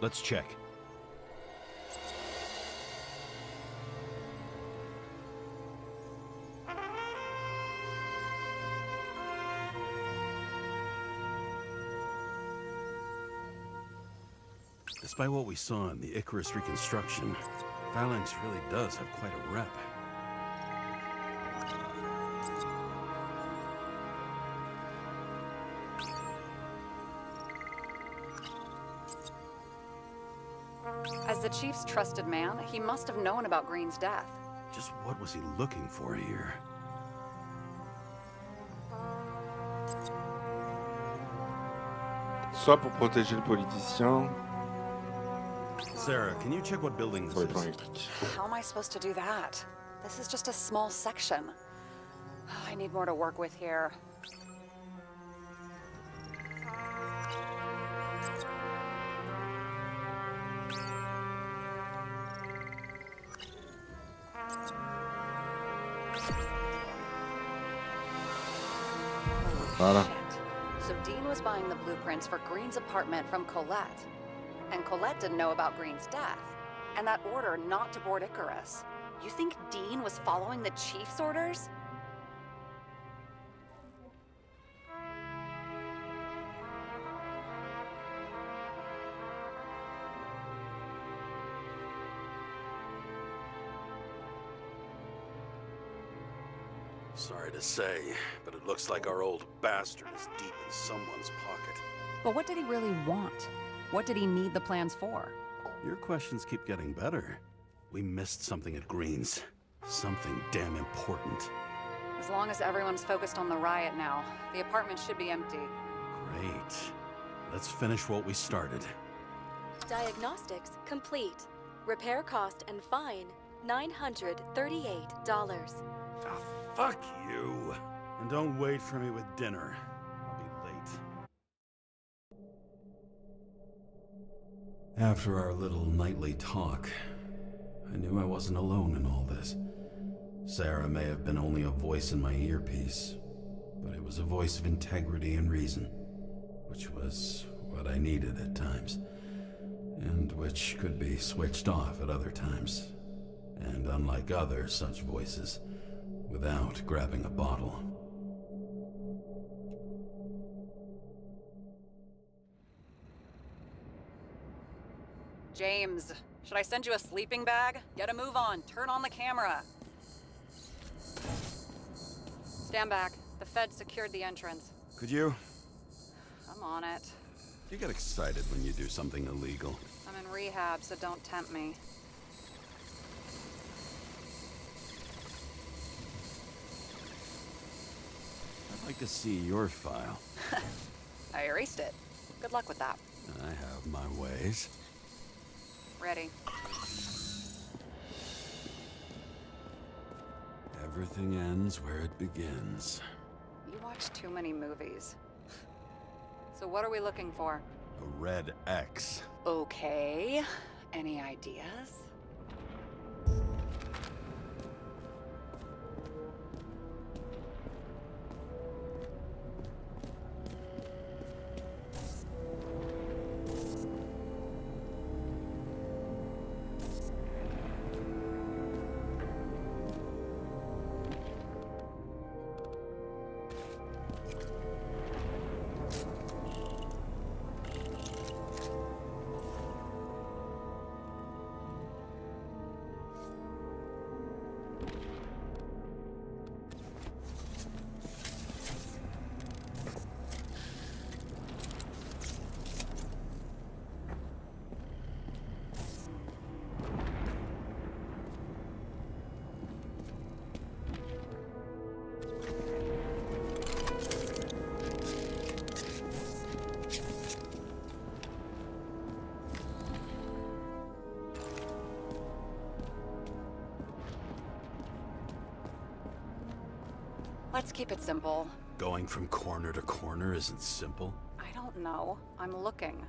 Let's check. Despite what we saw in the Icarus reconstruction, Phalanx really does have quite a rep. As the Chief's trusted man, he must have known about Green's death. Just what was he looking for here? Soit pour protéger le politicien. Sarah, can you check what building this Pour les plans is? électriques. How am I supposed to do that? This is just a small section. I need more to work with here. Voilà. So Dean was buying the blueprints for Green's apartment from Colette. And Colette didn't know about Green's death. And that order not to board Icarus. You think Dean was following the chief's orders? Sorry to say, but it looks like our old bastard is deep in someone's pocket. But what did he really want? What did he need the plans for? Your questions keep getting better. We missed something at Green's. Something damn important. As long as everyone's focused on the riot now, the apartment should be empty. Great. Let's finish what we started. Diagnostics complete. Repair cost and fine $938. Ah, fuck you! And don't wait for me with dinner. I'll be late. After our little nightly talk, I knew I wasn't alone in all this. Sarah may have been only a voice in my earpiece, but it was a voice of integrity and reason, which was what I needed at times, and which could be switched off at other times, and unlike other such voices, without grabbing a bottle. James, should I send you a sleeping bag? Get a move on. Turn on the camera. Stand back. The Fed secured the entrance. Could you? I'm on it. You get excited when you do something illegal. I'm in rehab, so don't tempt me. I'd like to see your file. I erased it. Good luck with that. I have my ways. Ready. Everything ends where it begins. You watch too many movies. So what are we looking for? A red X. Okay. Any ideas? Let's keep it simple. Going from corner to corner isn't simple. I don't know. I'm looking.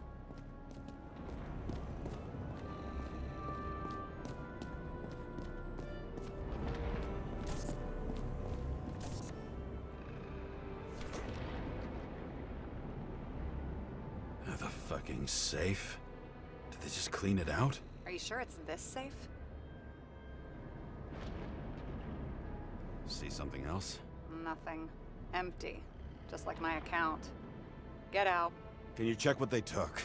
The fucking safe? Did they just clean it out? Are you sure it's this safe? See something else? Nothing. Empty. Just like my account. Get out. Can you check what they took?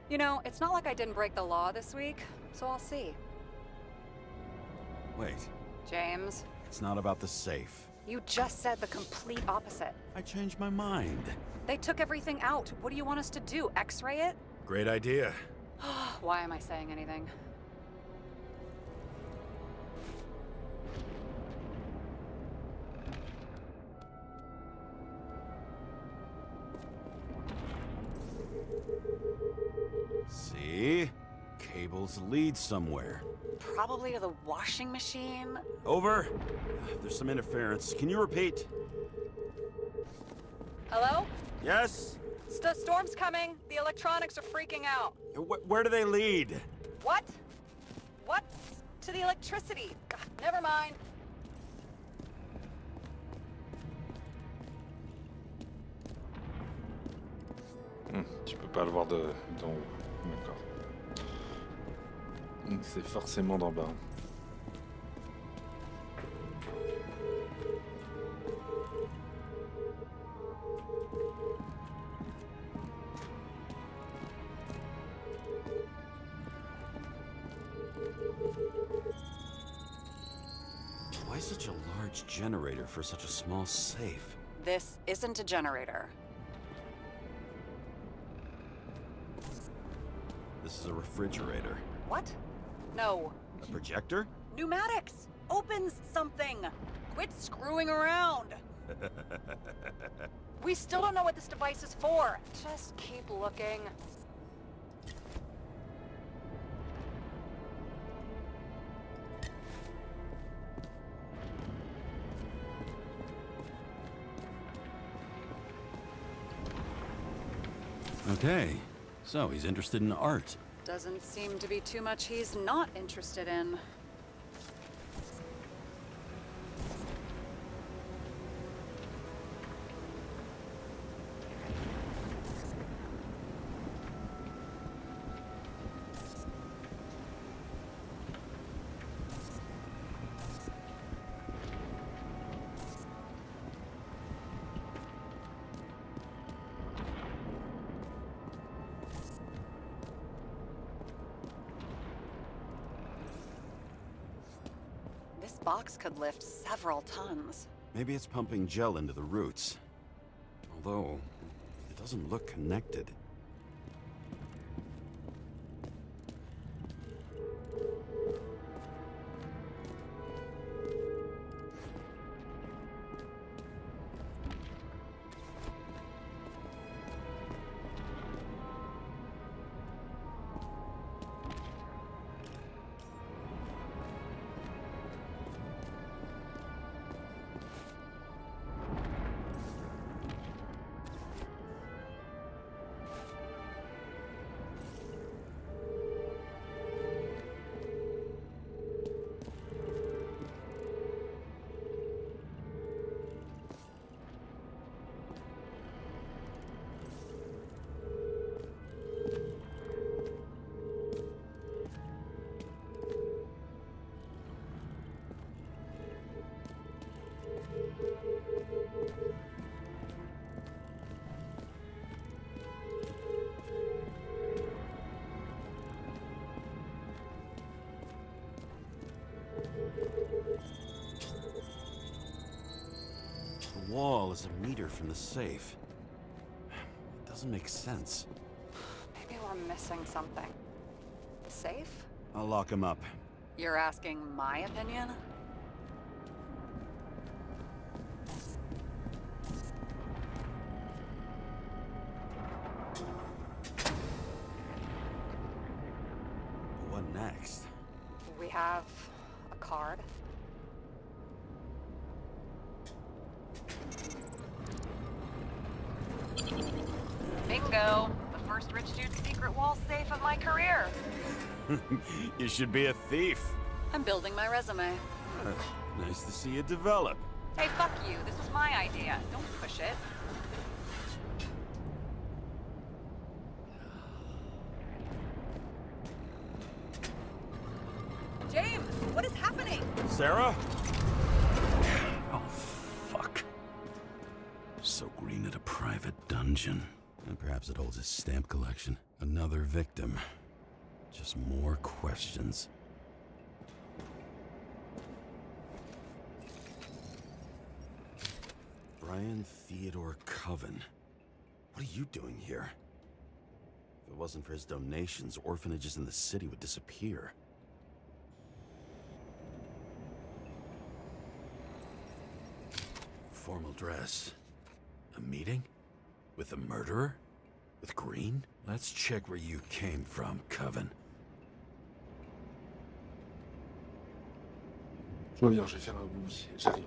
You know, it's not like I didn't break the law this week, so I'll see. Wait, James, it's not about the safe. you just said the complete opposite. I changed my mind. They took everything out. What do you want us to do? X-ray it? Great idea. Why am I saying anything? See? Cables This leads somewhere. Probably to the washing machine. Over. There's some interference. Can you repeat? Hello? Yes? Storm's coming. The electronics are freaking out. Where do they lead? What? What? To the electricity. Ugh, never mind. Tu peux pas le voir d'en haut. D'accord. Donc c'est forcément d'en bas. Why such a large generator for such a small safe? This isn't a generator. This is a refrigerator. What? No. A projector? Pneumatics! Opens something! Quit screwing around! We still don't know what this device is for. Just keep looking. Okay, so he's interested in art. Doesn't seem to be too much he's not interested in. This box could lift several tons. Maybe it's pumping gel into the roots. Although, it doesn't look connected. The wall is a meter from the safe. It doesn't make sense. Maybe we're missing something. Safe? I'll lock him up. You're asking my opinion? What next? We have a card. Bingo! The first rich dude's secret wall safe of my career. You should be a thief. I'm building my resume. Nice to see you develop. Hey, fuck you. This was my idea. Don't push it. James, what is happening? Sarah? Oh, fuck. So Green at a private dungeon. And perhaps it holds his stamp collection. Another victim. Just more questions. Brian Theodore Coven. What are you doing here? If it wasn't for his donations, orphanages in the city would disappear. Formal dress. A meeting? With the murderer? With Green? Let's check where you came from, Coven. Tout va bien, je vais faire un bout, j'arrive.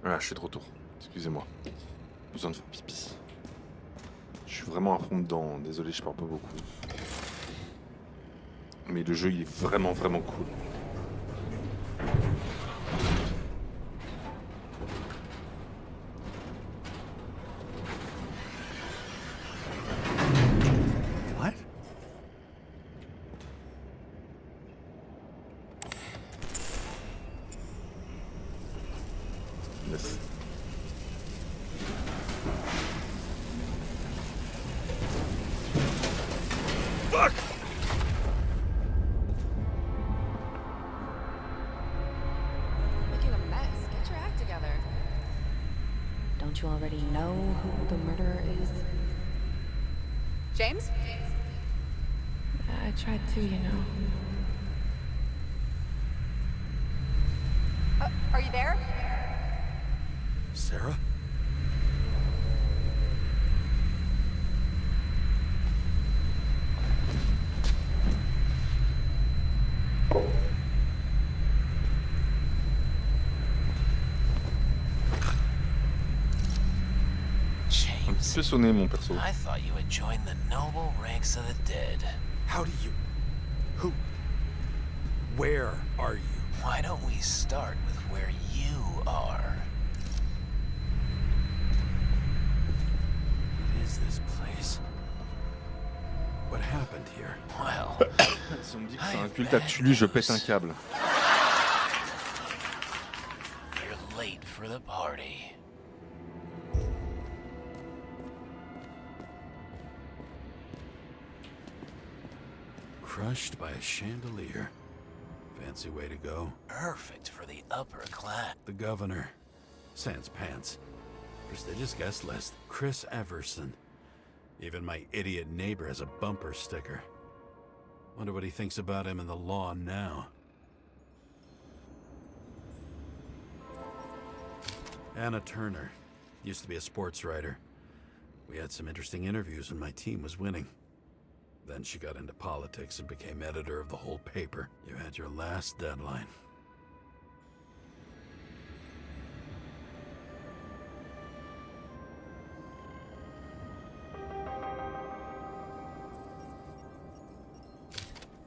Voilà, je suis de retour. Excusez-moi. Besoin de faire pipi. Je suis vraiment à fond dedans. Désolé, je parle pas beaucoup. Mais le jeu, il est vraiment, vraiment cool. What? Yes. Fuck! Making a mess. Get your act together. Don't you already know who the murderer is? James? I tried to, you know. Are you there? Sarah? Un petit peu sonné, mon perso. I thought you had joined the noble ranks of the dead. How do you... Who... Where are you? Why don't we start with where you are? What is this place? What happened here? Well, Si on me dit que c'est un culte à Cthulhu, je pète un câble. you're late for the party. Crushed by a chandelier. Fancy way to go. Perfect for the upper class. The governor. Sans pants. Prestigious guest list. Chris Everson. Even my idiot neighbor has a bumper sticker. Wonder what he thinks about him and the law now. Anna Turner. Used to be a sports writer. We had some interesting interviews when my team was winning. Then she got into politics and became editor of the whole paper. You had your last deadline.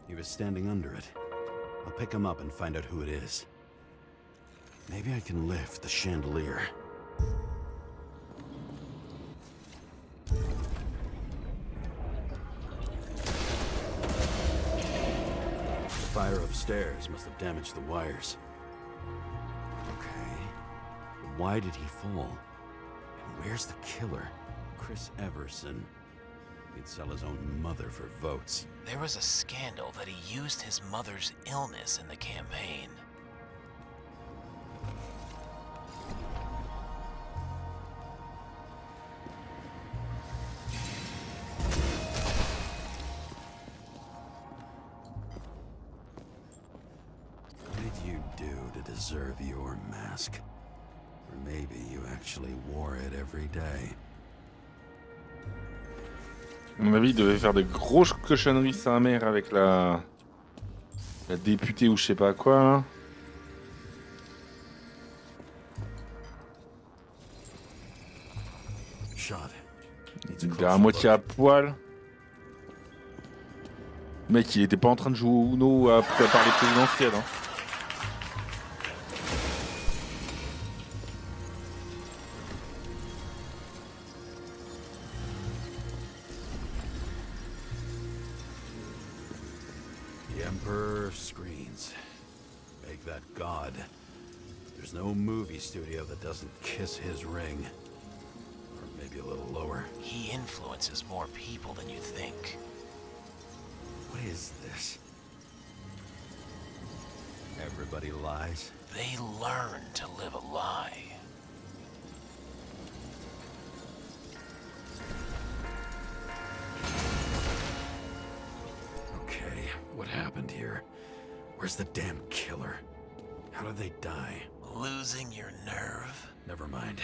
He was standing under it. I'll pick him up and find out who it is. Maybe I can lift the chandelier. The fire upstairs must have damaged the wires. Okay. But why did he fall? And where's the killer? Chris Everson. He'd sell his own mother for votes. There was a scandal that he used his mother's illness in the campaign. What did you do to deserve your mask? Or maybe you actually wore it every day. À mon avis, il devait faire de grosses cochonneries sa mère avec la députée ou je sais pas quoi là. Il était à moitié à poil. Le mec, il était pas en train de jouer au Uno à préparer les présidentielles. Hein. The Emperor screens. Make that God. There's no movie studio that doesn't kiss his ring. Or maybe a little lower. He influences more people than you think. What is this? Everybody lies? They learn to live a lie. Okay, what happened here? Where's the damn killer? How did they die? Losing your nerve? Never mind.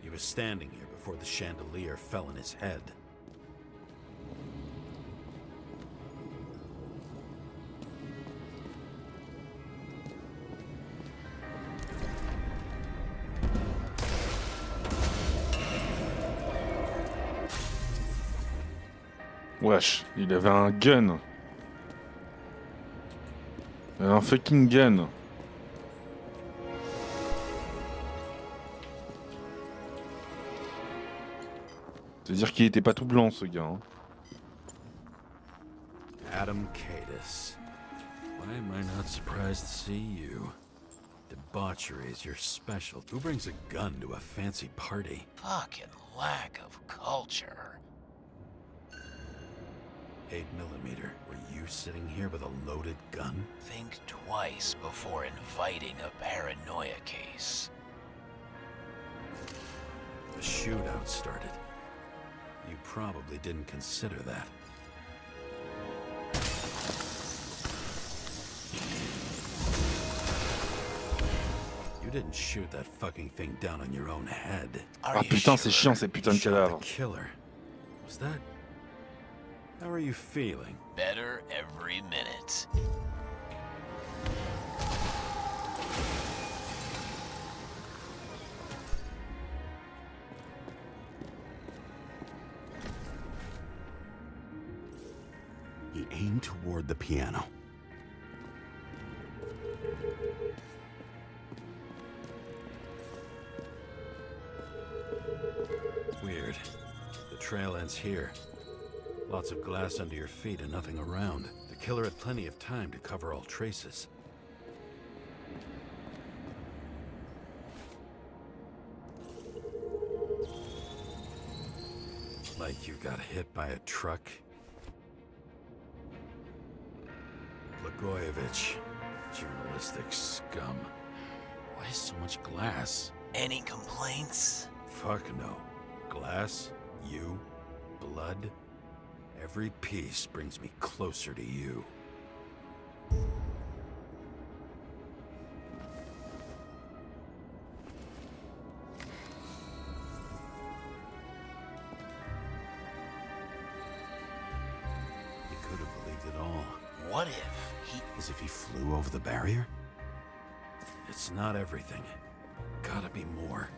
He was standing here before the chandelier fell on his head. Wesh, il avait un gun. Il avait un fucking gun. C'est-à-dire qu'il était pas tout blanc ce gars. Hein. Adam Cadis. Why am I not surprised to see you? Debauchery is your special. Who brings a gun to a fancy party? Fucking lack of culture. 8mm. Were you sitting here with a loaded gun? Think twice before inviting a paranoia case. The shootout started. You probably didn't consider that. You didn't shoot that fucking thing down on your own head. Ah putain, c'est chiant ces putains de cadavres. Killer. Was that? How are you feeling? Better every minute. He aimed toward the piano. Weird. The trail ends here. Lots of glass under your feet and nothing around. The killer had plenty of time to cover all traces. Like you got hit by a truck. Blagojevich, journalistic scum. Why so much glass? Any complaints? Fuck no. Glass? You? blood, every piece brings me closer to you. He could have believed it all. What if he... As if he flew over the barrier? It's not everything. Gotta be more.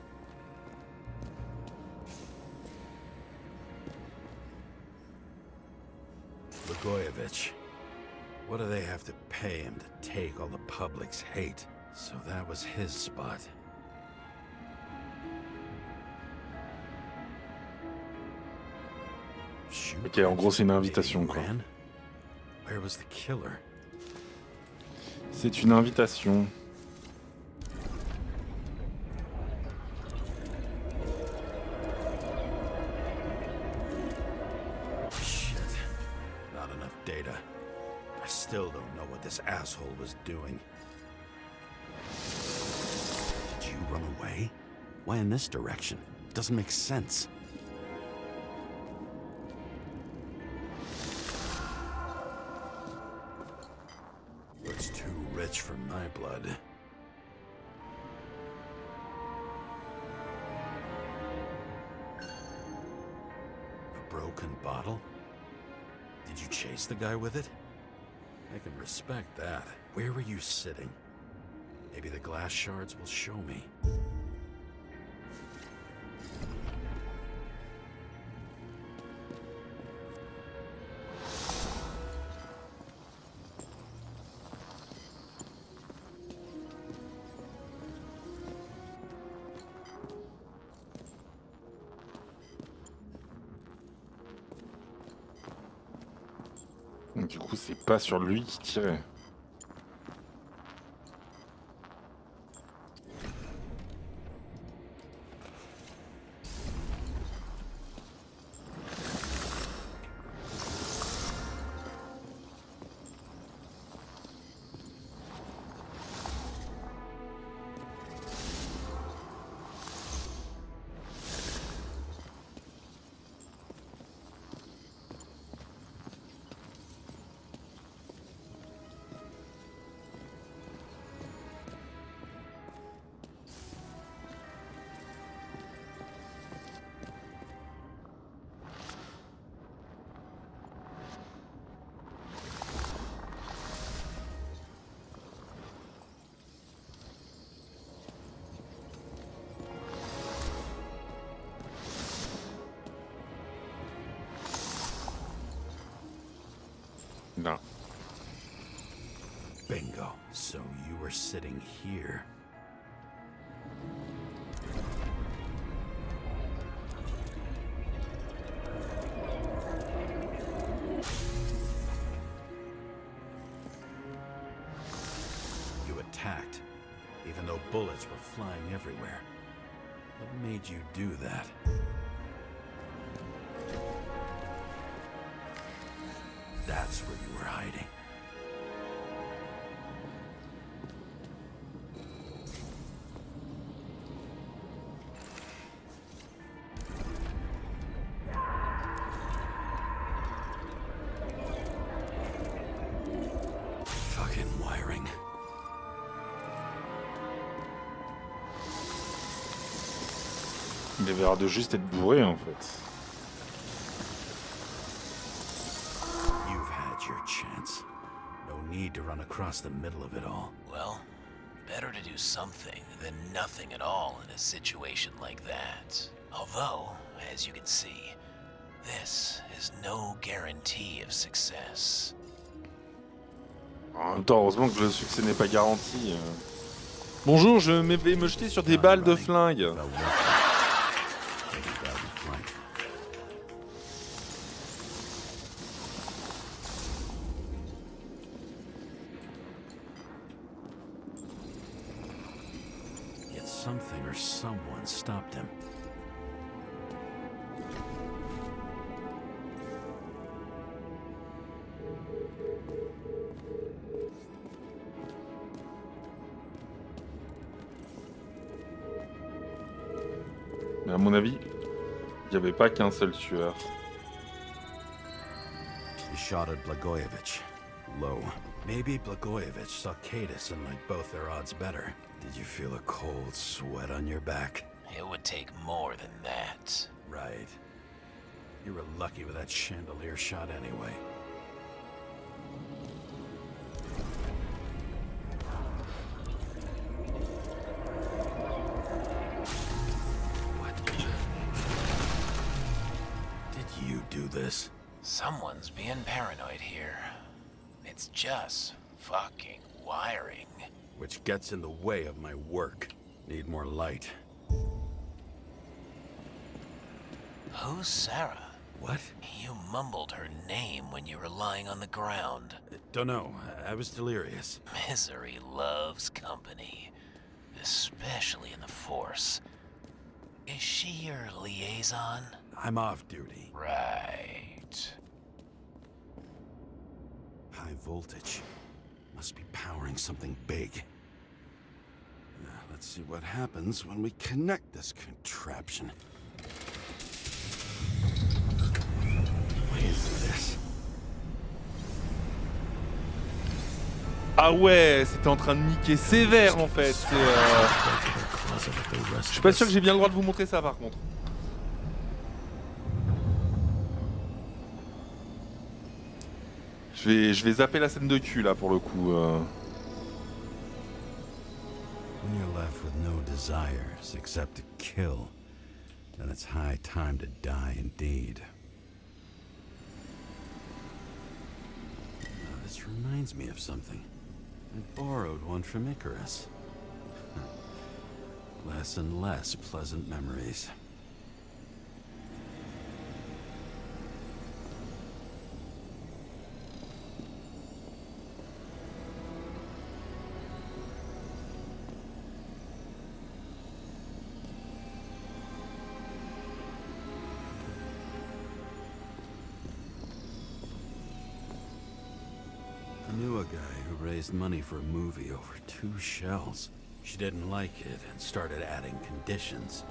Blagojevich. What do they have to pay him to take all the public's hate? So that was his spot. Ok, en gros c'est une invitation quoi. Where was the killer? C'est une invitation. Shit. Not enough data. I still don't know what this asshole was doing. Did you run away? Why in this direction? It doesn't make sense. Looks too rich for my blood. A broken bottle? Did you chase the guy with it? I can respect that. Where were you sitting? Maybe the glass shards will show me. Du coup, c'est pas sur lui qui tirait. No. Bingo. So you were sitting here. You attacked, even though bullets were flying everywhere. What made you do that? That's where you were hiding. Fucking wiring. Il avait l'air de juste être bourré en fait. Your chance. No need to run across the middle of it all. Well, better to do something than nothing at all in a situation like that. Although, as you can see, this is no guarantee of success. En même temps, heureusement que le succès n'est pas garanti. Bonjour, je vais me jeter sur des balles de flingue. Something or someone stopped him. Mais à mon avis, il n'y avait pas qu'un seul tueur. shot at Blagojevich. Low. Maybe Blagojevich saw Cadis and liked both their odds better. Did you feel a cold sweat on your back? It would take more than that. Right. You were lucky with that chandelier shot anyway. What? Did you do this? Someone's being paranoid here. It's just fucking wiring. Which gets in the way of my work. Need more light. Who's Sarah? What? You mumbled her name when you were lying on the ground. Don't know. I was delirious. Misery loves company, especially in the Force. Is she your liaison? I'm off duty. Right. High voltage. Must be powering something big. Let's see what happens when we connect this contraption. What is this? Ah ouais, c'était en train de niquer sévère en fait. Je suis pas sûr que j'ai bien le droit de vous montrer ça par contre. Je vais zapper la scène de cul là pour le coup. When you're left with no desires except to kill, then it's high time to die indeed. Now, this reminds me of something. I borrowed one from Icarus. Less and less pleasant memories. I knew a guy who raised money for a movie over 2 shells. She didn't like it and started adding conditions.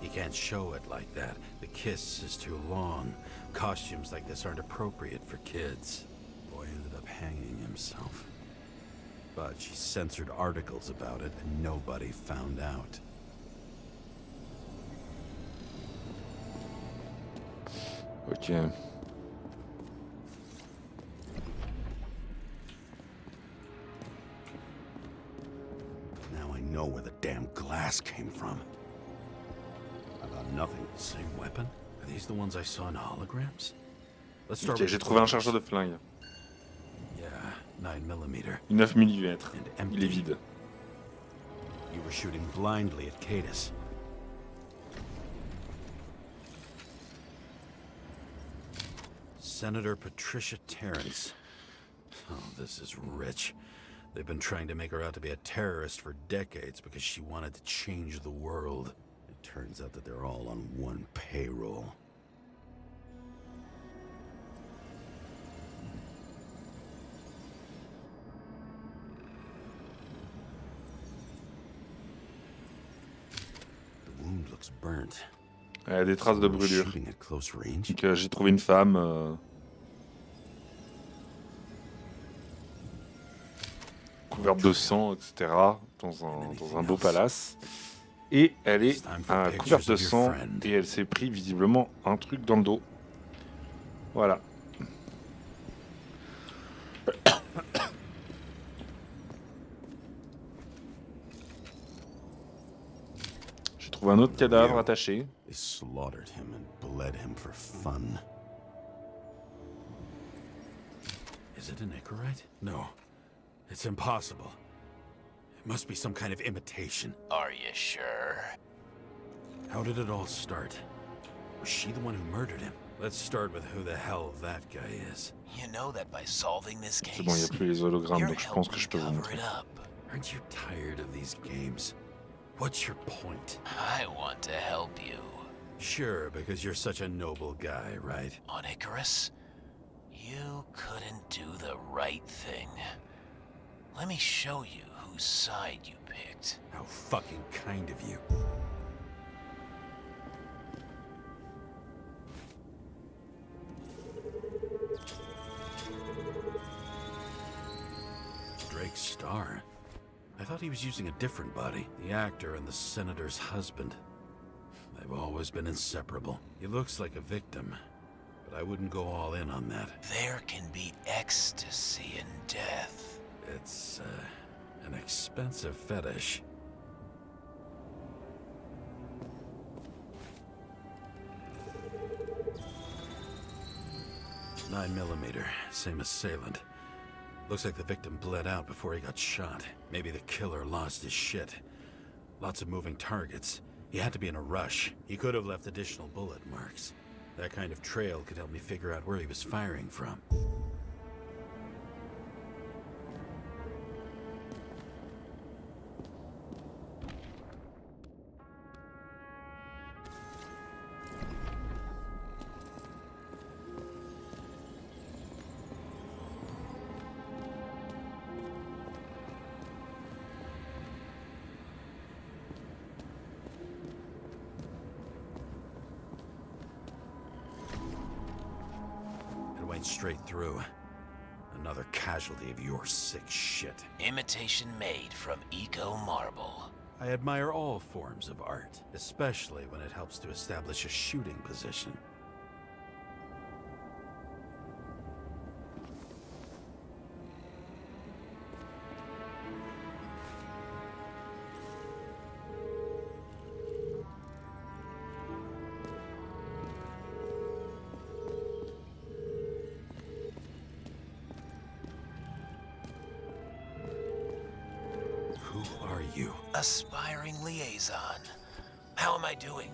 You can't show it like that. The kiss is too long. Costumes like this aren't appropriate for kids. Boy ended up hanging himself. But she censored articles about it and nobody found out. Ok. Now I know where the damn glass came from. I got nothing. Same weapon? Are these the ones I saw in holograms? Let's start Ok, with j'ai the trouvé un focus. chargeur de flingue. Yeah, 9mm. 9 mm. And Il est empty. vide. You were shooting blindly at Cadis. Senator Patricia Terrence. Oh, this is rich. They've been trying to make her out to be a terrorist for decades because she wanted to change the world. It turns out that they're all on one payroll. The wound looks burnt. Il y a des traces de brûlure. Shooting at close range. Donc j'ai trouvé une femme couverte de sang, etc. dans un beau palace. Et elle est couverte de sang et elle s'est pris visiblement un truc dans le dos. Voilà. J'ai trouvé un autre cadavre attaché. They slaughtered him and bled him for fun. Is it an Icarite? No. It's impossible. It must be some kind of imitation. Are you sure? How did it all start? Was she the one who murdered him? Let's start with who the hell that guy is. You know that by solving this case, C'est bon, il n'y a plus les hologrammes, you're donc je pense que je peux vous helping montrer. cover it up. Aren't you tired of these games? What's your point? I want to help you. Sure, because you're such a noble guy, right? On Icarus, you couldn't do the right thing. Let me show you whose side you picked. How fucking kind of you. star. I thought he was using a different body. The actor and the senator's husband. They've always been inseparable. He looks like a victim, but I wouldn't go all in on that. There can be ecstasy in death. It's, an expensive fetish. .9mm, same assailant. Looks like the victim bled out before he got shot. Maybe the killer lost his shit. Lots of moving targets. He had to be in a rush. He could have left additional bullet marks. That kind of trail could help me figure out where he was firing from. Straight through. Another casualty of your sick shit. Imitation made from eco marble. I admire all forms of art, especially when it helps to establish a shooting position. Aspiring liaison. How am I doing?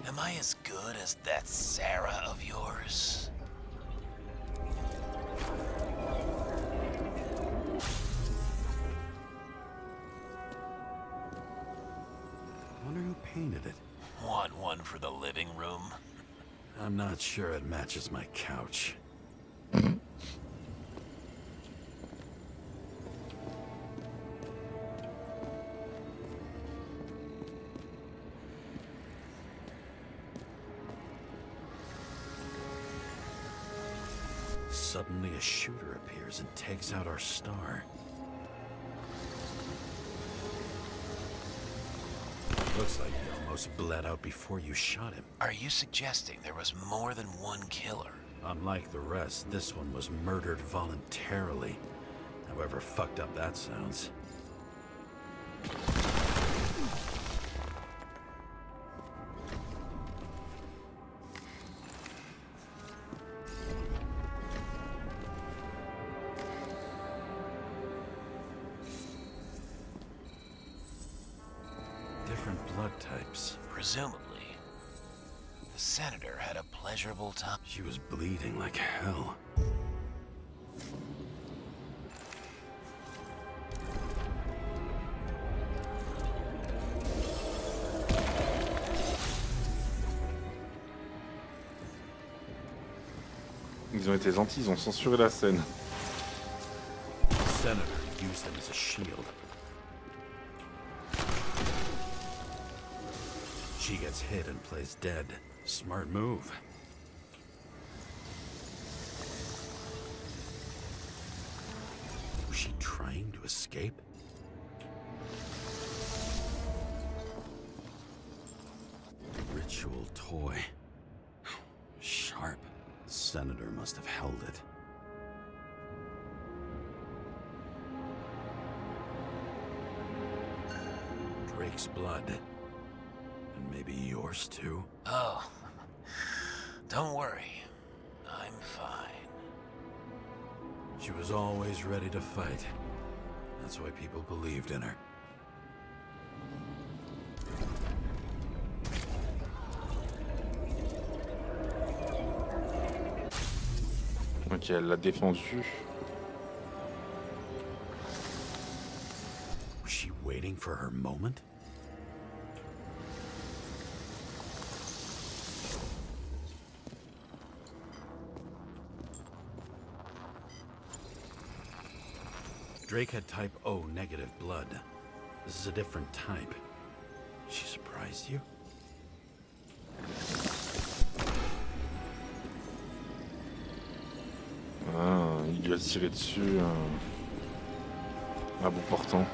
Am I as good as that Sarah of yours? Wonder who painted it. Want one for the living room? I'm not sure it matches my couch. Suddenly a shooter appears and takes out our star. Looks like he almost bled out before you shot him. Are you suggesting there was more than one killer? Unlike the rest, this one was murdered voluntarily. However fucked up that sounds. Blood types. Presumably, the senator had a pleasurable time. She was bleeding like hell. Ils ont été gentils, ils ont censuré la scène. The senator used them as a shield. She gets hit and plays dead. Smart move. Was she trying to escape? Ritual toy. Sharp. The senator must have held it. Drake's blood. And maybe yours too? Oh, don't worry. I'm fine. She was always ready to fight. That's why people believed in her. Ok, elle l'a défendu. Was she waiting for her moment? Drake had type O negative blood. This is a different type. She surprised you? Ah, il lui a tiré dessus. À bout portant.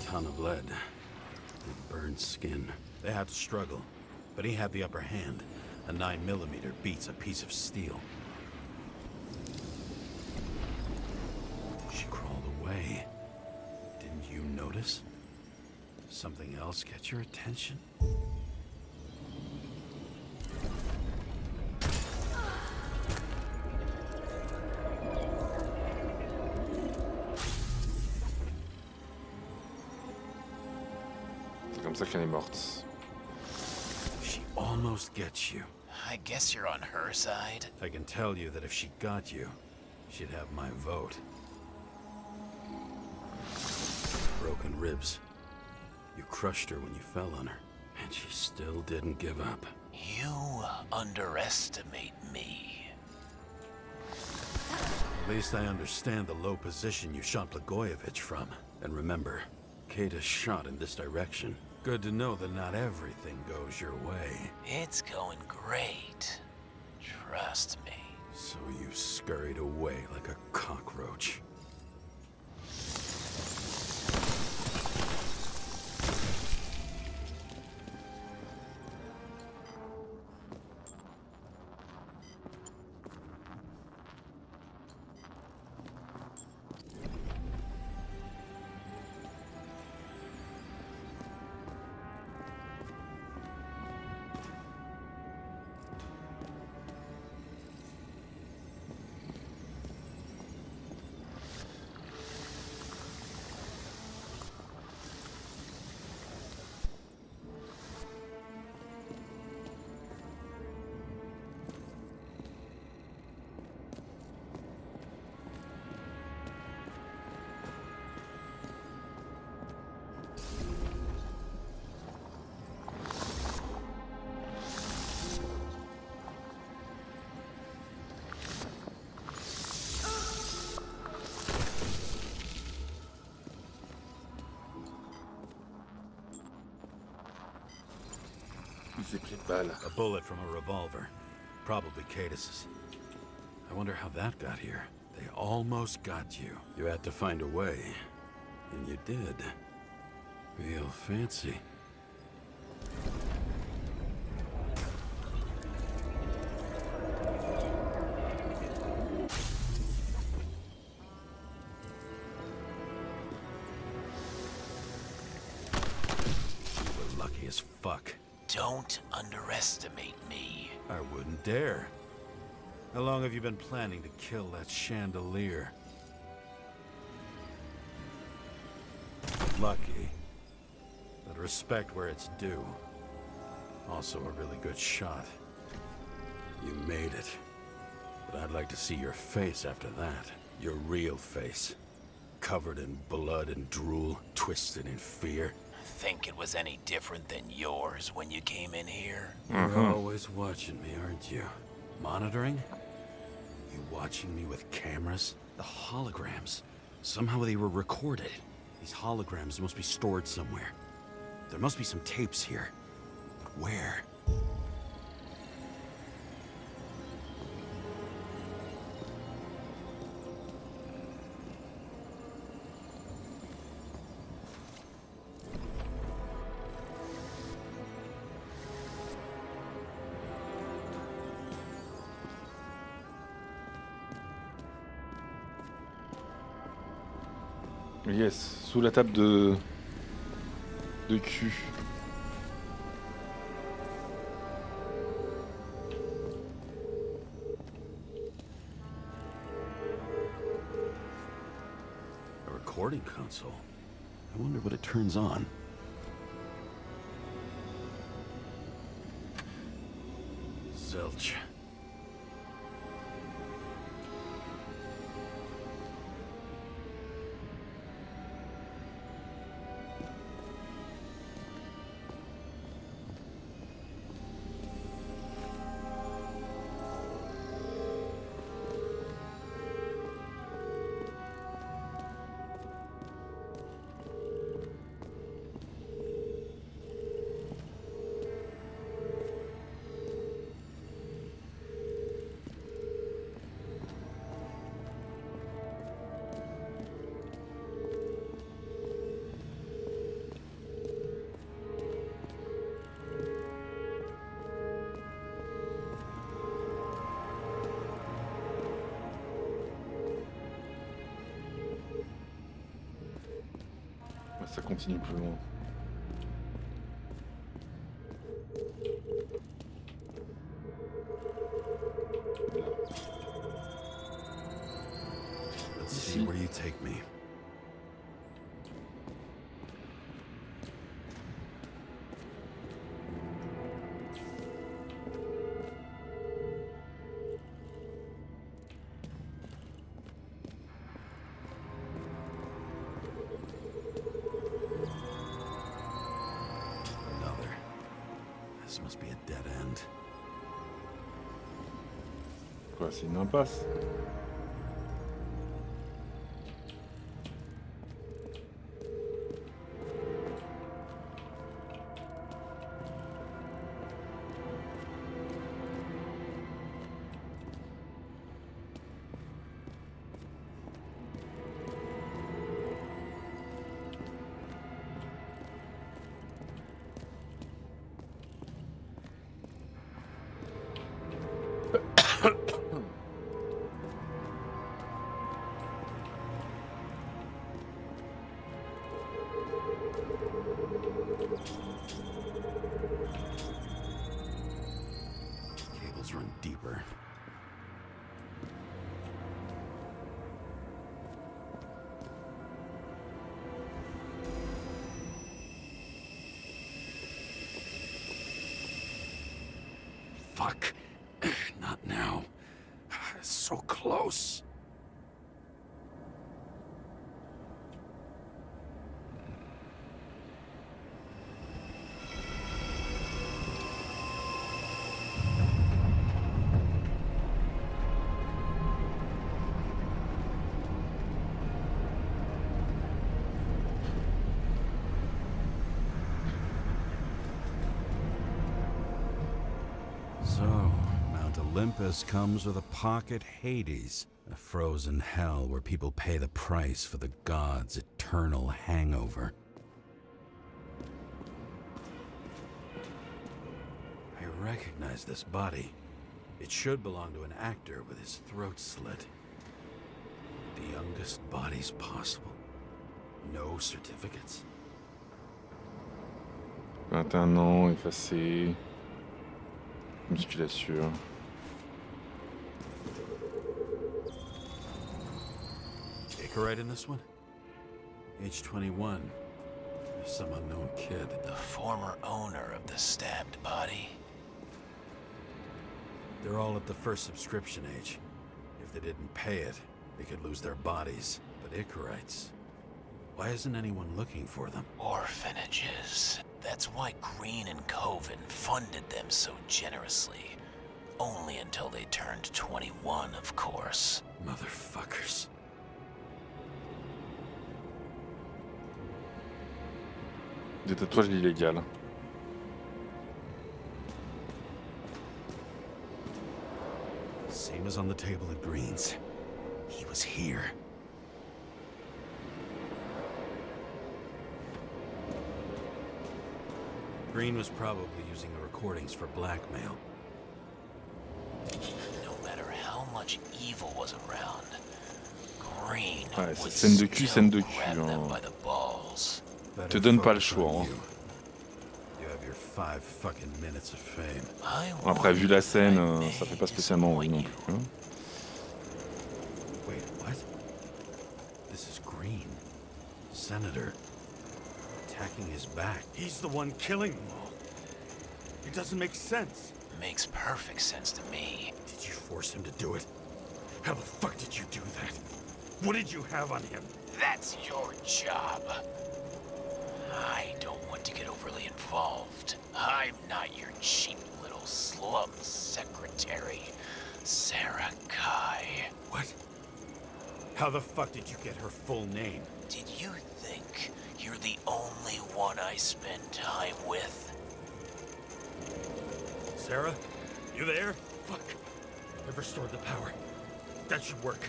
Ton of lead. And burned skin. They had to struggle, but he had the upper hand. A 9mm beats a piece of steel. She crawled away. Didn't you notice? Something else get your attention? C'est comme ça qu'elle est morte. She almost gets you. I guess you're on her side. I can tell you that if she got you, she'd have my vote. Broken ribs. You crushed her when you fell on her, and she still didn't give up. You underestimate me. At least I understand the low position you shot Blagojevich from. And remember, Kata's shot in this direction. Good to know that not everything goes your way. It's going great. Trust me. So you scurried away like a cockroach. A bullet from a revolver. Probably Cadis's. I wonder how that got here. They almost got you. You had to find a way. And you did. Real fancy. You were lucky as fuck. Don't underestimate me. I wouldn't dare. How long have you been planning to kill that chandelier? Lucky. But respect where it's due. Also a really good shot. You made it. But I'd like to see your face after that. Your real face. Covered in blood and drool, twisted in fear. Think it was any different than yours when you came in here? You're always watching me, aren't you? Monitoring? You watching me with cameras? The holograms. Somehow they were recorded. These holograms must be stored somewhere. There must be some tapes here. But where? Yes, sous la table de cul. A recording console. I wonder what it turns on. Zilch. ça continue plus loin. Let's see where you take me. Another. This must be a dead end. Quoi, c'est une impasse? Cables run deeper. Fuck. Not now. So close. So, Mount Olympus comes with a pocket Hades, a frozen hell where people pay the price for the gods' eternal hangover. I recognize this body. It should belong to an actor with his throat slit. The youngest bodies possible. No certificates. 21 ans, effacé. Musculature. Right in this one? Age 21. Some unknown kid. The former owner of the stabbed body. They're all at the first subscription age. If they didn't pay it, they could lose their bodies. But Icarites, why isn't anyone looking for them? Orphanages. That's why Green and Coven funded them so generously. Only until they turned 21, of course. Motherfuckers. Des tatouages illégaux. Same as on the table at Green's. He was here. Green was probably using the recordings for blackmail. No matter how much evil was around, Green Ouais, would c'est scène de cul, still hein. grab them by the balls. Te donne pas le choix. Hein. You have your 5 fucking minutes of fame. Après, vu la scène, ça fait pas spécialement envie non plus. Hein. Wait, what? This is Green. Senator. Attacking his back. He's the one killing them all. It doesn't make sense. Makes perfect sense to me. Did you force him to do it? How the fuck did you do that? What did you have on him? That's your job. I don't want to get overly involved. I'm not your cheap little slum secretary, Sarah Kai. What? How the fuck did you get her full name? Did you think you're the only one I spend time with? Sarah? You there? Fuck. I've restored the power. That should work.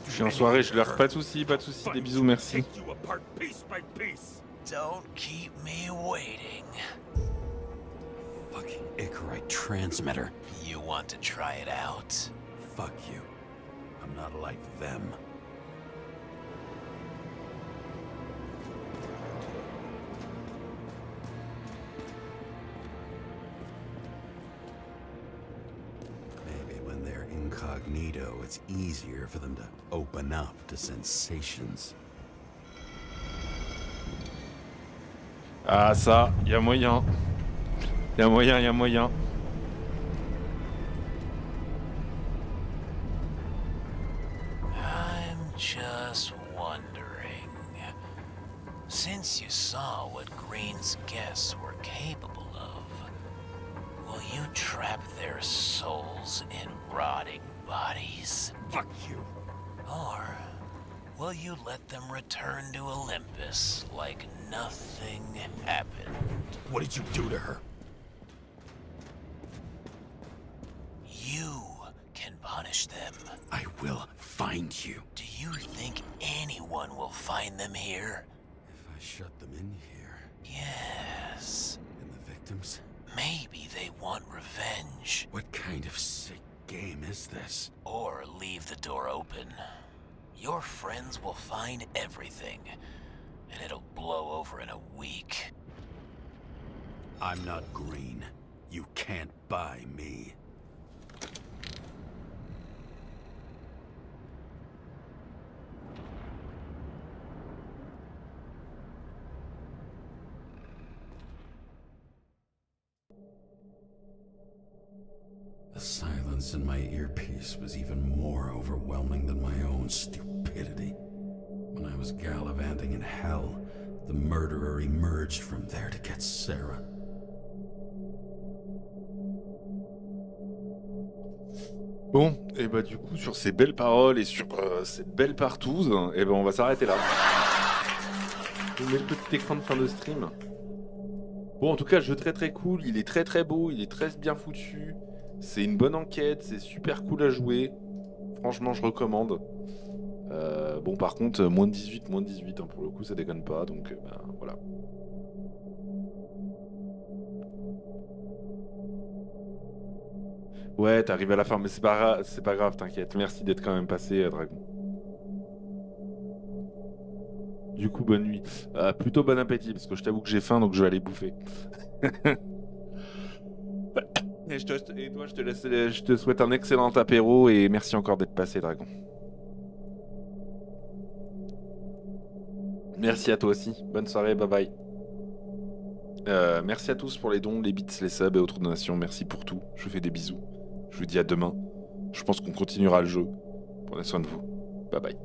Je suis en soirée, je leur pas de soucis, des bisous, merci. Take you apart piece by piece. Don't keep me waiting. Fucking Icarite transmitter. You want to try it out? Fuck you. I'm not like them. incognito, it's easier for them to open up to sensations. Ah ça, y a moyen. Y a moyen, y a moyen. I'm just wondering, since you saw what Green's guests were capable of, will you trap their souls in rotting bodies? Fuck you. Or will you let them return to Olympus like nothing happened? What did you do to her? You can punish them. I will find you. Do you think anyone will find them here? If I shut them in here. Yes. And the victims? Maybe they want revenge. What kind of sick game is this? Or leave the door open. Your friends will find everything, and it'll blow over in a week. I'm not Green. You can't buy me. The silence in my earpiece was even more overwhelming than my own stupidity. When I was gallivanting in hell, the murderer emerged from there to get Sarah. Bon, et bah du coup, sur ces belles paroles et sur cette belle partouze, et ben on va s'arrêter là. Je vous mets le petit écran de fin de stream. Bon, en tout cas, le jeu très cool, il est très beau, il est très bien foutu. C'est une bonne enquête, c'est super cool à jouer. Franchement, je recommande. Bon, par contre, moins de 18, hein, pour le coup, ça déconne pas, donc ben, voilà. Ouais, t'arrives à la fin, mais c'est pas grave, t'inquiète. Merci d'être quand même passé, Dragon. Du coup, bonne nuit. Plutôt bon appétit, parce que je t'avoue que j'ai faim, donc je vais aller bouffer. Et toi, je te souhaite un excellent apéro, et merci encore d'être passé, Dragon. Merci à toi aussi. Bonne soirée, bye bye. Merci à tous pour les dons, les bits, les subs et autres donations. Merci pour tout. Je vous fais des bisous. Je vous dis à demain. Je pense qu'on continuera le jeu. Prenez soin de vous. Bye bye.